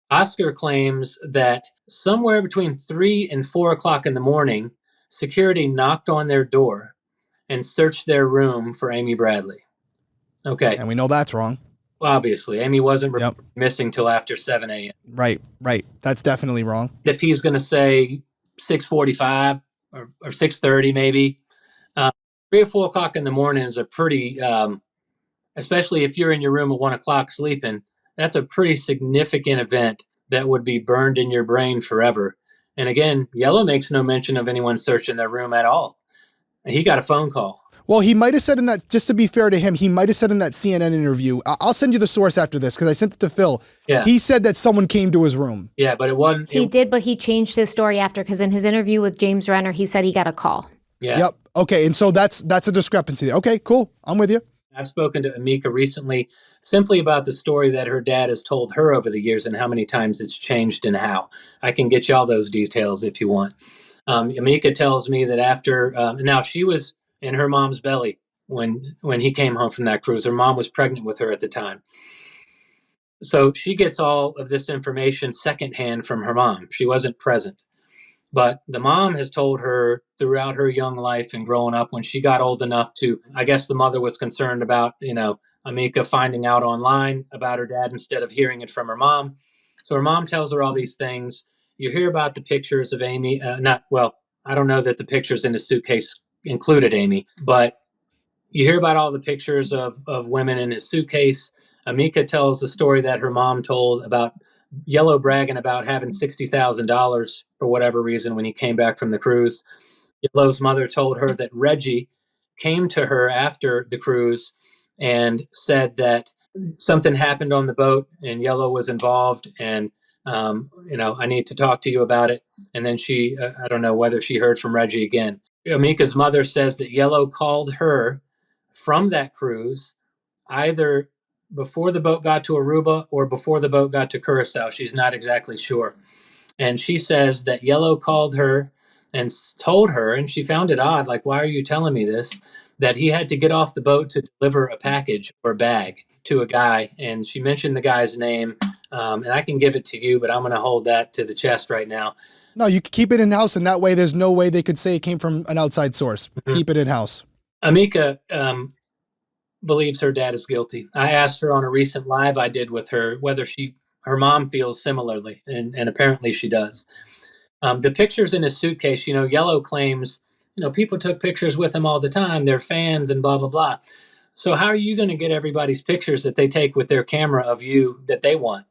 Oscar claims that somewhere between 3 and 4 o'clock in the morning, security knocked on their door and searched their room for Amy Bradley. Okay. And we know that's wrong. Obviously, Amy wasn't missing till after 7 a.m. Right. That's definitely wrong. If he's going to say 6:45 or 6:30 maybe, 3 or 4 o'clock in the morning is a pretty, especially if you're in your room at 1 o'clock sleeping, that's a pretty significant event that would be burned in your brain forever. And again, Yellow makes no mention of anyone searching their room at all. He got a phone call. Well, he might have said in that, just to be fair to him, he might have said in that CNN interview, I'll send you the source after this because I sent it to Phil. Yeah. He said that someone came to his room. Yeah, but it wasn't. He did, but he changed his story after because in his interview with James Renner, he said he got a call. Yeah. Yep. Okay. And so that's a discrepancy. Okay, cool. I'm with you. I've spoken to Amika recently simply about the story that her dad has told her over the years and how many times it's changed and how. I can get you all those details if you want. Amika tells me that after, now she was in her mom's belly when he came home from that cruise. Her mom was pregnant with her at the time. So she gets all of this information secondhand from her mom. She wasn't present. But the mom has told her throughout her young life and growing up, when she got old enough to, I guess the mother was concerned about, Amika finding out online about her dad instead of hearing it from her mom. So her mom tells her all these things. You hear about the pictures of Amy. I don't know that the pictures in the suitcase included Amy, but you hear about all the pictures of women in his suitcase. Amika tells the story that her mom told about Yellow bragging about having $60,000 for whatever reason when he came back from the cruise. Yellow's mother told her that Reggie came to her after the cruise and said that something happened on the boat and Yellow was involved and, I need to talk to you about it. And then she, I don't know whether she heard from Reggie again. Amika's mother says that Yellow called her from that cruise either before the boat got to Aruba or before the boat got to Curacao. She's not exactly sure. And she says that Yellow called her and told her, and she found it odd, like, why are you telling me this? That he had to get off the boat to deliver a package or bag to a guy. And she mentioned the guy's name, and I can give it to you, but I'm going to hold that to the chest right now. No, you can keep it in-house, and that way there's no way they could say it came from an outside source. Mm-hmm. Keep it in-house. Amika believes her dad is guilty. I asked her on a recent live I did with her whether her mom feels similarly, and apparently she does. The pictures in his suitcase, Yellow claims, people took pictures with him all the time. They're fans and blah, blah, blah. So how are you going to get everybody's pictures that they take with their camera of you that they want?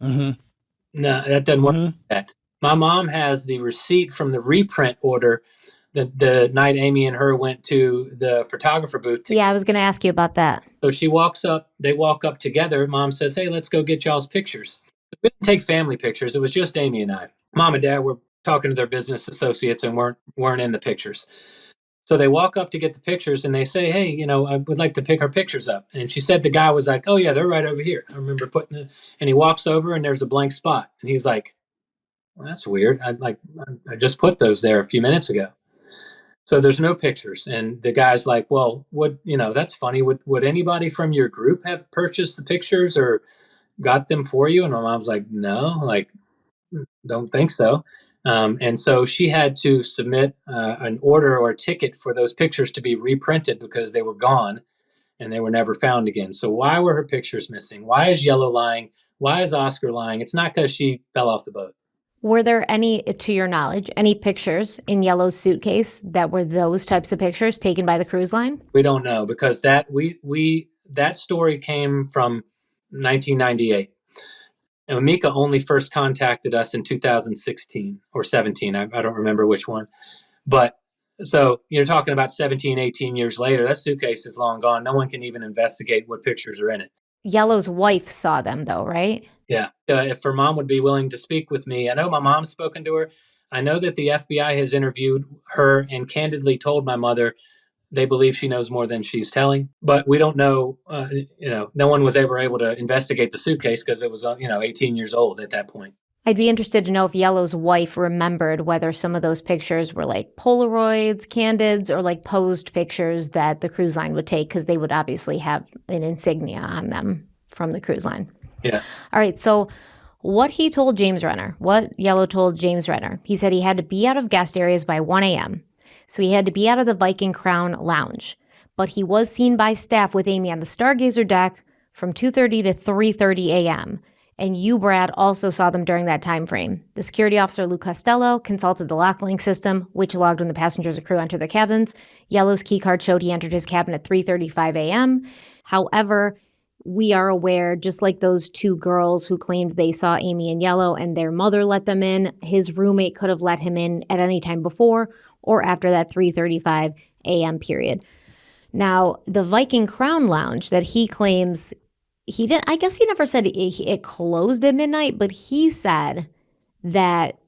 Mm-hmm. No, that doesn't work Mm-hmm. like that. My mom has the receipt from the reprint order the night Amy and her went to the photographer booth. Yeah, I was going to ask you about that. So she walks up, they walk up together. Mom says, hey, let's go get y'all's pictures. We didn't take family pictures. It was just Amy and I. Mom and Dad were talking to their business associates and weren't in the pictures. So they walk up to get the pictures and they say, hey, I would like to pick our pictures up. And she said the guy was like, oh, yeah, they're right over here. I remember and he walks over and there's a blank spot. And he's like, well, that's weird. I just put those there a few minutes ago. So there's no pictures. And the guy's like, well, that's funny. Would anybody from your group have purchased the pictures or got them for you? And my mom's like, no, don't think so. And so she had to submit an order or a ticket for those pictures to be reprinted because they were gone and they were never found again. So why were her pictures missing? Why is Yellow lying? Why is Oscar lying? It's not because she fell off the boat. Were there any, to your knowledge, any pictures in Yellow's suitcase that were those types of pictures taken by the cruise line? We don't know because that story came from 1998. And Mika only first contacted us in 2016 or 17. I don't remember which one. But so you're talking about 17, 18 years later. That suitcase is long gone. No one can even investigate what pictures are in it. Yellow's wife saw them, though, right? Yeah. If her mom would be willing to speak with me. I know my mom's spoken to her. I know that the FBI has interviewed her and candidly told my mother they believe she knows more than she's telling. But we don't know, no one was ever able to investigate the suitcase because it was, 18 years old at that point. I'd be interested to know if Yellow's wife remembered whether some of those pictures were like Polaroids, candids, or like posed pictures that the cruise line would take because they would obviously have an insignia on them from the cruise line. Yeah. All right. So what Yellow told James Renner, he said he had to be out of guest areas by 1 a.m. So he had to be out of the Viking Crown lounge. But he was seen by staff with Amy on the Stargazer deck from 2:30 to 3:30 a.m. And you, Brad, also saw them during that time frame. The security officer, Lou Costello, consulted the LockLink system, which logged when the passengers and crew entered their cabins. Yellow's key card showed he entered his cabin at 3:35 a.m. However, we are aware, just like those two girls who claimed they saw Amy and Yellow and their mother let them in, his roommate could have let him in at any time before or after that 3:35 a.m. period. Now, the Viking Crown Lounge that he claims I guess he never said it closed at midnight, but he said that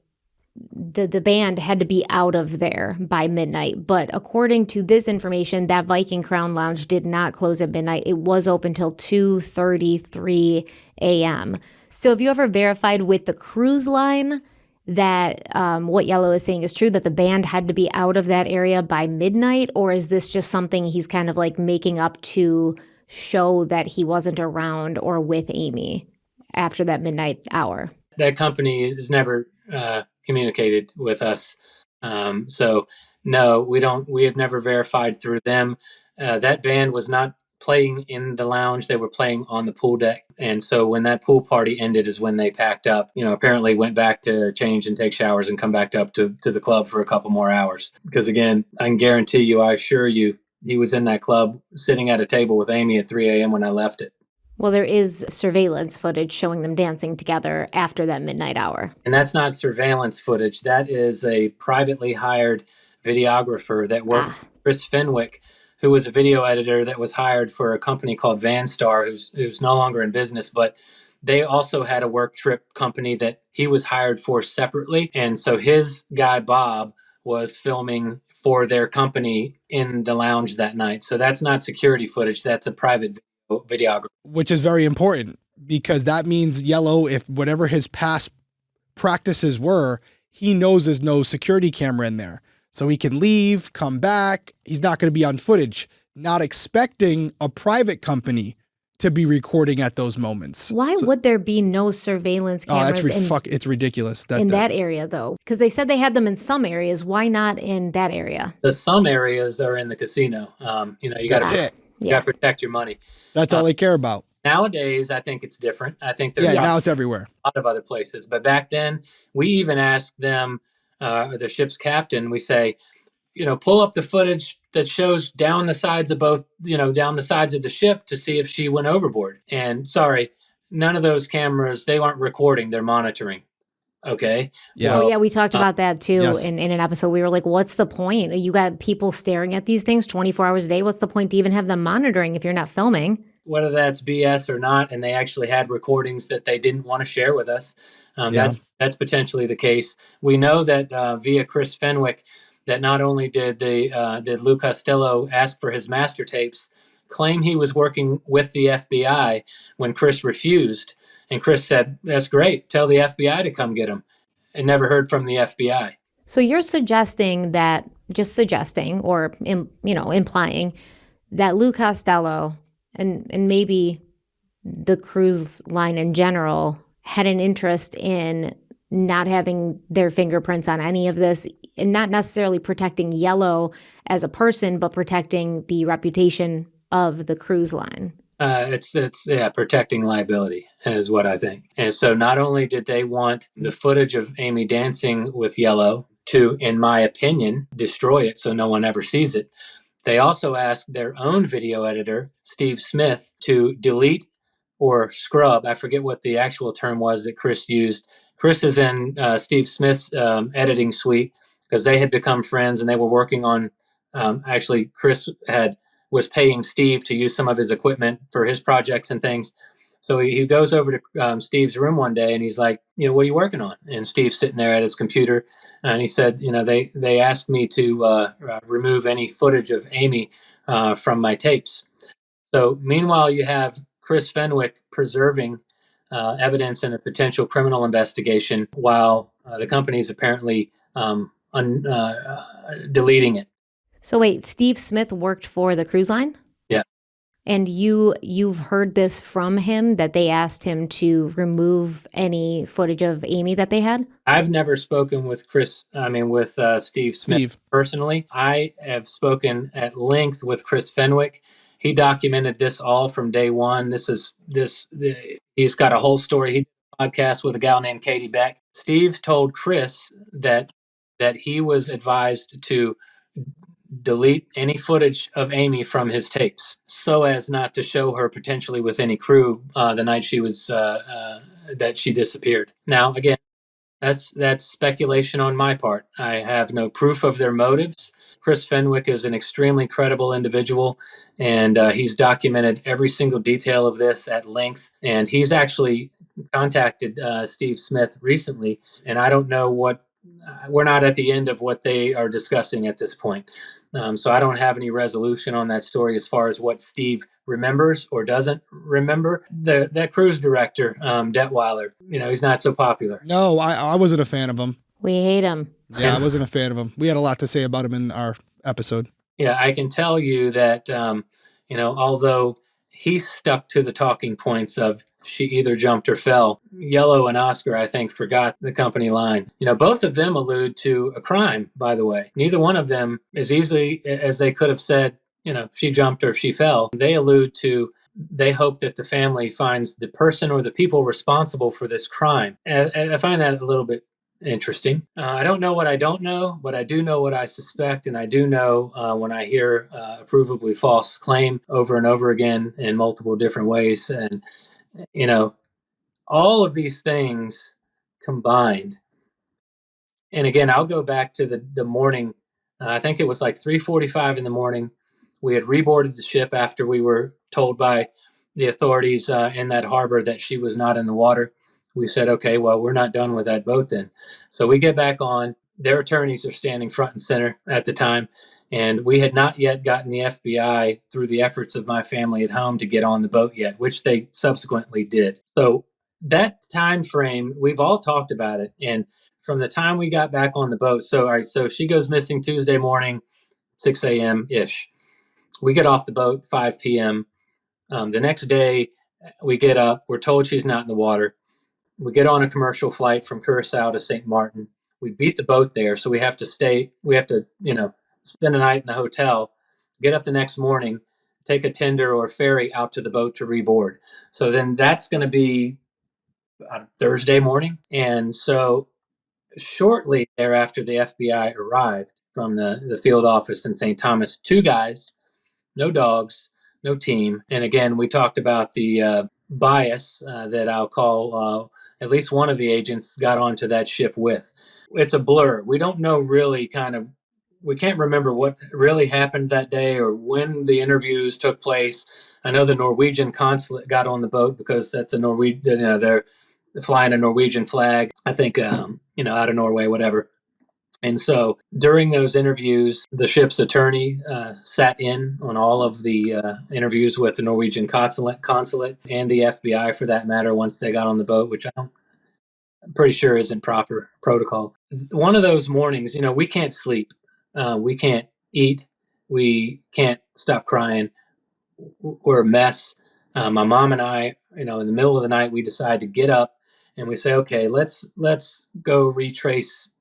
the band had to be out of there by midnight. But according to this information, that Viking Crown Lounge did not close at midnight. It was open till 2:33 a.m. So have you ever verified with the cruise line that what Yellow is saying is true, that the band had to be out of that area by midnight? Or is this just something he's kind of like making up to show that he wasn't around or with Amy after that midnight hour? That company has never communicated with us. So no, we have never verified through them. That band was not playing in the lounge. They were playing on the pool deck. And so when that pool party ended is when they packed up, apparently went back to change and take showers and come back up to the club for a couple more hours. Because again, I can guarantee you, I assure you, he was in that club sitting at a table with Amy at 3 a.m. when I left it. Well, there is surveillance footage showing them dancing together after that midnight hour. And that's not surveillance footage. That is a privately hired videographer that worked with Chris Fenwick, who was a video editor that was hired for a company called Vanstar, who's no longer in business, but they also had a work trip company that he was hired for separately. And so his guy, Bob, was filming for their company in the lounge that night. So that's not security footage. That's a private videographer. Which is very important because that means Yellow, if whatever his past practices were, he knows there's no security camera in there. So he can leave, come back. He's not going to be on footage, not expecting a private company to be recording at those moments. Why would there be no surveillance cameras it's ridiculous. In that area, though? Because they said they had them in some areas. Why not in that area? Some areas are in the casino. You got to protect your money. That's all they care about. Nowadays, I think it's different. I think there's Yeah, now it's everywhere. a lot of other places. But back then, we even asked them, the ship's captain, we say, pull up the footage that shows down the sides of down the sides of the ship to see if she went overboard. And sorry, none of those cameras, they aren't recording, they're monitoring. Okay. Yeah. Oh, yeah, we talked about that too yes. in an episode. We were like, what's the point? You got people staring at these things 24 hours a day. What's the point to even have them monitoring if you're not filming? Whether that's BS or not, and they actually had recordings that they didn't want to share with us. That's potentially the case. We know that via Chris Fenwick, that not only did Lou Costello ask for his master tapes, claim he was working with the FBI when Chris refused, and Chris said, "That's great. Tell the FBI to come get him," and never heard from the FBI. So you're suggesting that, just suggesting or implying that Lou Costello and maybe the cruise line in general had an interest in not having their fingerprints on any of this, and not necessarily protecting Yellow as a person, but protecting the reputation of the cruise line. It's protecting liability is what I think. And so not only did they want the footage of Amy dancing with Yellow to, in my opinion, destroy it so no one ever sees it, they also asked their own video editor, Steve Smith, to delete or scrub. I forget what the actual term was that Chris used. Chris is in Steve Smith's editing suite because they had become friends and they were working on, actually, Chris was paying Steve to use some of his equipment for his projects and things. So he goes over to Steve's room one day and he's like, what are you working on? And Steve's sitting there at his computer. And he said, they asked me to remove any footage of Amy from my tapes. So meanwhile, you have Chris Fenwick preserving evidence in a potential criminal investigation while the company is apparently deleting it. So wait, Steve Smith worked for the cruise line? Yeah. And you've heard this from him, that they asked him to remove any footage of Amy that they had? I've never spoken with Steve Smith personally. I have spoken at length with Chris Fenwick. He documented this all from day one. He's got a whole story. He did a podcast with a gal named Katie Beck. Steve told Chris that he was advised to delete any footage of Amy from his tapes so as not to show her potentially with any crew the night she was that she disappeared. Now, again, that's speculation on my part. I have no proof of their motives. Chris Fenwick is an extremely credible individual, and he's documented every single detail of this at length. And he's actually contacted Steve Smith recently, and I don't know we're not at the end of what they are discussing at this point. So I don't have any resolution on that story as far as what Steve remembers or doesn't remember. That cruise director, Detweiler, he's not so popular. No, I wasn't a fan of him. We hate him. Yeah, I wasn't a fan of him. We had a lot to say about him in our episode. Yeah, I can tell you that, although he stuck to the talking points of she either jumped or fell, Yellow and Oscar, I think, forgot the company line. Both of them allude to a crime, by the way. Neither one of them, as easily as they could have said, she jumped or she fell, they allude to they hope that the family finds the person or the people responsible for this crime. And I find that a little bit interesting. I don't know what I don't know, but I do know what I suspect, and I do know when I hear a provably false claim over and over again in multiple different ways. And, all of these things combined. And again, I'll go back to the morning. I think it was like 3:45 in the morning. We had reboarded the ship after we were told by the authorities in that harbor that she was not in the water. We said, okay, well, we're not done with that boat then. So we get back on. Their attorneys are standing front and center at the time. And we had not yet gotten the FBI through the efforts of my family at home to get on the boat yet, which they subsequently did. So that time frame, we've all talked about it. And from the time we got back on the boat, so she goes missing Tuesday morning, 6 a.m. ish. We get off the boat 5 p.m. The next day, we get up. We're told she's not in the water. We get on a commercial flight from Curacao to St. Martin. We beat the boat there, so we have to spend a night in the hotel, get up the next morning, take a tender or a ferry out to the boat to reboard. So then that's going to be Thursday morning. And so shortly thereafter, the FBI arrived from the field office in St. Thomas. 2 guys, no dogs, no team. And again, we talked about the bias that I'll call at least one of the agents got onto that ship with. It's a blur. We don't know really we can't remember what really happened that day or when the interviews took place. I know the Norwegian consulate got on the boat because that's a Norwegian, they're flying a Norwegian flag, I think, out of Norway, whatever. And so during those interviews, the ship's attorney sat in on all of the interviews with the Norwegian consulate and the FBI for that matter once they got on the boat, which I'm pretty sure isn't proper protocol. One of those mornings, we can't sleep. We can't eat. We can't stop crying. We're a mess. My mom and I, in the middle of the night, we decide to get up and we say, okay, let's go retrace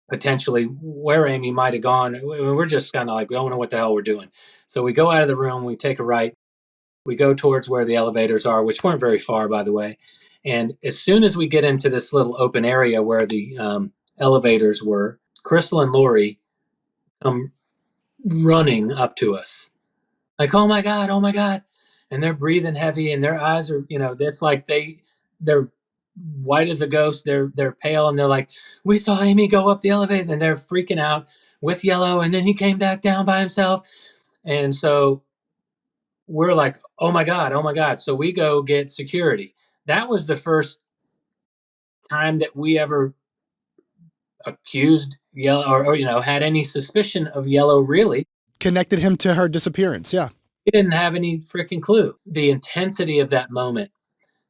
potentially where Amy might have gone. We're just kind of like, we don't know what the hell we're doing. So we go out of the room, we take a right, we go towards where the elevators are, which weren't very far, by the way. And as soon as we get into this little open area where the elevators were, Crystal and Lori come running up to us. Like, oh my God, oh my God. And they're breathing heavy and their eyes are, it's like they're white as a ghost. They're pale and they're like, we saw Amy go up the elevator, and they're freaking out with Yellow. And then he came back down by himself. And so we're like, oh my God, oh my God. So we go get security. That was the first time that we ever accused Yellow or had any suspicion of Yellow really. Connected him to her disappearance. Yeah. We didn't have any freaking clue. The intensity of that moment.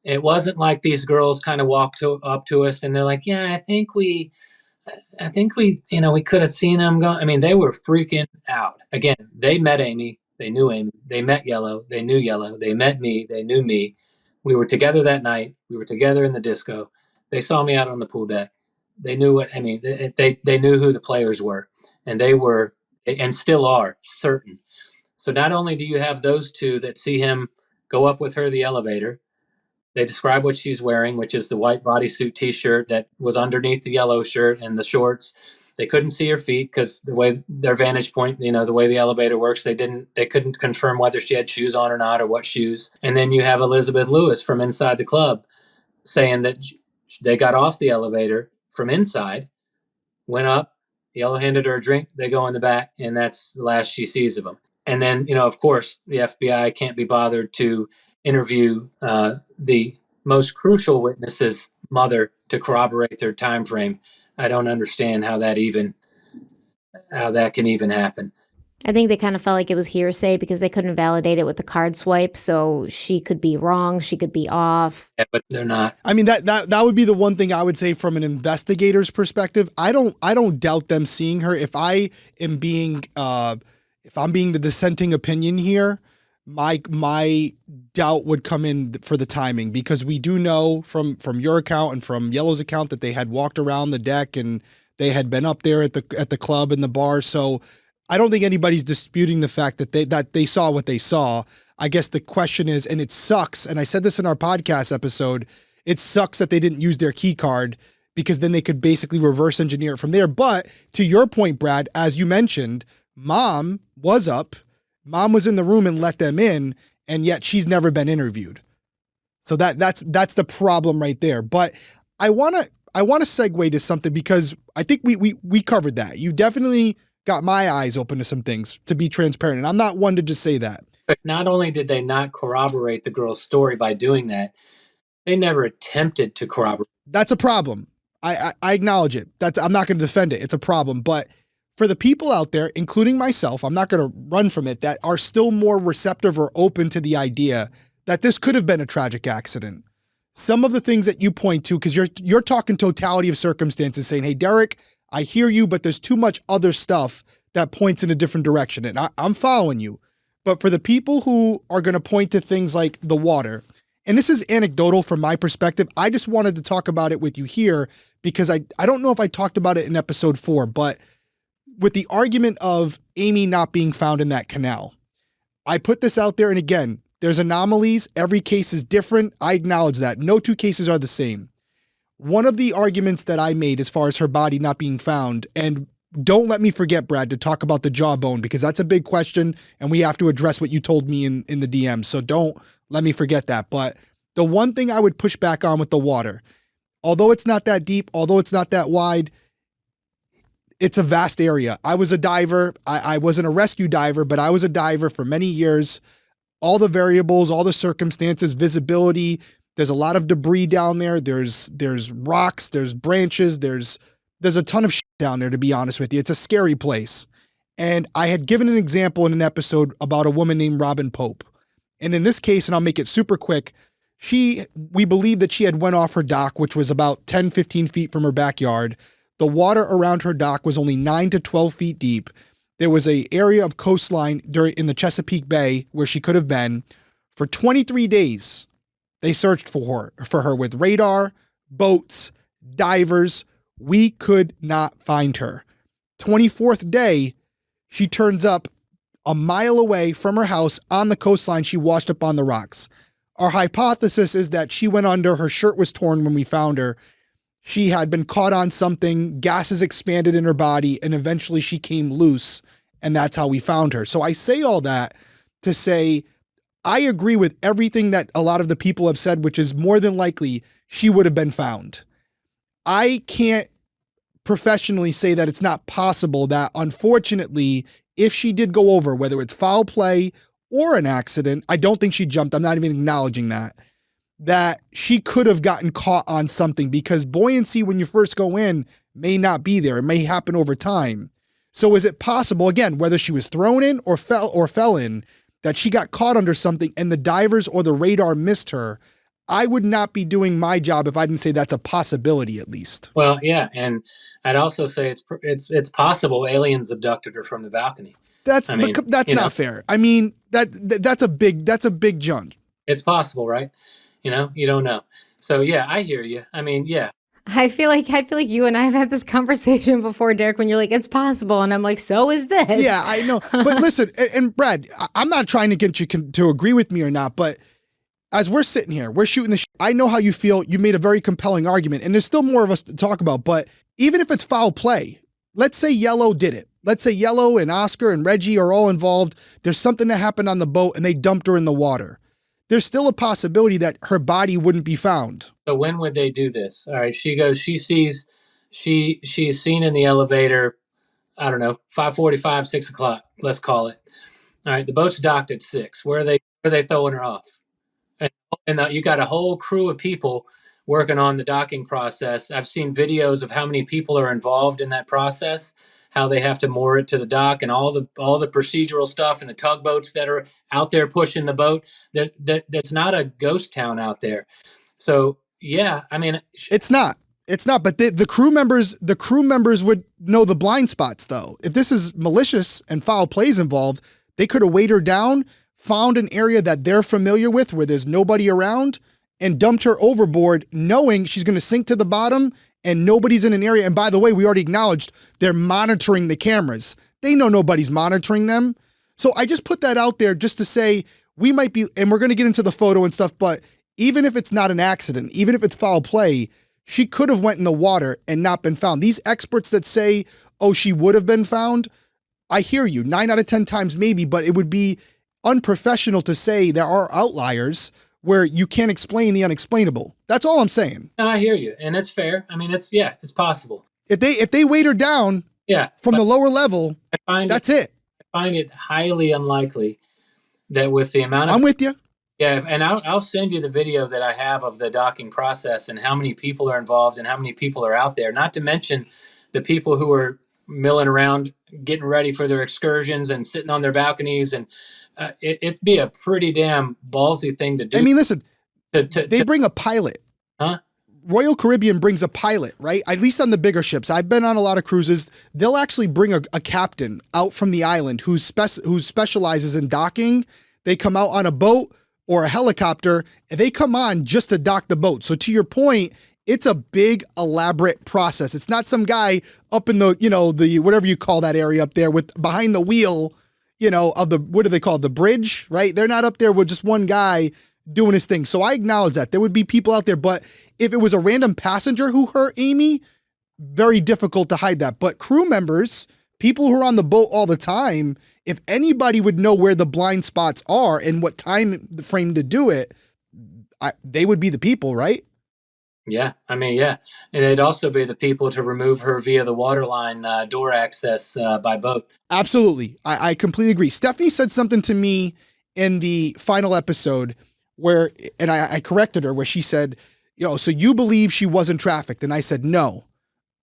It wasn't like these girls kind of walked up to us and they're like, yeah, I think we, we could have seen him go. I mean, they were freaking out. Again, they met Amy. They knew Amy. They met Yellow. They knew Yellow. They met me. They knew me. We were together that night. We were together in the disco. They saw me out on the pool deck. They knew they knew who the players were, and they were, and still are, certain. So not only do you have those two that see him go up with her the elevator, they describe what she's wearing, which is the white bodysuit T-shirt that was underneath the yellow shirt and the shorts. They couldn't see her feet because the way their vantage point, the way the elevator works, they couldn't confirm whether she had shoes on or not or what shoes. And then you have Elizabeth Lewis from inside the club saying that they got off the elevator from inside, went up, Yellow handed her a drink, they go in the back, and that's the last she sees of them. And then, of course, the FBI can't be bothered to interview the most crucial witness's mother to corroborate their time frame. I don't understand how that can even happen. I think they kind of felt like it was hearsay because they couldn't validate it with the card swipe. So she could be wrong. She could be off. Yeah, but they're not. I mean, that would be the one thing I would say from an investigator's perspective. I don't doubt them seeing her. If I'm being the dissenting opinion here, my doubt would come in for the timing, because we do know from your account and from Yellow's account that they had walked around the deck and they had been up there at the club and the bar. So I don't think anybody's disputing the fact that they saw what they saw. I guess the question is, and it sucks, and I said this in our podcast episode, it sucks that they didn't use their key card, because then they could basically reverse engineer it from there. But to your point, Brad, as you mentioned, Mom was up. Mom was in the room and let them in, and yet she's never been interviewed. So that's the problem right there. But I want to segue to something, because I think we covered that. You definitely got my eyes open to some things, to be transparent. And I'm not one to just say that. But not only did they not corroborate the girl's story by doing that, they never attempted to corroborate. That's a problem. I acknowledge it. I'm not going to defend it. It's a problem. But for the people out there, including myself, I'm not going to run from it, that are still more receptive or open to the idea that this could have been a tragic accident. Some of the things that you point to, because you're talking totality of circumstances, saying, hey, Derek, I hear you, but there's too much other stuff that points in a different direction. And I'm following you. But for the people who are going to point to things like the water, and this is anecdotal from my perspective, I just wanted to talk about it with you here, because I don't know if I talked about it in episode 4, but with the argument of Amy not being found in that canal, I put this out there, and again, there's anomalies. Every case is different. I acknowledge that. No two cases are the same. One of the arguments that I made as far as her body not being found, and don't let me forget, Brad, to talk about the jawbone, because that's a big question, and we have to address what you told me in the DM. So don't let me forget that. But the one thing I would push back on with the water, although it's not that deep, although it's not that wide, it's a vast area. I was a diver. I wasn't a rescue diver, but I was a diver for many years. All the variables, all the circumstances, visibility, there's a lot of debris down there. There's rocks, there's branches, there's a ton of shit down there, to be honest with you. It's a scary place. And I had given an example in an episode about a woman named Robin Pope. And in this case, and I'll make it super quick, we believe that she had went off her dock, which was about 10, 15 feet from her backyard. The water around her dock was only 9 to 12 feet deep. There was an area of coastline in the Chesapeake Bay where she could have been. For 23 days, they searched for her with radar, boats, divers. We could not find her. 24th day, she turns up a mile away from her house on the coastline. She washed up on the rocks. Our hypothesis is that she went under, her shirt was torn when we found her. She had been caught on something, gases expanded in her body, and eventually she came loose, and that's how we found her. So I say all that to say, I agree with everything that a lot of the people have said, which is more than likely she would have been found. I can't professionally say that it's not possible that, unfortunately, if she did go over, whether it's foul play or an accident, I don't think she jumped, I'm not even acknowledging that she could have gotten caught on something, because buoyancy when you first go in may not be there. It may happen over time. So is it possible, again, whether she was thrown in or fell in, that she got caught under something and the divers or the radar missed her? I would not be doing my job if I didn't say that's a possibility, at least. Well, yeah, and I'd also say it's possible aliens abducted her from the balcony. That's not fair. I mean, that's a big jump. It's possible, right? You don't know. So yeah, I hear you. I mean, yeah. I feel like you and I have had this conversation before, Derek, when you're like, it's possible. And I'm like, so is this. Yeah, I know. But listen, and Brad, I'm not trying to get you to agree with me or not, but as we're sitting here, we're shooting the I know how you feel. You made a very compelling argument, and there's still more of us to talk about. But even if it's foul play, let's say Yellow did it. Let's say Yellow and Oscar and Reggie are all involved. There's something that happened on the boat and they dumped her in the water. There's still a possibility that her body wouldn't be found. So when would they do this? All right, she's seen in the elevator, I don't know, 5:45, 6 o'clock, let's call it. All right, the boat's docked at 6. Where are they throwing her off? And you got a whole crew of people working on the docking process. I've seen videos of how many people are involved in that process, how they have to moor it to the dock, and all the procedural stuff, and the tugboats that are out there pushing the boat. That's not a ghost town out there. So yeah, I mean, it's not. But the crew members would know the blind spots, though. If this is malicious and foul plays involved, they could have weighed her down, found an area that they're familiar with where there's nobody around, and dumped her overboard, knowing she's going to sink to the bottom and nobody's in an area. And by the way, we already acknowledged they're monitoring the cameras. They know nobody's monitoring them. So I just put that out there just to say we might be, and we're going to get into the photo and stuff, but even if it's not an accident, even if it's foul play, she could have went in the water and not been found. These experts that say, oh, she would have been found, I hear you, 9 out of 10 times maybe, but it would be unprofessional to say there are outliers where you can't explain the unexplainable. That's all I'm saying. No, I hear you, and it's fair. I mean, it's possible. If they weight her down, from the lower level, that's it. I find it highly unlikely that with the amount of I'm with you. Yeah, and I'll send you the video that I have of the docking process and how many people are involved and how many people are out there. Not to mention the people who are milling around, getting ready for their excursions and sitting on their balconies, and it'd be a pretty damn ballsy thing to do. I mean, listen, they bring a pilot. Huh? Royal Caribbean brings a pilot, right? At least on the bigger ships. I've been on a lot of cruises. They'll actually bring a captain out from the island who specializes in docking. They come out on a boat or a helicopter, and they come on just to dock the boat. So to your point, it's a big, elaborate process. It's not some guy up in the, the whatever you call that area up there with behind the wheel, of the, what do they call it? The bridge, right? They're not up there with just one guy doing his thing. So I acknowledge that there would be people out there, but if it was a random passenger who hurt Amy, very difficult to hide that. But crew members, people who are on the boat all the time, if anybody would know where the blind spots are and what time frame to do it, they would be the people, right? Yeah, I mean, yeah. And it'd also be the people to remove her via the waterline door access by boat. Absolutely. I completely agree. Stephanie said something to me in the final episode where, and I corrected her, where she said, so you believe she wasn't trafficked? And I said, no,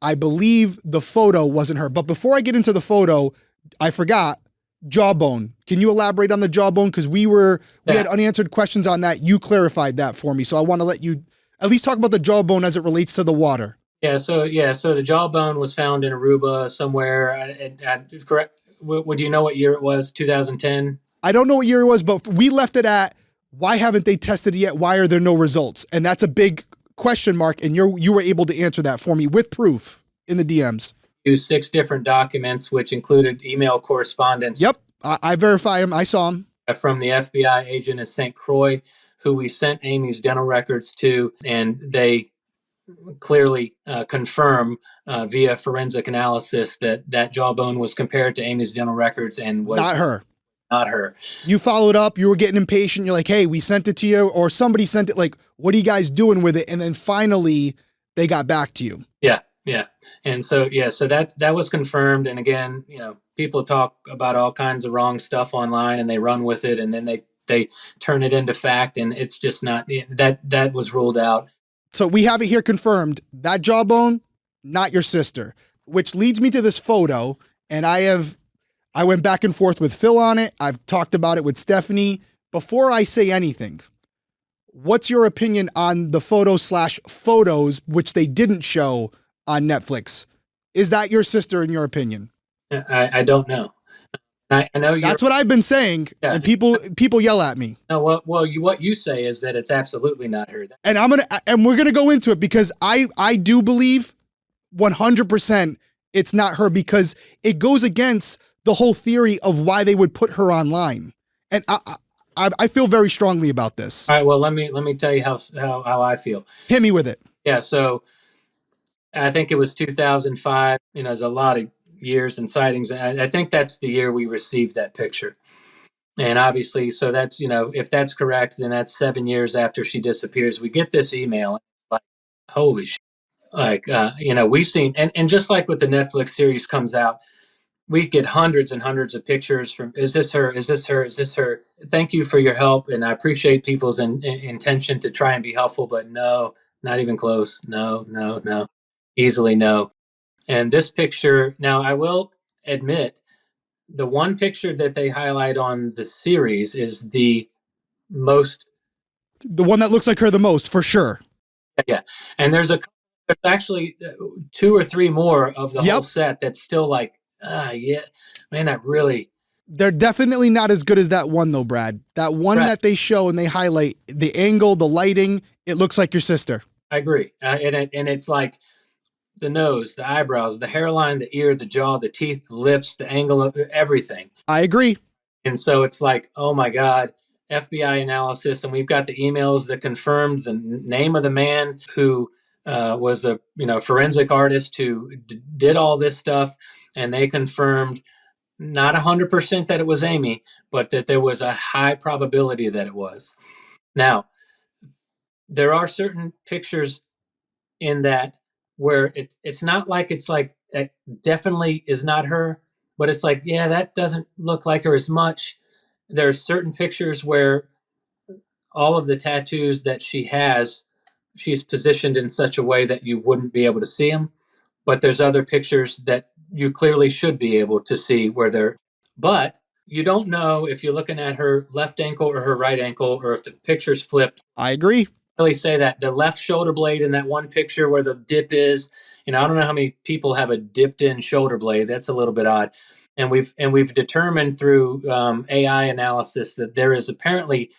I believe the photo wasn't her. But before I get into the photo, I forgot jawbone. Can you elaborate on the jawbone? Because we had unanswered questions on that. You clarified that for me. So I want to let you at least talk about the jawbone as it relates to the water. So the jawbone was found in Aruba somewhere. Correct. Would you know what year it was? 2010? I don't know what year it was, but we left it at, why haven't they tested it yet? Why are there no results? And that's a big question mark. And you were able to answer that for me with proof in the DMs. Used 6 different documents, which included email correspondence. Yep. I verify them. I saw them. From the FBI agent in St. Croix, who we sent Amy's dental records to, and they clearly confirm via forensic analysis that jawbone was compared to Amy's dental records and was not her. Not her. You followed up. You were getting impatient. You're like, hey, we sent it to you, or somebody sent it. Like, what are you guys doing with it? And then finally, they got back to you. Yeah. And so that was confirmed. And again, people talk about all kinds of wrong stuff online, and they run with it, and then they turn it into fact, and it's just not that was ruled out. So we have it here confirmed. That jawbone, not your sister, which leads me to this photo. And I went back and forth with Phil on it. I've talked about it with Stephanie. Before I say anything, what's your opinion on the photos, which they didn't show on Netflix? Is that your sister in your opinion? I don't know. I know that's what I've been saying, yeah. And people yell at me. No, what you say is that it's absolutely not her. And we're gonna go into it because I do believe 100% it's not her, because it goes against the whole theory of why they would put her online, and I feel very strongly about this. All right, well let me tell you how I feel. Hit me with it. Yeah, so I think it was 2005. There's a lot of years and sightings. I think that's the year we received that picture. And obviously, so that's, if that's correct, then that's 7 years after she disappears. We get this email, like, holy shit. Like, we've seen, and just like with the Netflix series comes out, we get hundreds and hundreds of pictures from, is this her? Is this her? Is this her? Thank you for your help. And I appreciate people's intention to try and be helpful, but no, not even close. No. Easily no. And this picture, now I will admit, the one picture that they highlight on the series is the one that looks like her the most, for sure. Yeah. And there's actually 2 or 3 more of the whole set that's still like, yeah, man, that really. They're definitely not as good as that one though, Brad. That one that they show and they highlight, the angle, the lighting, it looks like your sister. I agree. And it's like the nose, the eyebrows, the hairline, the ear, the jaw, the teeth, the lips, the angle of everything. I agree. And so it's like, oh my God, FBI analysis. And we've got the emails that confirmed the name of the man who was a forensic artist who did all this stuff. And they confirmed not 100% that it was Amy, but that there was a high probability that it was. Now, there are certain pictures in that where it's not like it's like that definitely is not her, but it's like, yeah, that doesn't look like her as much. There are certain pictures where all of the tattoos that she has, she's positioned in such a way that you wouldn't be able to see them. But there's other pictures that you clearly should be able to see where they're, but you don't know if you're looking at her left ankle or her right ankle, or if the picture's flipped. I agree. Really say that the left shoulder blade in that one picture where the dip is, I don't know how many people have a dipped in shoulder blade. That's a little bit odd. And we've determined through AI analysis that there is apparently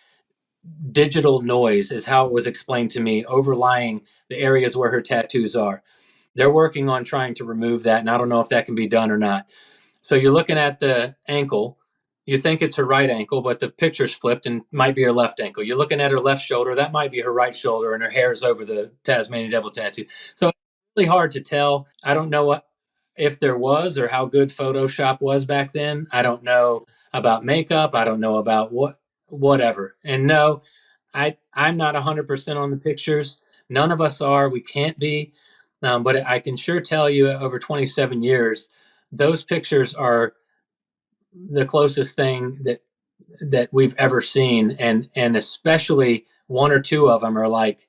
digital noise, is how it was explained to me, overlying the areas where her tattoos are. They're working on trying to remove that, and I don't know if that can be done or not. So you're looking at the ankle. you think it's her right ankle, but the picture's flipped and might be her left ankle. You're looking at her left shoulder, that might be her right shoulder, and her hair's over the Tasmanian devil tattoo. So it's really hard to tell. I don't know if there was or how good Photoshop was back then. I don't know about makeup. I don't know about whatever. And no, I'm not 100% on the pictures. None of us are. We can't be. But I can sure tell you over 27 years, those pictures are the closest thing that we've ever seen, and especially one or two of them are like,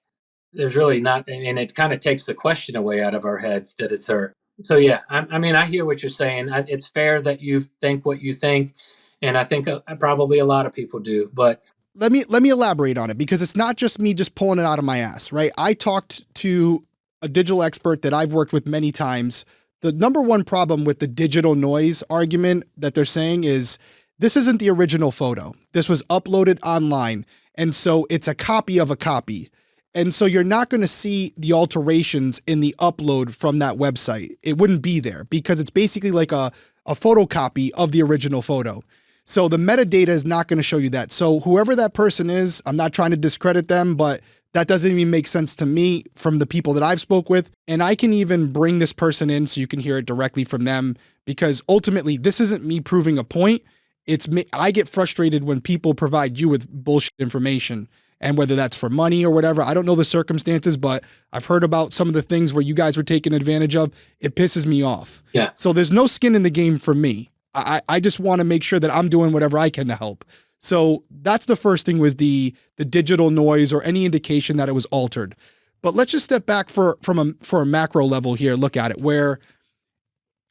there's really not, and it kind of takes the question away out of our heads that it's her. So yeah, I mean, I hear what you're saying. It's fair that you think what you think, and I think probably a lot of people do. But let me elaborate on it, because it's not just me just pulling it out of my ass, right? I talked to a digital expert that I've worked with many times. The number one problem with the digital noise argument that they're saying is this isn't the original photo. This was uploaded online. And so it's a copy of a copy. And so you're not going to see the alterations in the upload from that website. It wouldn't be there because it's basically like a photocopy of the original photo. So the metadata is not going to show you that. So whoever that person is, I'm not trying to discredit them, but that doesn't even make sense to me from the people that I've spoke with. And I can even bring this person in so you can hear it directly from them, because ultimately this isn't me proving a point. It's me. I get frustrated when people provide you with bullshit information, and whether that's for money or whatever. I don't know the circumstances, but I've heard about some of the things where you guys were taken advantage of. It pisses me off. yeah, So there's no skin in the game for me. I just want to make sure that I'm doing whatever I can to help. So that's the first thing, was the digital noise or any indication that it was altered. But let's just step back for a macro level here. Look at it, where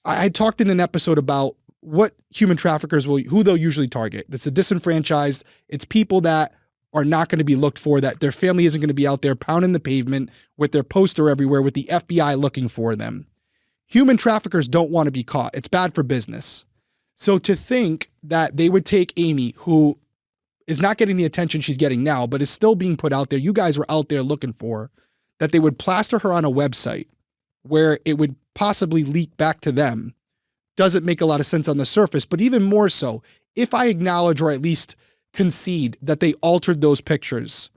I talked in an episode about what human traffickers who they'll usually target. It's the disenfranchised. It's people that are not going to be looked for, that their family isn't going to be out there pounding the pavement with their poster everywhere with the FBI looking for them. Human traffickers don't want to be caught. It's bad for business. So to think that they would take Amy, who is not getting the attention she's getting now, but is still being put out there, you guys were out there looking for, that they would plaster her on a website where it would possibly leak back to them, doesn't make a lot of sense on the surface. But even more so, if I acknowledge or at least concede that they altered those pictures,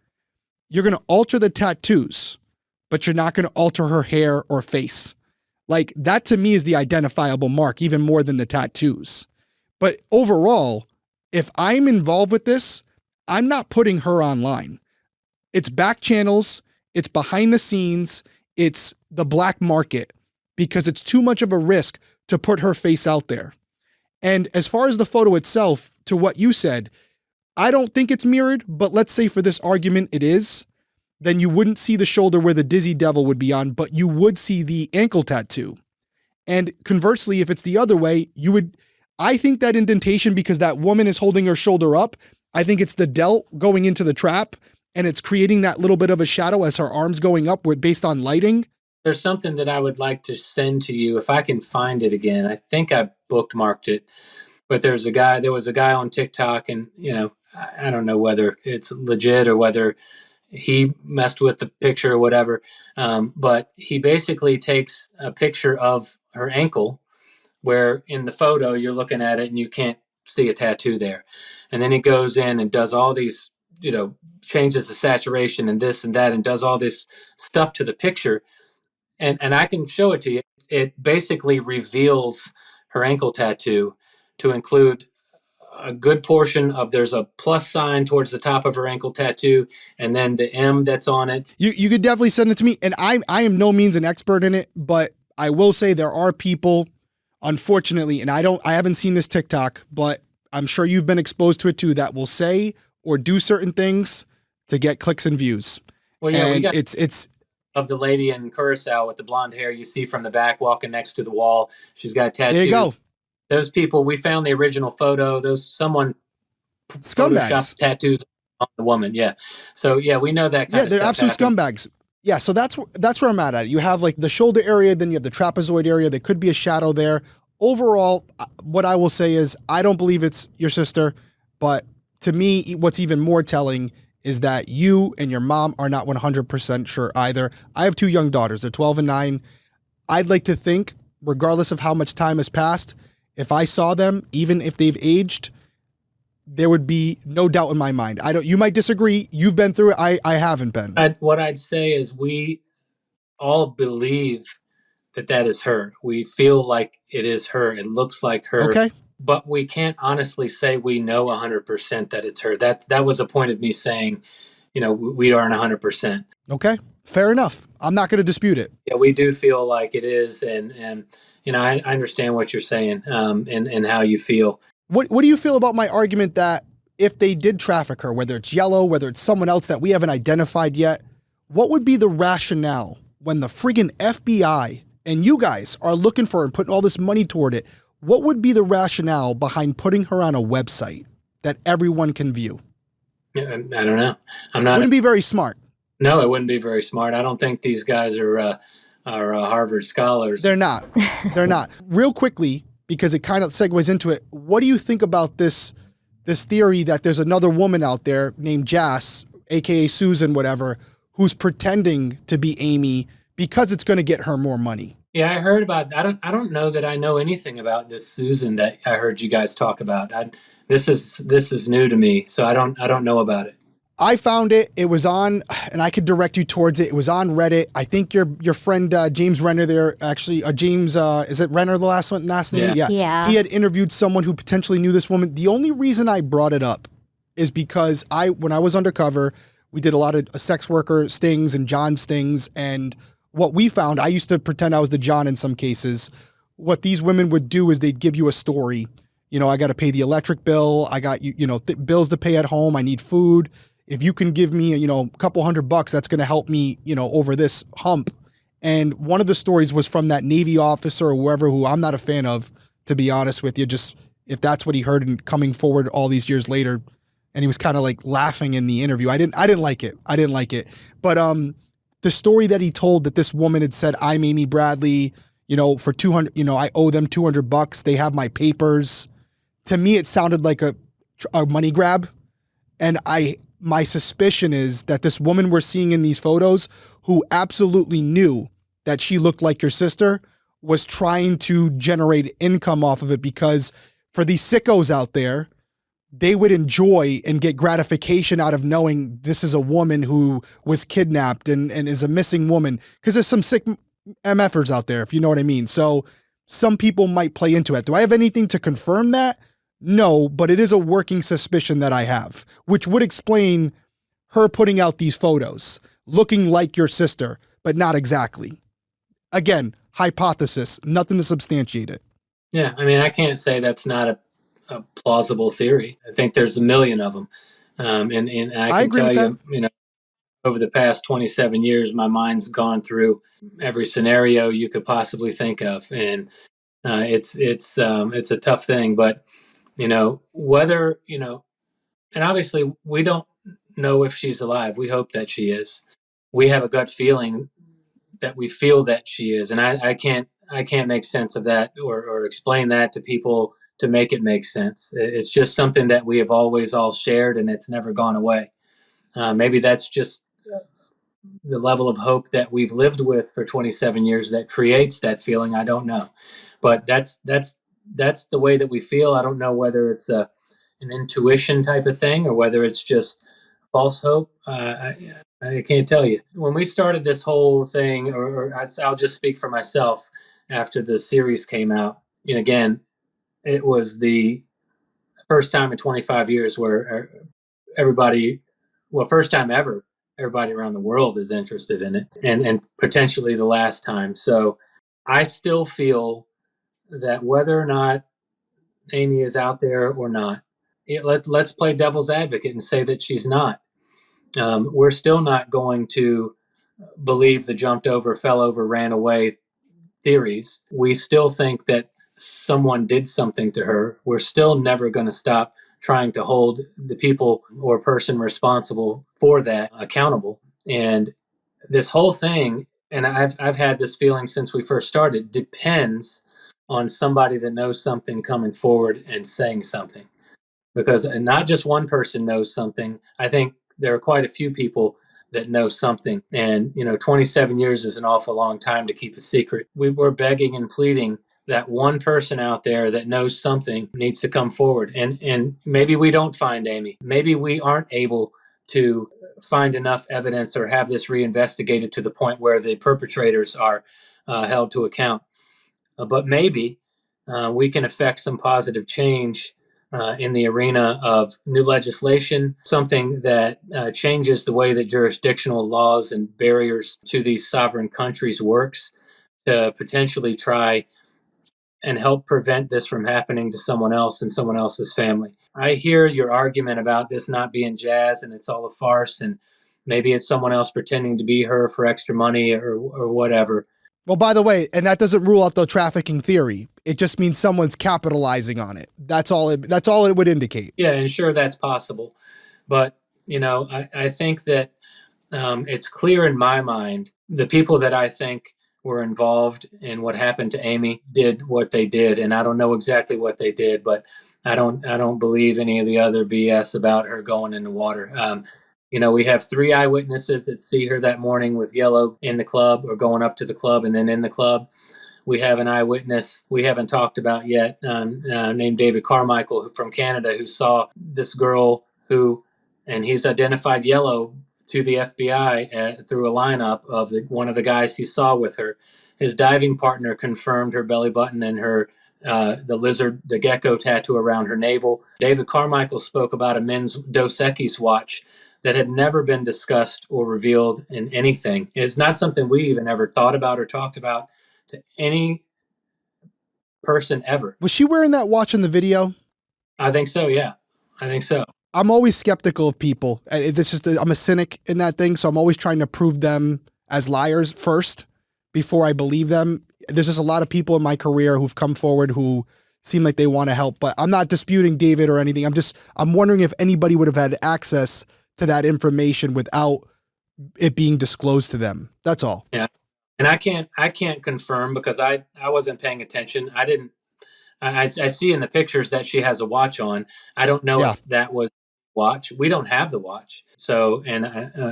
you're going to alter the tattoos, but you're not going to alter her hair or face. Like, that to me is the identifiable mark, even more than the tattoos. But overall, if I'm involved with this, I'm not putting her online. It's back channels, it's behind the scenes, it's the black market, because it's too much of a risk to put her face out there. And as far as the photo itself, to what you said, I don't think it's mirrored, but let's say for this argument it is, then you wouldn't see the shoulder where the dizzy devil would be on, but you would see the ankle tattoo. And conversely, if it's the other way, I think that indentation, because that woman is holding her shoulder up, I think it's the delt going into the trap, and it's creating that little bit of a shadow as her arms going upward based on lighting. there's something that I would like to send to you if I can find it again. I think I bookmarked it, but there was a guy on TikTok, and I don't know whether it's legit or whether he messed with the picture or whatever. But he basically takes a picture of her ankle, where in the photo you're looking at it and you can't see a tattoo there. And then he goes in and does all these, changes the saturation and this and that, and does all this stuff to the picture. And I can show it to you. It basically reveals her ankle tattoo to include a good portion of, there's a plus sign towards the top of her ankle tattoo, and then the M that's on it. You could definitely send it to me. And I am no means an expert in it, but I will say there are people, unfortunately, and I haven't seen this TikTok, but I'm sure you've been exposed to it too, that will say or do certain things to get clicks and views. Well, yeah, and we got it's of the lady in Curacao with the blonde hair you see from the back walking next to the wall. She's got a tattoo. There you go. Those people, we found the original photo. Someone Scumbags. photoshopped tattoos on the woman. Yeah. So yeah, we know that kind of stuff. Yeah, they're absolute happened. scumbags. Yeah, so that's where I'm at. You have like the shoulder area, then you have the trapezoid area. There could be a shadow there. Overall, what I will say is I don't believe it's your sister, but to me, what's even more telling is that you and your mom are not 100% sure either. I have 2 young daughters. They're 12 and 9. I'd like to think, regardless of how much time has passed, if I saw them, even if they've aged, there would be no doubt in my mind. You might disagree. You've been through it. I haven't been. What I'd say is we all believe that is her. We feel like it is her. It looks like her. Okay. But we can't honestly say we know 100% that it's her. That was the point of me saying, we aren't 100%. Okay. Fair enough. I'm not going to dispute it. Yeah, we do feel like it is. And I understand what you're saying and how you feel. What do you feel about my argument that if they did traffic her, whether it's Yellow, whether it's someone else that we haven't identified yet, what would be the rationale when the friggin' FBI and you guys are looking for her and putting all this money toward it? What would be the rationale behind putting her on a website that everyone can view? I don't know. Wouldn't be very smart. No, it wouldn't be very smart. I don't think these guys are Harvard scholars. They're not. They're not. Real quickly, because it kind of segues into it, what do you think about this theory that there's another woman out there named Jas, aka Susan, whatever, who's pretending to be Amy because it's going to get her more money? Yeah, I heard about. I don't know that I know anything about this Susan that I heard you guys talk about. This is new to me, so I don't know about it. I found it. It was on, and I could direct you towards it. It was on Reddit. I think your friend James Renner there, actually, James, is it Renner the last name? Yeah. He had interviewed someone who potentially knew this woman. The only reason I brought it up is because when I was undercover, we did a lot of sex worker stings and John stings, and what we found, I used to pretend I was the John in some cases. What these women would do is they'd give you a story. I got to pay the electric bill. I got bills to pay at home. I need food. If you can give me, a couple $100, that's going to help me, over this hump. And one of the stories was from that Navy officer or whoever, who I'm not a fan of, to be honest with you, just if that's what he heard and coming forward all these years later. And he was kind of like laughing in the interview. I didn't like it. But, the story that he told, that this woman had said, I'm Amy Bradley, for 200, I owe them $200. They have my papers. To me, it sounded like a money grab. And my suspicion is that this woman we're seeing in these photos, who absolutely knew that she looked like your sister, was trying to generate income off of it, because for these sickos out there, they would enjoy and get gratification out of knowing this is a woman who was kidnapped and is a missing woman, because there's some sick MFers out there, if you know what I mean. So some people might play into it. Do I have anything to confirm that? No, but it is a working suspicion that I have, which would explain her putting out these photos, looking like your sister, but not exactly. Again, hypothesis, nothing to substantiate it. Yeah, I mean, I can't say that's not a plausible theory. I think there's a million of them. And I can tell you, over the past 27 years, my mind's gone through every scenario you could possibly think of. And it's a tough thing, but whether, and obviously we don't know if she's alive. We hope that she is. We have a gut feeling that we feel that she is. And I can't make sense of that or explain that to people to make it make sense. It's just something that we have always all shared, and it's never gone away. Maybe that's just the level of hope that we've lived with for 27 years that creates that feeling. I don't know, but that's the way that we feel. I don't know whether it's an intuition type of thing or whether it's just false hope. I can't tell you. When we started this whole thing, or I'll just speak for myself after the series came out, and again, it was the first time in 25 years where first time ever, everybody around the world is interested in it, and potentially the last time. So I still feel that whether or not Amy is out there or not, let's play devil's advocate and say that she's not. We're still not going to believe the jumped over, fell over, ran away theories. We still think that someone did something to her. We're still never going to stop trying to hold the people or person responsible for that accountable. And this whole thing, and I've had this feeling since we first started, depends on somebody that knows something coming forward and saying something. Because not just one person knows something. I think there are quite a few people that know something. And, 27 years is an awful long time to keep a secret. We were begging and pleading that one person out there that knows something needs to come forward. And maybe we don't find Amy. Maybe we aren't able to find enough evidence or have this reinvestigated to the point where the perpetrators are held to account. But maybe we can affect some positive change in the arena of new legislation, something that changes the way that jurisdictional laws and barriers to these sovereign countries works, to potentially try and help prevent this from happening to someone else and someone else's family. I hear your argument about this not being jazz and it's all a farce, and maybe it's someone else pretending to be her for extra money or whatever. Well, by the way, and that doesn't rule out the trafficking theory. It just means someone's capitalizing on it. That's all it would indicate. Yeah, and sure, that's possible. But, I think that it's clear in my mind the people that I think were involved in what happened to Amy did what they did, and I don't know exactly what they did, but I don't believe any of the other BS about her going in the water. We have 3 eyewitnesses that see her that morning with Yellow in the club or going up to the club and then in the club. We have an eyewitness we haven't talked about yet, named David Carmichael from Canada, who saw this girl and he's identified Yellow to the FBI through a lineup of one of the guys he saw with her. His diving partner confirmed her belly button and the gecko tattoo around her navel. David Carmichael spoke about a men's Dos Equis watch that had never been discussed or revealed in anything. It's not something we even ever thought about or talked about to any person ever. Was she wearing that watch in the video? I think so, yeah. I think so. I'm always skeptical of people. I'm a cynic in that thing, so I'm always trying to prove them as liars first before I believe them. There's just a lot of people in my career who've come forward who seem like they want to help, but I'm not disputing David or anything. I'm wondering if anybody would have had access to that information without it being disclosed to them. That's all. Yeah. And I can't confirm because I wasn't paying attention. I see in the pictures that she has a watch on. I don't know if that was watch. We don't have the watch. So, and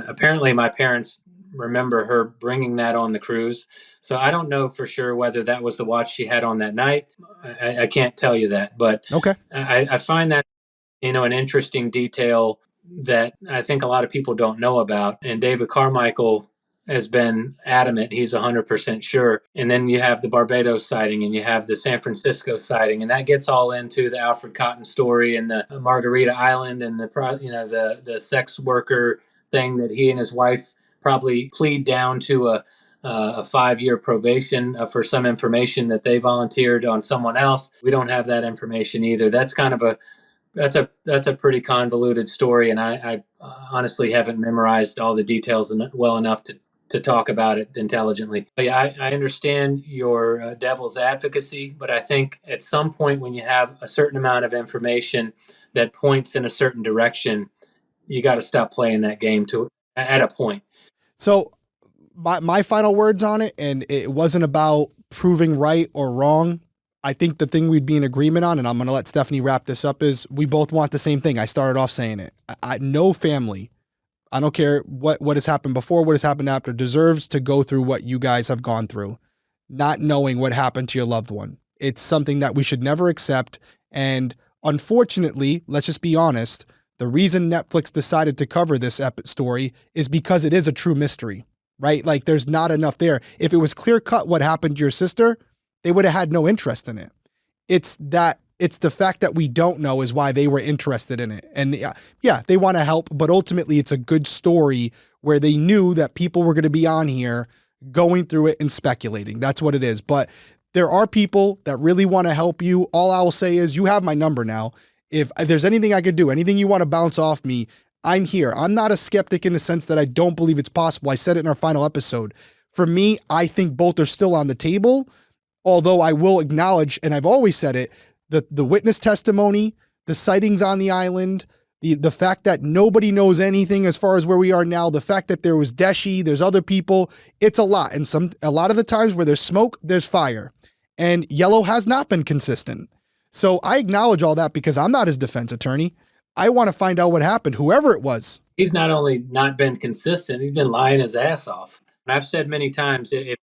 apparently my parents remember her bringing that on the cruise. So I don't know for sure whether that was the watch she had on that night. I can't tell you that, but okay. I find that, an interesting detail that I think a lot of people don't know about. And David Carmichael has been adamant. He's 100% sure. And then you have the Barbados sighting and you have the San Francisco sighting, and that gets all into the Alfred Cotton story and the Margarita Island and the sex worker thing that he and his wife probably plead down to a 5-year probation for some information that they volunteered on someone else. We don't have that information either. That's kind of that's a pretty convoluted story, and I honestly haven't memorized all the details well enough to talk about it intelligently. But yeah, I understand your devil's advocacy, but I think at some point when you have a certain amount of information that points in a certain direction, you got to stop playing that game at a point. So my final words on it, and it wasn't about proving right or wrong. I think the thing we'd be in agreement on, and I'm going to let Stephanie wrap this up, is we both want the same thing. I started off saying it. No family, I don't care what has happened before, what has happened after, deserves to go through what you guys have gone through, not knowing what happened to your loved one. It's something that we should never accept. And unfortunately, let's just be honest, the reason Netflix decided to cover this story is because it is a true mystery, right? Like there's not enough there. If it was clear cut what happened to your sister, they would have had no interest in it. It's the fact that we don't know is why they were interested in it. And yeah, they want to help, but ultimately it's a good story where they knew that people were going to be on here going through it and speculating. That's what it is. But there are people that really want to help you. All I will say is you have my number now. If there's anything I could do, anything you want to bounce off me, I'm here. I'm not a skeptic in the sense that I don't believe it's possible. I said it in our final episode. For me, I think both are still on the table, although I will acknowledge, and I've always said it, the witness testimony, the sightings on the island, the fact that nobody knows anything as far as where we are now, the fact that there was Deshi, there's other people, it's a lot. And a lot of the times where there's smoke, there's fire. And Yellow has not been consistent. So I acknowledge all that because I'm not his defense attorney. I want to find out what happened, whoever it was. He's not only not been consistent, he's been lying his ass off. And I've said many times, if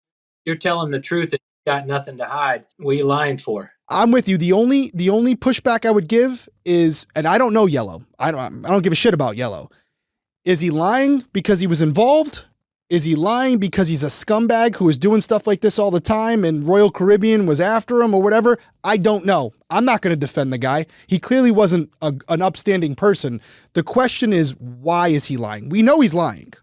you're telling the truth and got nothing to hide. What are you lying for? I'm with you. The only pushback I would give is, and I don't know Yellow. I don't give a shit about Yellow. Is he lying because he was involved? Is he lying because he's a scumbag who is doing stuff like this all the time and Royal Caribbean was after him or whatever? I don't know. I'm not going to defend the guy. He clearly wasn't an upstanding person. The question is, why is he lying? We know he's lying.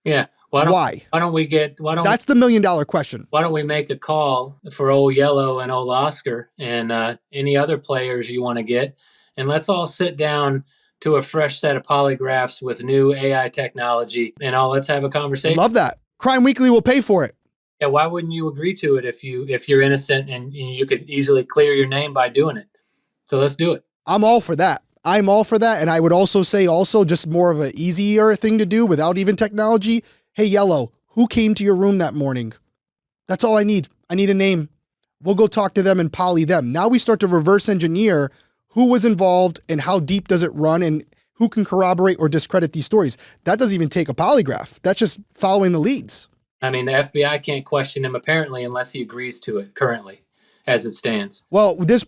Yeah. Why? That's the $1 million question. Why don't we make a call for old Yellow and old Oscar and any other players you want to get, and let's all sit down to a fresh set of polygraphs with new AI technology, and let's have a conversation. Love that. Crime Weekly will pay for it. Yeah, why wouldn't you agree to it if you're innocent and you could easily clear your name by doing it? So let's do it. I'm all for that. And I would also say just more of an easier thing to do without even technology. Hey, Yellow, who came to your room that morning? That's all I need. I need a name. We'll go talk to them and poly them. Now we start to reverse engineer who was involved and how deep does it run and who can corroborate or discredit these stories. That doesn't even take a polygraph. That's just following the leads. I mean, the FBI can't question him apparently unless he agrees to it currently as it stands. Well, there's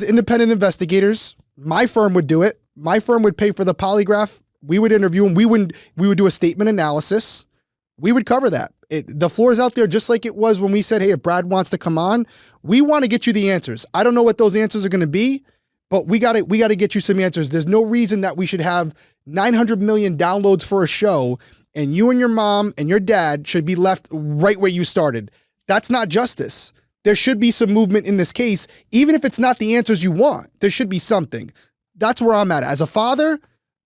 independent investigators. My firm would do it. My firm would pay for the polygraph. We would interview him. We would do a statement analysis. We would cover that. The floor is out there just like it was when we said, hey, if Brad wants to come on, we want to get you the answers. I don't know what those answers are going to be, but we got to get you some answers. There's no reason that we should have 900 million downloads for a show and you and your mom and your dad should be left right where you started. That's not justice. There should be some movement in this case, even if it's not the answers you want. There should be something. That's where I'm at. As a father,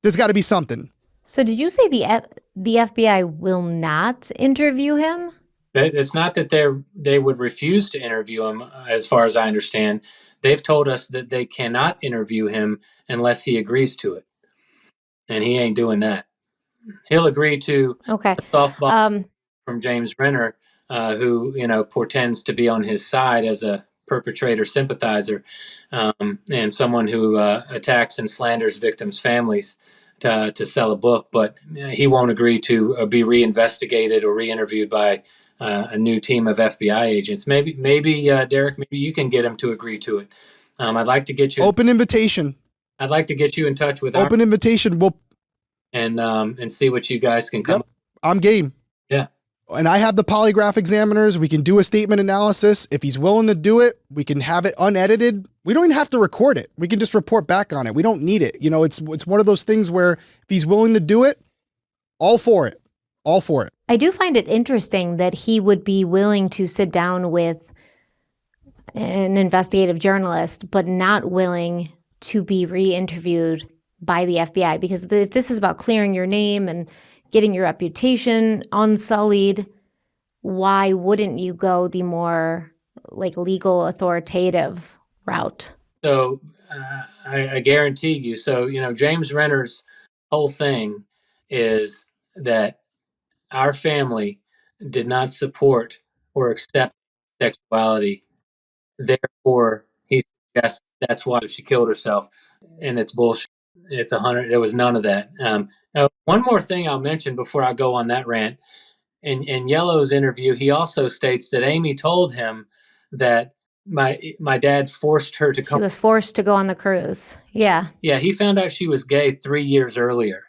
there's got to be something. So did you say the FBI will not interview him? It's not that they would refuse to interview him, as far as I understand. They've told us that they cannot interview him unless he agrees to it. And he ain't doing that. He'll agree to a softball from James Renner, who, portends to be on his side as a perpetrator sympathizer, and someone who attacks and slanders victims' families to sell a book. But he won't agree to be reinvestigated or re-interviewed by a new team of FBI agents. Maybe Derek, maybe you can get him to agree to it. I'd like to get you open invitation. I'd like to get you in touch with open invitation. And see what you guys can come. Yep. I'm game. Yeah. And I have the polygraph examiners. We can do a statement analysis. If he's willing to do it, we can have it unedited. We don't even have to record it. We can just report back on it. We don't need it. It's one of those things where if he's willing to do it, all for it. All for it. I do find it interesting that he would be willing to sit down with an investigative journalist, but not willing to be re-interviewed by the FBI. Because if this is about clearing your name and getting your reputation unsullied, why wouldn't you go the more legal authoritative route? So I guarantee you. So, James Renner's whole thing is that our family did not support or accept sexuality. Therefore, he suggests that's why she killed herself. And it's bullshit. There was none of that. One more thing I'll mention before I go on that rant. In Yellow's interview, he also states that Amy told him that my dad forced her to come. She was forced to go on the cruise. Yeah. Yeah, he found out she was gay 3 years earlier.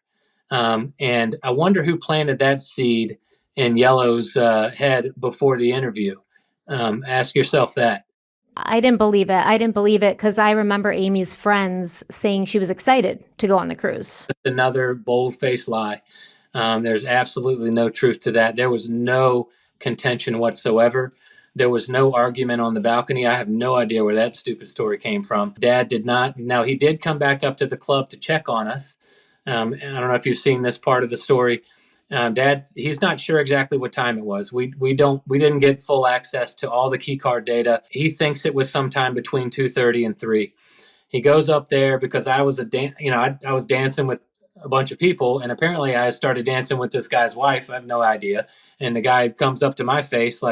And I wonder who planted that seed in Yellow's head before the interview. Ask yourself that. I didn't believe it because I remember Amy's friends saying she was excited to go on the cruise. That's another bold-faced lie. There's absolutely no truth to that. There was no contention whatsoever. There was no argument on the balcony. I have no idea where that stupid story came from. Dad did not. Now, he did come back up to the club to check on us. I don't know if you've seen this part of the story. Dad, he's not sure exactly what time it was. We didn't get full access to all the key card data. He thinks it was sometime between 2:30 and 3. He goes up there because I was I was dancing with a bunch of people, and apparently I started dancing with this guy's wife. I have no idea. And the guy comes up to my face,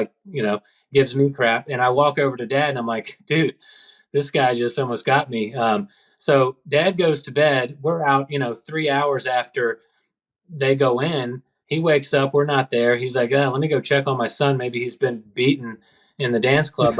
gives me crap. And I walk over to Dad and I'm like, dude, this guy just almost got me. So Dad goes to bed. We're out, 3 hours after they go in. He wakes up. We're not there. He's like, let me go check on my son. Maybe he's been beaten. in the dance club.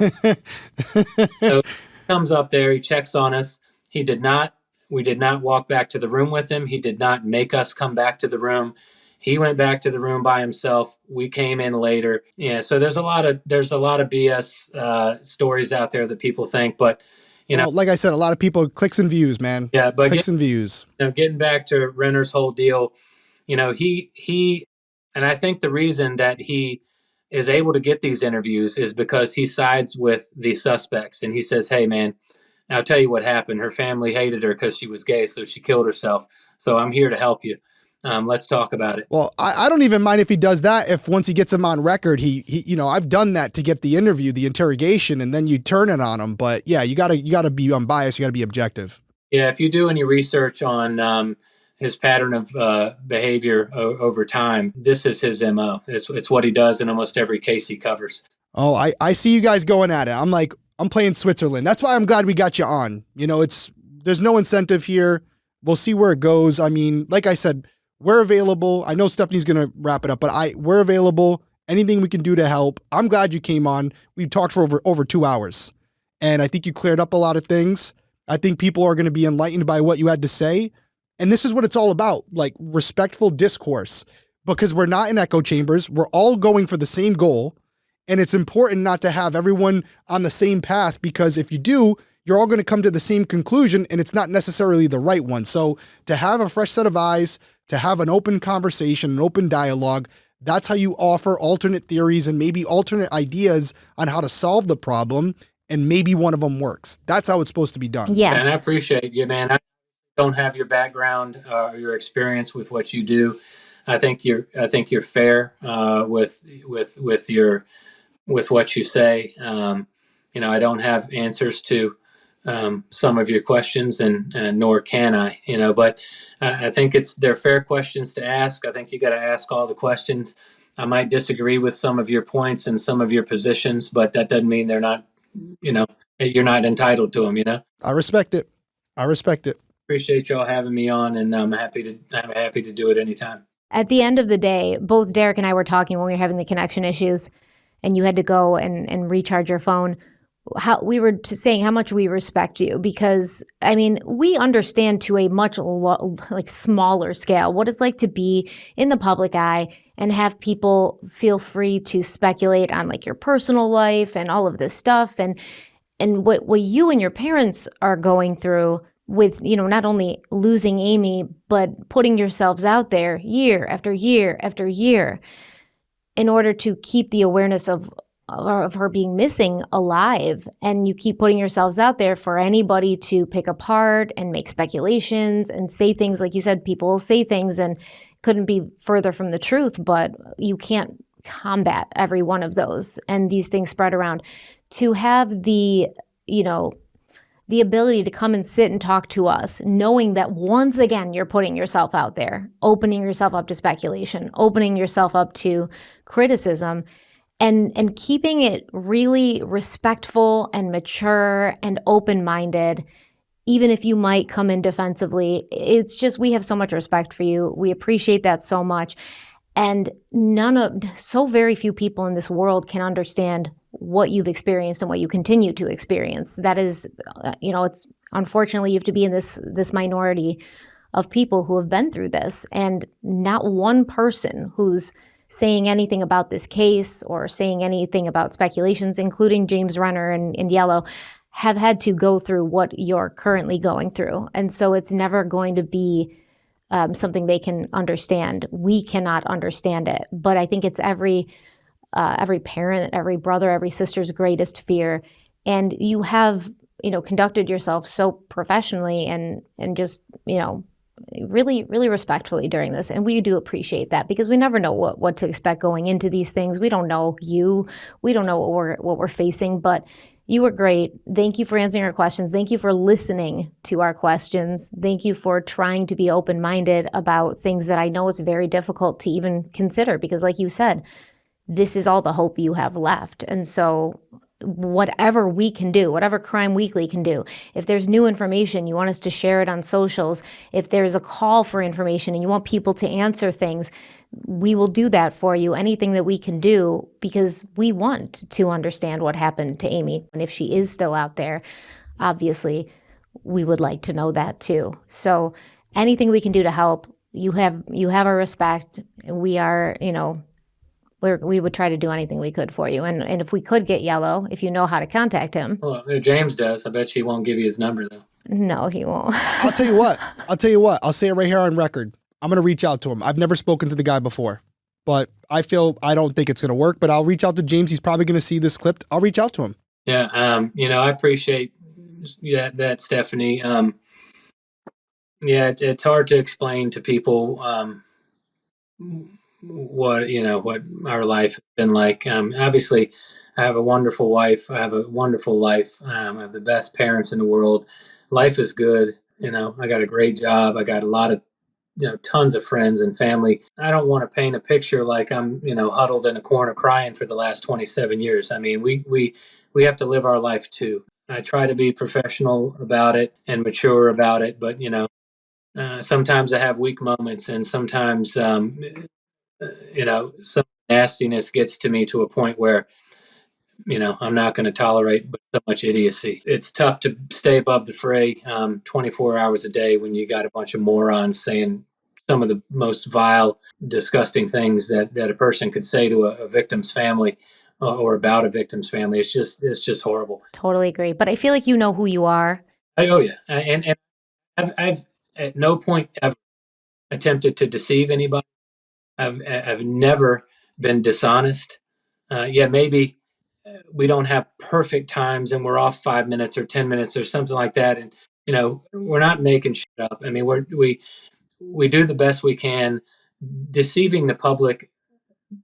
So he comes up there, he checks on us. We did not walk back to the room with him. He did not make us come back to the room. He went back to the room by himself. We came in later. Yeah, so there's a lot of BS stories out there that people think, but well, like I said, a lot of people clicks and views, man. Yeah, but clicks and views. Getting back to Renner's whole deal, he and I think the reason that he is able to get these interviews is because he sides with the suspects, and he says, "Hey, man, I'll tell you what happened. Her family hated her because she was gay, so she killed herself. So I'm here to help you. Let's talk about it." Well, I don't even mind if he does that. If once he gets him on record, he I've done that to get the interview, the interrogation, and then you turn it on him. But yeah, you gotta be unbiased. You gotta be objective. Yeah, if you do any research on his pattern of behavior over time, this is his MO. It's what he does in almost every case he covers. Oh, I see you guys going at it. I'm playing Switzerland. That's why I'm glad we got you on. There's no incentive here. We'll see where it goes. I mean, like I said, we're available. I know Stephanie's going to wrap it up, but we're available. Anything we can do to help. I'm glad you came on. We talked for over 2 hours, and I think you cleared up a lot of things. I think people are going to be enlightened by what you had to say. And this is what it's all about, like respectful discourse, because we're not in echo chambers. We're all going for the same goal. And it's important not to have everyone on the same path, because if you do, you're all going to come to the same conclusion, and it's not necessarily the right one. So to have a fresh set of eyes, to have an open conversation, an open dialogue, that's how you offer alternate theories and maybe alternate ideas on how to solve the problem. And maybe one of them works. That's how it's supposed to be done. Yeah. And I appreciate you, man. I don't have your background or your experience with what you do. I think you're fair with what you say. I don't have answers to some of your questions, and nor can I. But I think they're fair questions to ask. I think you got to ask all the questions. I might disagree with some of your points and some of your positions, but that doesn't mean they're not. You're not entitled to them. I respect it. Appreciate y'all having me on, and I'm happy to do it anytime. At the end of the day, both Derek and I were talking when we were having the connection issues, and you had to go and recharge your phone. We were saying how much we respect you, because I mean, we understand to a much smaller scale what it's like to be in the public eye and have people feel free to speculate on like your personal life and all of this stuff, and what you and your parents are going through with, not only losing Amy, but putting yourselves out there year after year after year in order to keep the awareness of her being missing alive. And you keep putting yourselves out there for anybody to pick apart and make speculations and say things. Like you said, people will say things and couldn't be further from the truth, but you can't combat every one of those. And these things spread around. To have the ability to come and sit and talk to us, knowing that once again, you're putting yourself out there, opening yourself up to speculation, opening yourself up to criticism, and keeping it really respectful and mature and open-minded, even if you might come in defensively. It's just, we have so much respect for you. We appreciate that so much. And so very few people in this world can understand what you've experienced and what you continue to experience. That is, it's unfortunately you have to be in this minority of people who have been through this, and not one person who's saying anything about this case or saying anything about speculations, including James Renner and Yellow, have had to go through what you're currently going through. And so it's never going to be something they can understand. We cannot understand it, but I think it's every parent, every brother, every sister's greatest fear. And you have, conducted yourself so professionally and just, really, really respectfully during this. And we do appreciate that, because we never know what to expect going into these things. We don't know you. We don't know what we're facing, but you were great. Thank you for answering our questions. Thank you for listening to our questions. Thank you for trying to be open-minded about things that I know is very difficult to even consider, because like you said, this is all the hope you have left. And so whatever we can do, whatever Crime Weekly can do. If there's new information, you want us to share it on socials. If there's a call for information and you want people to answer things, we will do that for you. Anything that we can do, because we want to understand what happened to Amy. And if she is still out there, obviously, we would like to know that too. So anything we can do to help, you have our respect. We are, we would try to do anything we could for you. And if we could get Yellow, if you know how to contact him. Well, if James does. I bet he won't give you his number, though. No, he won't. I'll tell you what. I'll say it right here on record. I'm going to reach out to him. I've never spoken to the guy before, but I don't think it's going to work, but I'll reach out to James. He's probably going to see this clip. I'll reach out to him. Yeah. I appreciate that, Stephanie. It's hard to explain to people, what our life has been like. Obviously I have a wonderful wife. I have a wonderful life. I have the best parents in the world. Life is good. I got a great job. I got a lot of, tons of friends and family. I don't want to paint a picture like I'm, huddled in a corner crying for the last 27 years. I mean, we have to live our life too. I try to be professional about it and mature about it, but sometimes I have weak moments, and sometimes some nastiness gets to me to a point where I'm not going to tolerate so much idiocy. It's tough to stay above the fray 24 hours a day when you got a bunch of morons saying some of the most vile, disgusting things that a person could say to a victim's family or about a victim's family. It's just horrible. Totally agree. But I feel like you know who you are. Oh yeah, and I've at no point ever attempted to deceive anybody. I've never been dishonest. Maybe we don't have perfect times and we're off 5 minutes or 10 minutes or something like that. And, we're not making shit up. I mean, we do the best we can. Deceiving the public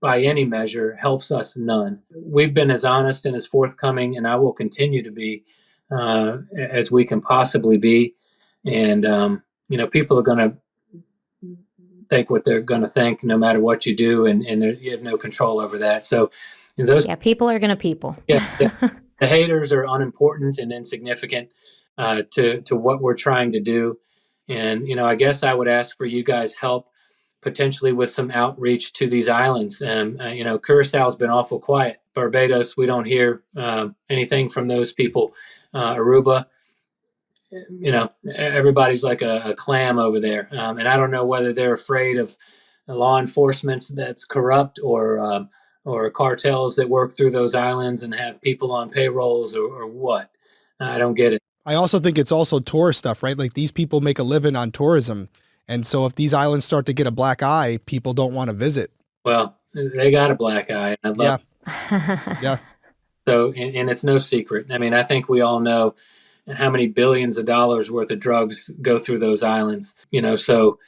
by any measure helps us none. We've been as honest and as forthcoming, and I will continue to be as we can possibly be. And, people are going to think what they're going to think no matter what you do, and you have no control over that. So people are going to people. Yeah. The haters are unimportant and insignificant to what we're trying to do. And I guess I would ask for you guys' help potentially with some outreach to these islands. Curacau's been awful quiet. Barbados, we don't hear anything from those people. Aruba, everybody's like a clam over there. And I don't know whether they're afraid of law enforcement that's corrupt or cartels that work through those islands and have people on payrolls or what. I don't get it. I also think it's also tourist stuff, right? Like, these people make a living on tourism. And so if these islands start to get a black eye, people don't want to visit. Well, they got a black eye. Yeah. Yeah. So, and it's no secret. I mean, I think we all know how many billions of dollars worth of drugs go through those islands, so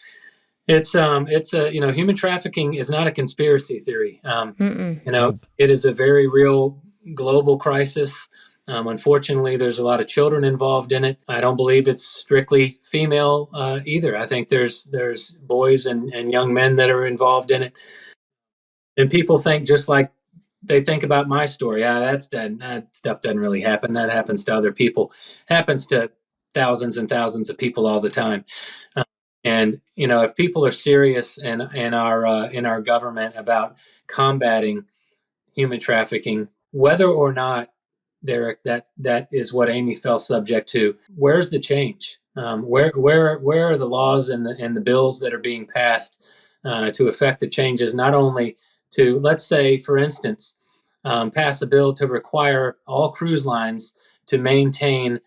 it's human trafficking is not a conspiracy theory. It is a very real global crisis. Unfortunately, there's a lot of children involved in it. I don't believe it's strictly female either. I think there's boys and young men that are involved in it. And people think just like they think about my story. That's dead. That stuff doesn't really happen. That happens to other people. Happens to thousands and thousands of people all the time. And if people are serious in our government about combating human trafficking, whether or not, Derek, that is what Amy fell subject to, where's the change? Where are the laws and the bills that are being passed to affect the changes? Not only to, let's say, for instance, pass a bill to require all cruise lines to maintain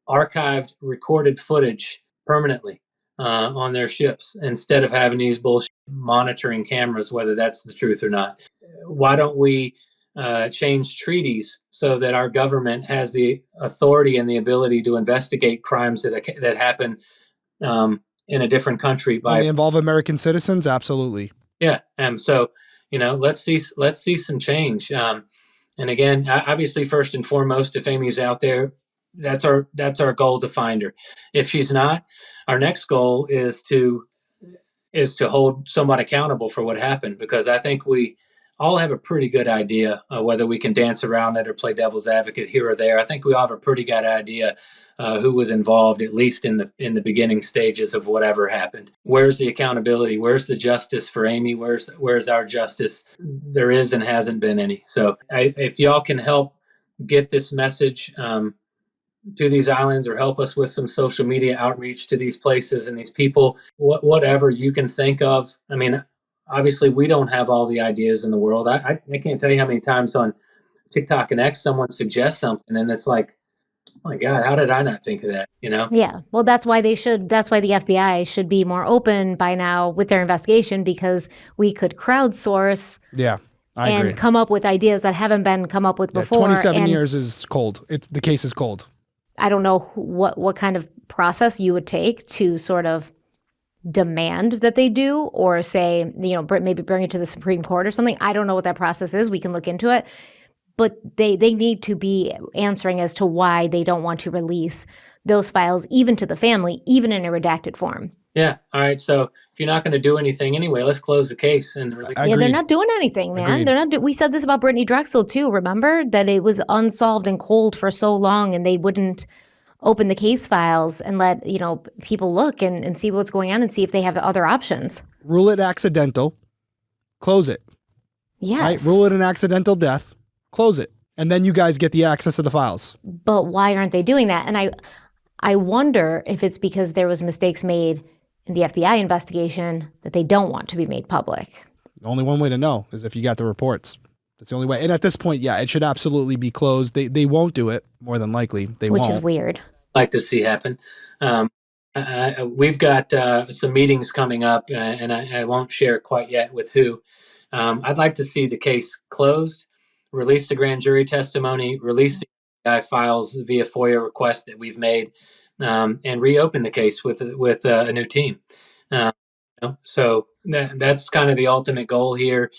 archived recorded footage permanently on their ships instead of having these bullshit monitoring cameras, whether that's the truth or not. Why don't we change treaties so that our government has the authority and the ability to investigate crimes that happen in a different country when they involve American citizens? Absolutely. Yeah. So let's see some change. And again, obviously, first and foremost, if Amy's out there, that's our goal, to find her. If she's not, our next goal is to hold someone accountable for what happened, because I think we all have a pretty good idea, whether we can dance around it or play devil's advocate here or there. I think we all have a pretty good idea who was involved, at least in the beginning stages of whatever happened. Where's the accountability? Where's the justice for Amy? Where's our justice? There is and hasn't been any. So if y'all can help get this message to these islands, or help us with some social media outreach to these places and these people, whatever you can think of. I mean, obviously we don't have all the ideas in the world. I can't tell you how many times on TikTok and X someone suggests something and it's like, oh my God, how did I not think of that? Yeah. Well, that's why the FBI should be more open by now with their investigation, because we could crowdsource. Yeah. I agree. And come up with ideas that haven't been come up with before. 27 years is cold. The case is cold. I don't know what kind of process you would take to sort of demand that they do, or say, maybe bring it to the Supreme Court or something. I don't know what that process is. We can look into it. But they need to be answering as to why they don't want to release those files, even to the family, even in a redacted form. Yeah. All right. So if you're not going to do anything anyway, let's close the case. And yeah, they're not doing anything, man. Agreed. They're not. We said this about Brittany Drexel too. Remember that it was unsolved and cold for so long, and they wouldn't open the case files and let people look and see what's going on and see if they have other options. Rule it accidental, close it. Yes. Right? Rule it an accidental death, close it, and then you guys get the access to the files. But why aren't they doing that? And I wonder if it's because there was mistakes made in the FBI investigation that they don't want to be made public. Only one way to know is if you got the reports. That's the only way. And at this point, yeah, it should absolutely be closed. They won't do it, more than likely. Which won't. Which is weird. Like to see happen. We've got some meetings coming up, and I won't share quite yet with who. I'd like to see the case closed, release the grand jury testimony, release the FBI files via FOIA request that we've made, and reopen the case with a new team. So that's kind of the ultimate goal here.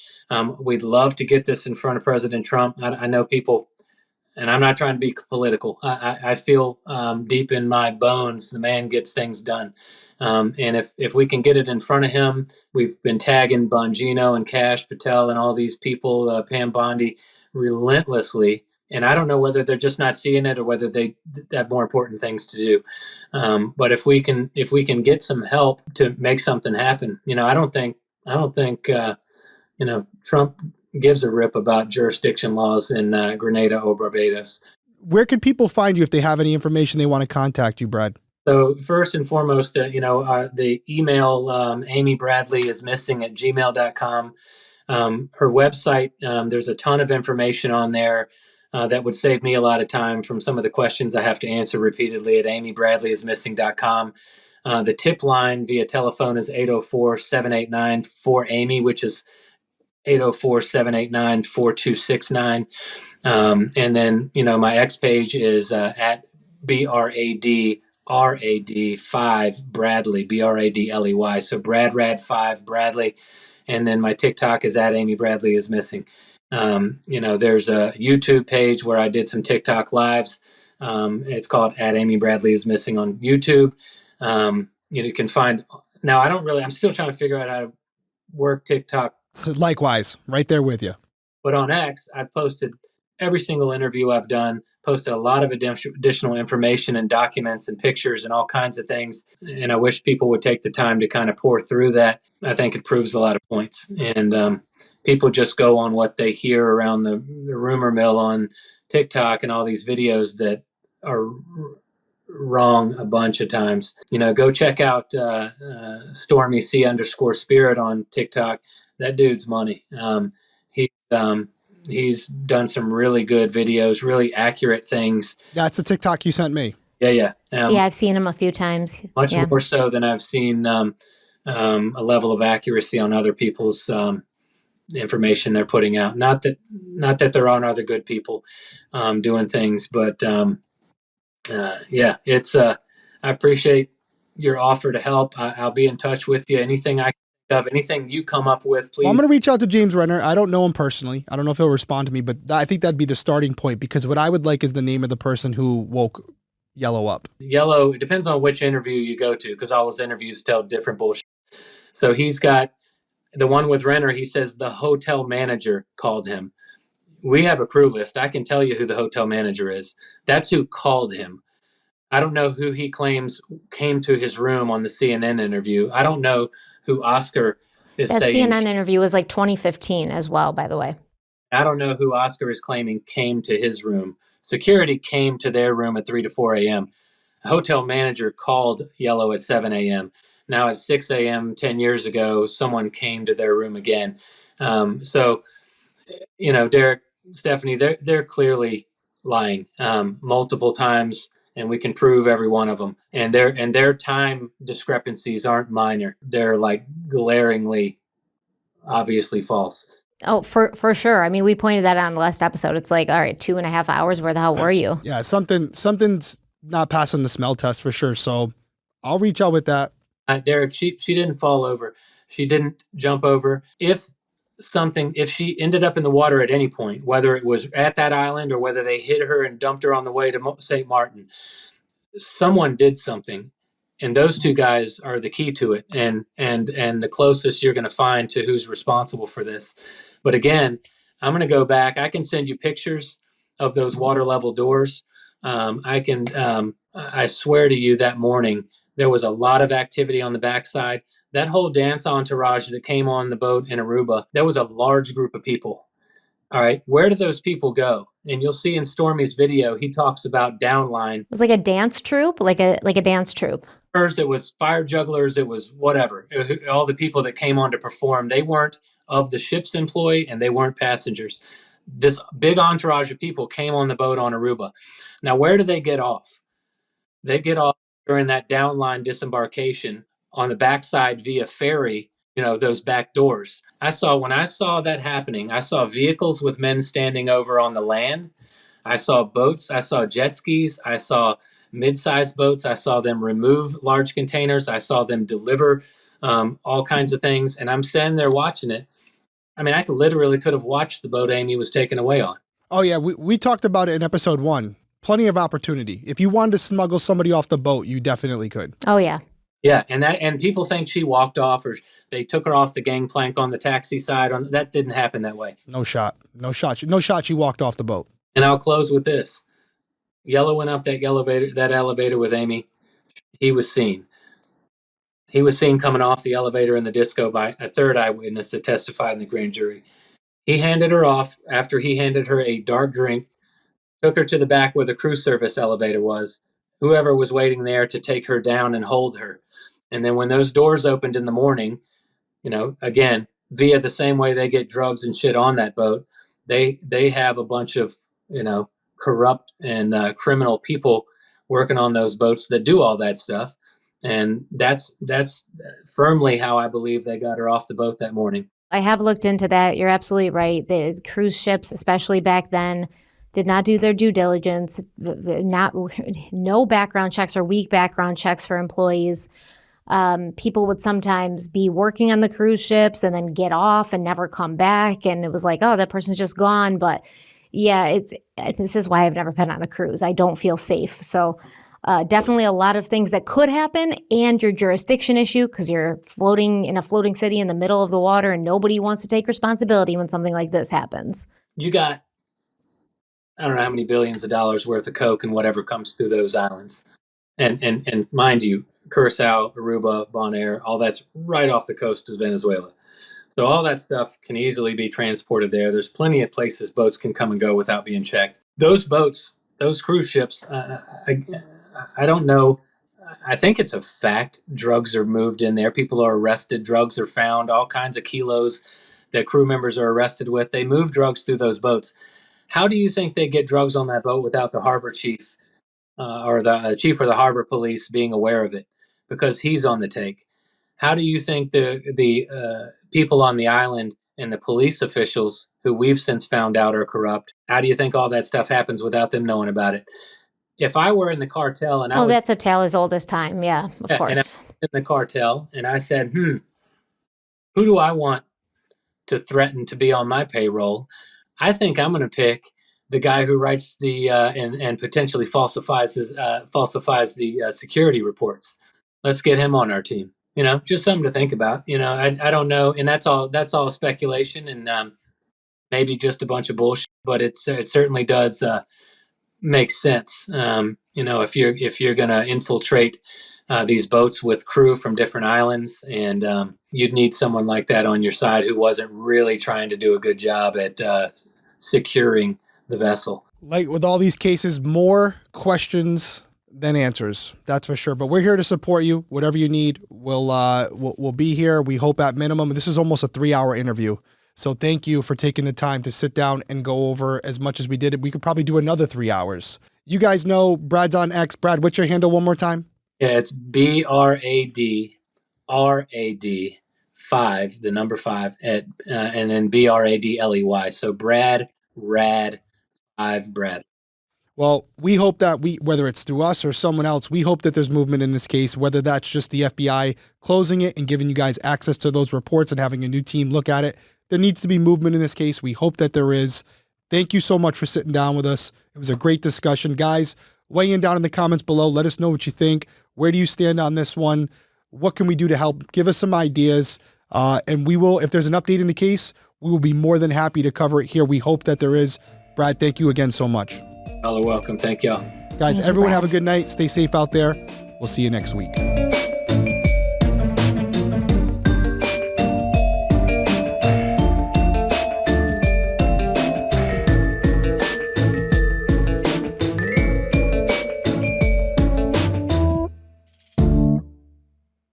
We'd love to get this in front of President Trump. I know people, and I'm not trying to be political. I feel deep in my bones, the man gets things done. And if we can get it in front of him, we've been tagging Bongino and Cash Patel and all these people, Pam Bondi, relentlessly. And I don't know whether they're just not seeing it or whether they have more important things to do. But if we can get some help to make something happen, I don't think Trump gives a rip about jurisdiction laws in Grenada or Barbados. Where could people find you if they have any information they want to contact you, Brad? So first and foremost, the email Amy Bradley is missing at gmail.com. Her website, there's a ton of information on there that would save me a lot of time from some of the questions I have to answer repeatedly at amybradleyismissing.com. The tip line via telephone is 804-789-4AMY, which is 804-789-4269. And then, my X page is at BRAD5 Bradley, BRADLEY. So BradRad5 Bradley. And then my TikTok is at Amy Bradley is missing. There's a YouTube page where I did some TikTok lives. It's called at Amy Bradley is missing on YouTube. You can find, now I'm still trying to figure out how to work TikTok. So likewise, right there with you. But on X, I've posted every single interview I've done, posted a lot of additional information and documents and pictures and all kinds of things. And I wish people would take the time to kind of pour through that. I think it proves a lot of points. And people just go on what they hear around the rumor mill on TikTok and all these videos that are wrong a bunch of times. Go check out Stormy C_spirit on TikTok. That dude's money. He's done some really good videos, really accurate things. That's the TikTok you sent me. Yeah. I've seen him a few times. Much more so than I've seen a level of accuracy on other people's information they're putting out. Not that there aren't other good people doing things, but it's I appreciate your offer to help. I'll be in touch with you. Anything I of anything you come up with, please. Well, I'm going to reach out to James Renner. I don't know him personally. I don't know if he'll respond to me, but I think that'd be the starting point, because what I would like is the name of the person who woke Yellow up. Yellow, it depends on which interview you go to, because all his interviews tell different bullshit. So he's got The one with Renner, he says the hotel manager called him. We have a crew list. I can tell you who the hotel manager is. That's who called him. I don't know who he claims came to his room on the CNN interview. I don't know who Oscar is That saying. CNN interview was like 2015 as well, by the way. I don't know who Oscar is claiming came to his room. Security came to their room at 3 to 4 a.m. A hotel manager called Yellow at 7 a.m. Now at 6 a.m. 10 years ago, someone came to their room again. So, Derek, Stephanie, they're clearly lying multiple times, and we can prove every one of them. And their time discrepancies aren't minor; they're like glaringly, obviously false. Oh, for sure. I mean, we pointed that out in the last episode. It's like, all right, 2.5 hours. Where the hell were you? Yeah, something's not passing the smell test for sure. So I'll reach out with that. Derek, she didn't fall over. She didn't jump over. If she ended up in the water at any point, whether it was at that island or whether they hit her and dumped her on the way to St. Martin, someone did something, and those two guys are the key to it, and the closest you're going to find to who's responsible for this. But again, I'm going to go back. I can send you pictures of those water level doors. I swear to you, that morning there was a lot of activity on the backside. That whole dance entourage that came on the boat in Aruba, there was a large group of people. All right, where do those people go? And you'll see in Stormy's video, he talks about downline. It was like a dance troupe, like a dance troupe. It was fire jugglers, it was whatever. All the people that came on to perform, they weren't of the ship's employee and they weren't passengers. This big entourage of people came on the boat on Aruba. Now, where do they get off? They get off during that downline disembarkation on the backside via ferry, those back doors. When I saw that happening, I saw vehicles with men standing over on the land. I saw boats. I saw jet skis. I saw mid-sized boats. I saw them remove large containers. I saw them deliver all kinds of things. And I'm standing there watching it. I mean, I could have watched the boat Amy was taken away on. Oh yeah, we talked about it in episode 1. Plenty of opportunity. If you wanted to smuggle somebody off the boat, you definitely could. Oh yeah. Yeah, and people think she walked off or they took her off the gangplank on the taxi side. That didn't happen that way. No shot. She walked off the boat. And I'll close with this. Yellow went up that elevator with Amy. He was seen. He was seen coming off the elevator in the disco by a third eyewitness that testified in the grand jury. He handed her off after he handed her a dark drink, took her to the back where the crew service elevator was, whoever was waiting there to take her down and hold her. And then when those doors opened in the morning, again, via the same way they get drugs and shit on that boat, they have a bunch of, corrupt and criminal people working on those boats that do all that stuff. And that's firmly how I believe they got her off the boat that morning. I have looked into that. You're absolutely right. The cruise ships, especially back then, did not do their due diligence. No background checks or weak background checks for employees. People would sometimes be working on the cruise ships and then get off and never come back. And it was like, oh, that person's just gone. But yeah, this is why I've never been on a cruise. I don't feel safe. So definitely a lot of things that could happen, and your jurisdiction issue, because you're floating in a floating city in the middle of the water and nobody wants to take responsibility when something like this happens. You got, I don't know how many billions of dollars worth of coke and whatever comes through those islands. And mind you, Curacao, Aruba, Bonaire, all that's right off the coast of Venezuela. So all that stuff can easily be transported there. There's plenty of places boats can come and go without being checked. Those boats, those cruise ships, I don't know. I think it's a fact. Drugs are moved in there. People are arrested. Drugs are found. All kinds of kilos that crew members are arrested with. They move drugs through those boats. How do you think they get drugs on that boat without the harbor chief or the chief of the harbor police being aware of it? Because he's on the take. How do you think the people on the island and the police officials, who we've since found out are corrupt, how do you think all that stuff happens without them knowing about it? If I were in the cartel and that's a tale as old as time. Yeah, of course. And I was in the cartel and I said, who do I want to threaten to be on my payroll? I think I'm going to pick the guy who writes the and potentially falsifies the security reports. Let's get him on our team. just something to think about. I don't know, and that's all speculation, and maybe just a bunch of bullshit. But it certainly does make sense. If you're gonna infiltrate these boats with crew from different islands, and you'd need someone like that on your side who wasn't really trying to do a good job at securing the vessel. Like with all these cases, more questions than answers. That's for sure. But we're here to support you. Whatever you need, we'll be here. We hope at minimum. This is almost a 3-hour interview. So thank you for taking the time to sit down and go over as much as we did. We could probably do another 3 hours. You guys know Brad's on X. Brad, what's your handle one more time? Yeah, it's BRADRAD 5, the number 5 and then BRADLEY. So Brad Rad 5 Brad. Well, we hope that whether it's through us or someone else, we hope that there's movement in this case, whether that's just the FBI closing it and giving you guys access to those reports and having a new team look at it. There needs to be movement in this case. We hope that there is. Thank you so much for sitting down with us. It was a great discussion. Guys, weigh in down in the comments below. Let us know what you think. Where do you stand on this one? What can we do to help? Give us some ideas. And we will, if there's an update in the case, we will be more than happy to cover it here. We hope that there is. Brad, thank you again so much. Y'all are welcome. Thank y'all. Guys, everyone have a good night. Stay safe out there. We'll see you next week.